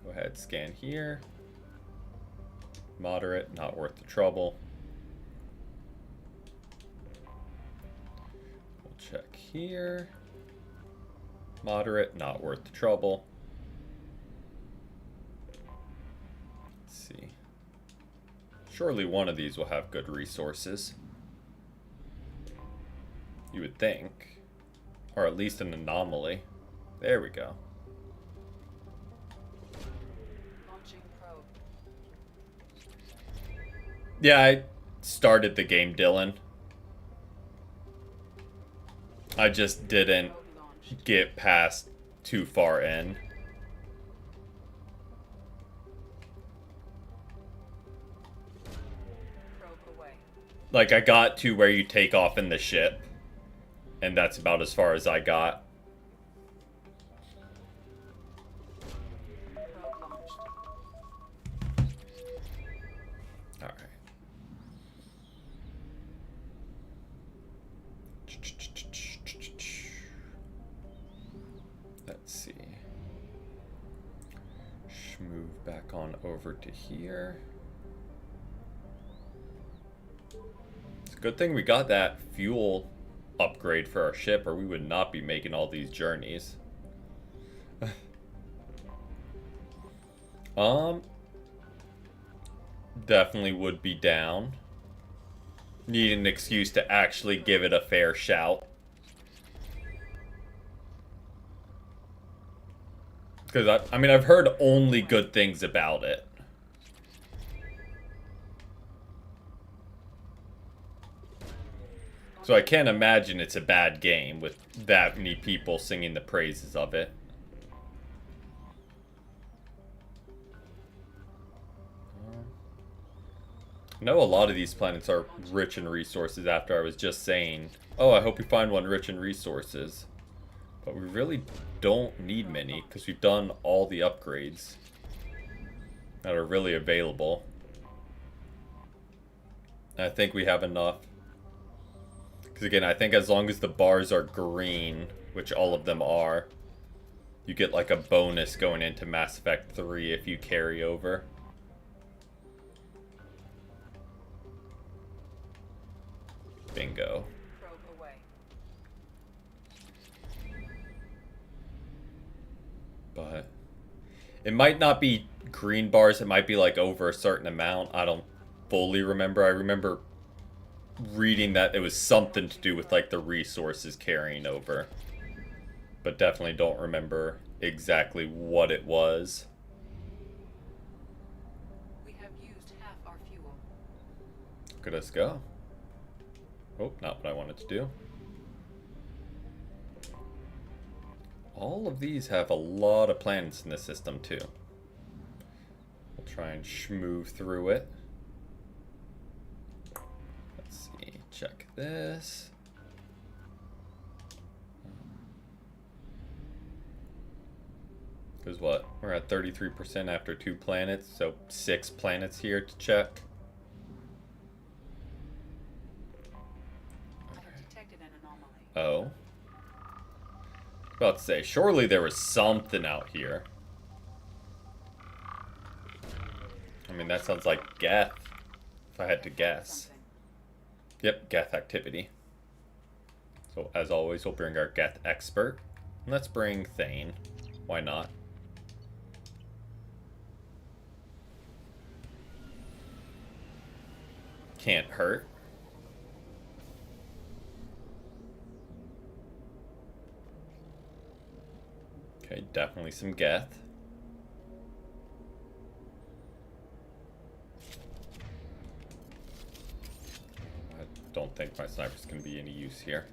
go ahead, scan here. Moderate, not worth the trouble. We'll check here. Moderate, not worth the trouble. Let's see. Surely one of these will have good resources. You would think. Or at least an anomaly. There we go. Launching probe. Yeah, I started the game, Dylan. I just didn't get past too far in. Like, I got to where you take off in the ship. And that's about as far as I got. Alright. Let's see. Move back on over to here. It's a good thing we got that fuel upgrade for our ship, or we would not be making all these journeys. Definitely would be down. Need an excuse to actually give it a fair shout. Because I mean, I've heard only good things about it. So I can't imagine it's a bad game with that many people singing the praises of it. I know a lot of these planets are rich in resources after I was just saying, oh, I hope we find one rich in resources. But we really don't need many because we've done all the upgrades that are really available. And I think we have enough. Because again, I think as long as the bars are green, which all of them are, you get like a bonus going into Mass Effect 3 if you carry over. Bingo. But it might not be green bars, it might be like over a certain amount. I don't fully remember. I remember reading that it was something to do with like the resources carrying over. But definitely don't remember exactly what it was. We have used half our fuel. Look at us go. Oh, not what I wanted to do. All of these have a lot of planets in the system too. We'll try and schmooze through it. Let's see, check this. Because what? We're at 33% after 2 planets, so 6 planets here to check. I have detected an anomaly. Oh. About to say, surely there was something out here. I mean, that sounds like Geth, if I had to guess. Yep, Geth activity. So, as always, we'll bring our Geth expert. Let's bring Thane. Why not? Can't hurt. Okay, definitely some Geth. I don't think my sniper's gonna be any use here.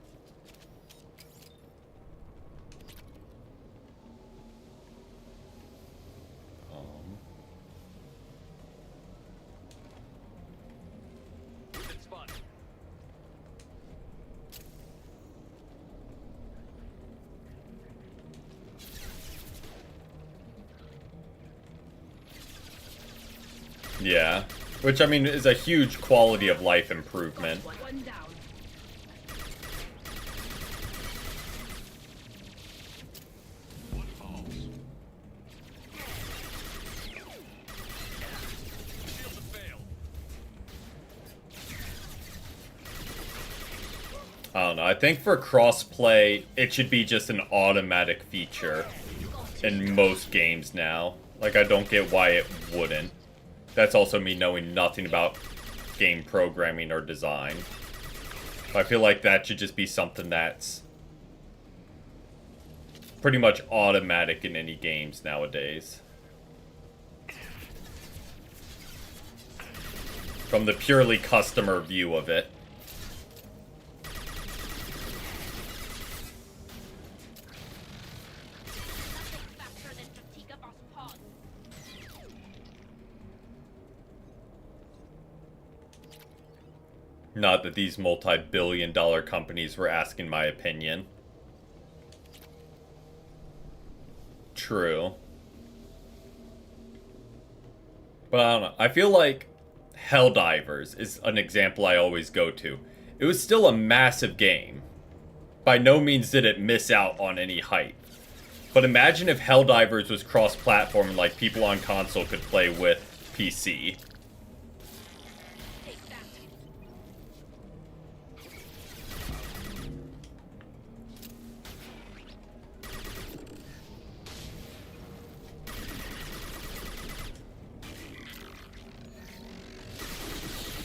Yeah, which I mean is a huge quality of life improvement. One down. I don't know. I think for crossplay, it should be just an automatic feature in most games now. Like, I don't get why it wouldn't. That's also me knowing nothing about game programming or design. I feel like that should just be something that's pretty much automatic in any games nowadays. From the purely customer view of it. Not that these multi-billion-dollar companies were asking my opinion. True. But I don't know. I feel like Helldivers is an example I always go to. It was still a massive game. By no means did it miss out on any hype. But imagine if Helldivers was cross-platform and like people on console could play with PC.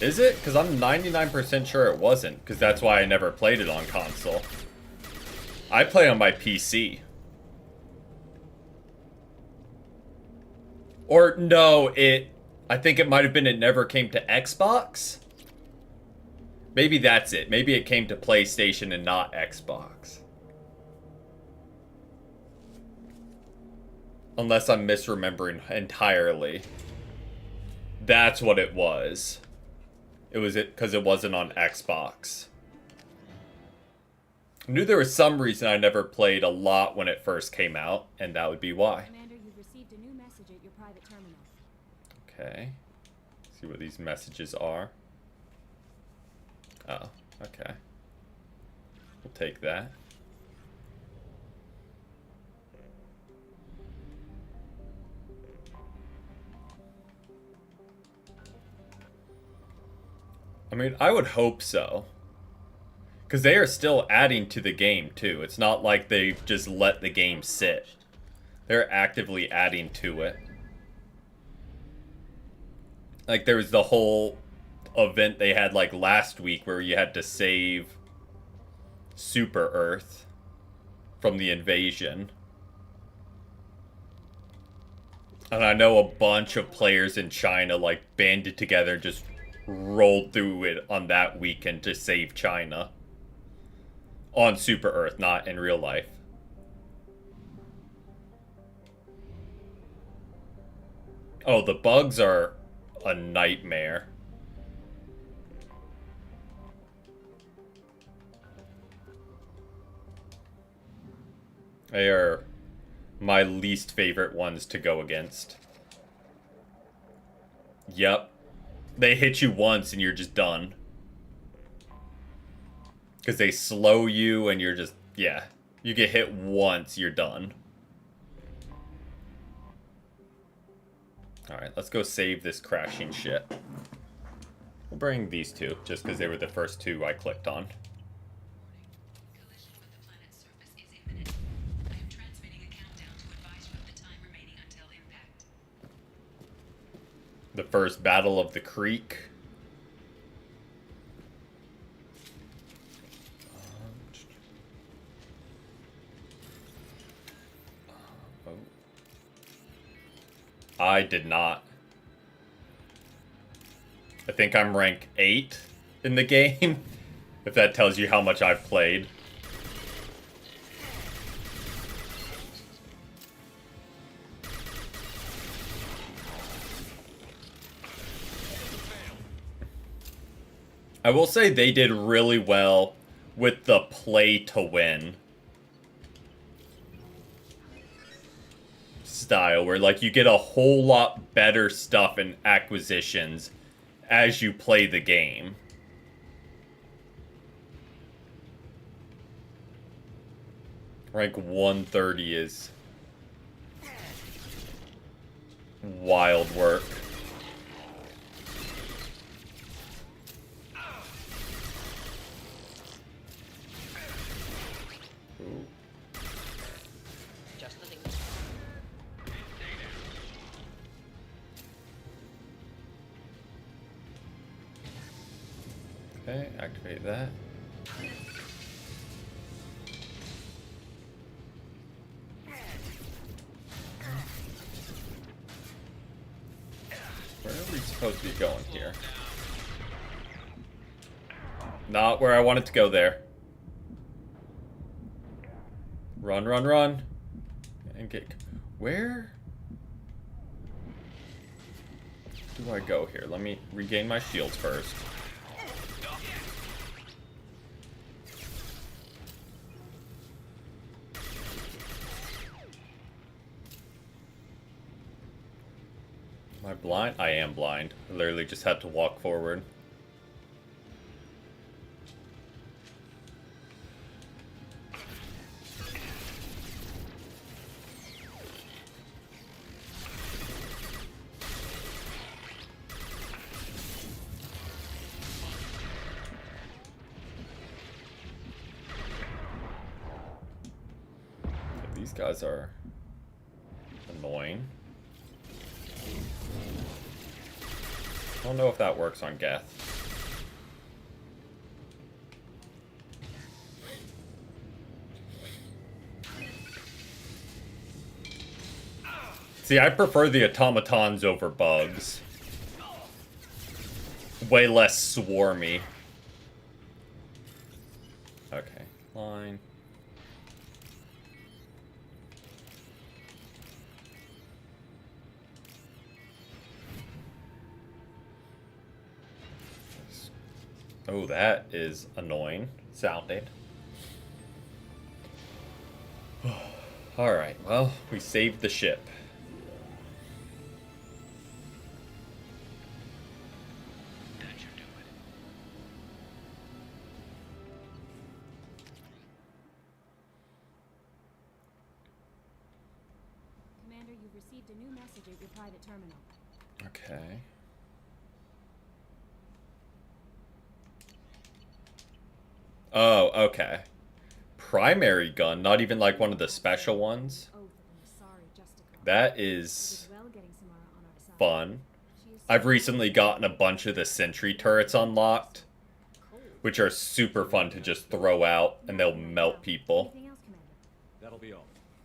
Is it? Because I'm 99% sure it wasn't, because that's why I never played it on console. I play on my PC. Or, no, I think it might have been it never came to Xbox? Maybe that's it. Maybe it came to PlayStation and not Xbox. Unless I'm misremembering entirely. That's what it was. It was because it wasn't on Xbox. I knew there was some reason I never played a lot when it first came out, and that would be why. Commander, you've received a new message at your private terminal. Okay. See what these messages are. Oh, okay. We'll take that. I mean, I would hope so. Because they are still adding to the game, too. It's not like they just let the game sit. They're actively adding to it. Like, there was the whole event they had, like, last week where you had to save Super Earth from the invasion. And I know a bunch of players in China, like, banded together and just rolled through it on that weekend to save China. On Super Earth, not in real life. Oh, the bugs are a nightmare. They are my least favorite ones to go against. Yep. They hit you once and you're just done. Because they slow you and you're just, yeah. You get hit once, you're done. Alright, let's go save this crashing ship. We'll bring these two, just because they were the first two I clicked on. The first Battle of the Creek. I did not. I think I'm rank 8 in the game, if that tells you how much I've played. I will say they did really well with the play to win style, where like you get a whole lot better stuff and acquisitions as you play the game. Rank 130 is wild work. Ooh. Okay, activate that. Where are we supposed to be going here? Not where I wanted to go there. Run, run, run. And get... Where do I go here? Let me regain my shields first. Am I blind? I am blind. I literally just had to walk forward. These guys are annoying. I don't know if that works on Geth. See, I prefer the automatons over bugs. Way less swarmy. Okay, line. Oh, that is annoying sounding. Alright, well, we saved the ship. That should do it. Commander, you've received a new message at your private terminal. Okay. Oh, okay. Primary gun, not even like one of the special ones. That is fun. I've recently gotten a bunch of the sentry turrets unlocked, which are super fun to just throw out, and they'll melt people. Anything else, Commander? That'll be all.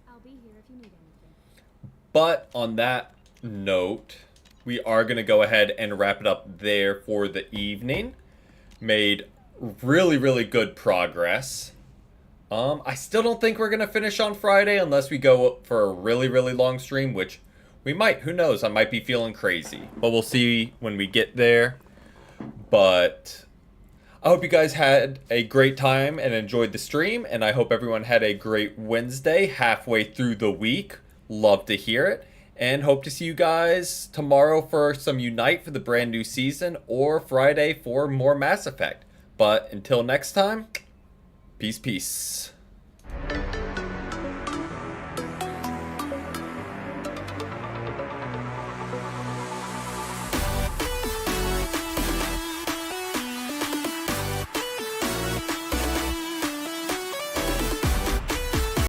I'll be here if you need anything. But on that note, we are going to go ahead and wrap it up there for the evening. Made really, really good progress. I still don't think we're going to finish on Friday unless we go for a really, really long stream, which we might. Who knows? I might be feeling crazy. But we'll see when we get there. But I hope you guys had a great time and enjoyed the stream. And I hope everyone had a great Wednesday halfway through the week. Love to hear it. And hope to see you guys tomorrow for some Unite for the brand new season, or Friday for more Mass Effect. But until next time, peace, peace.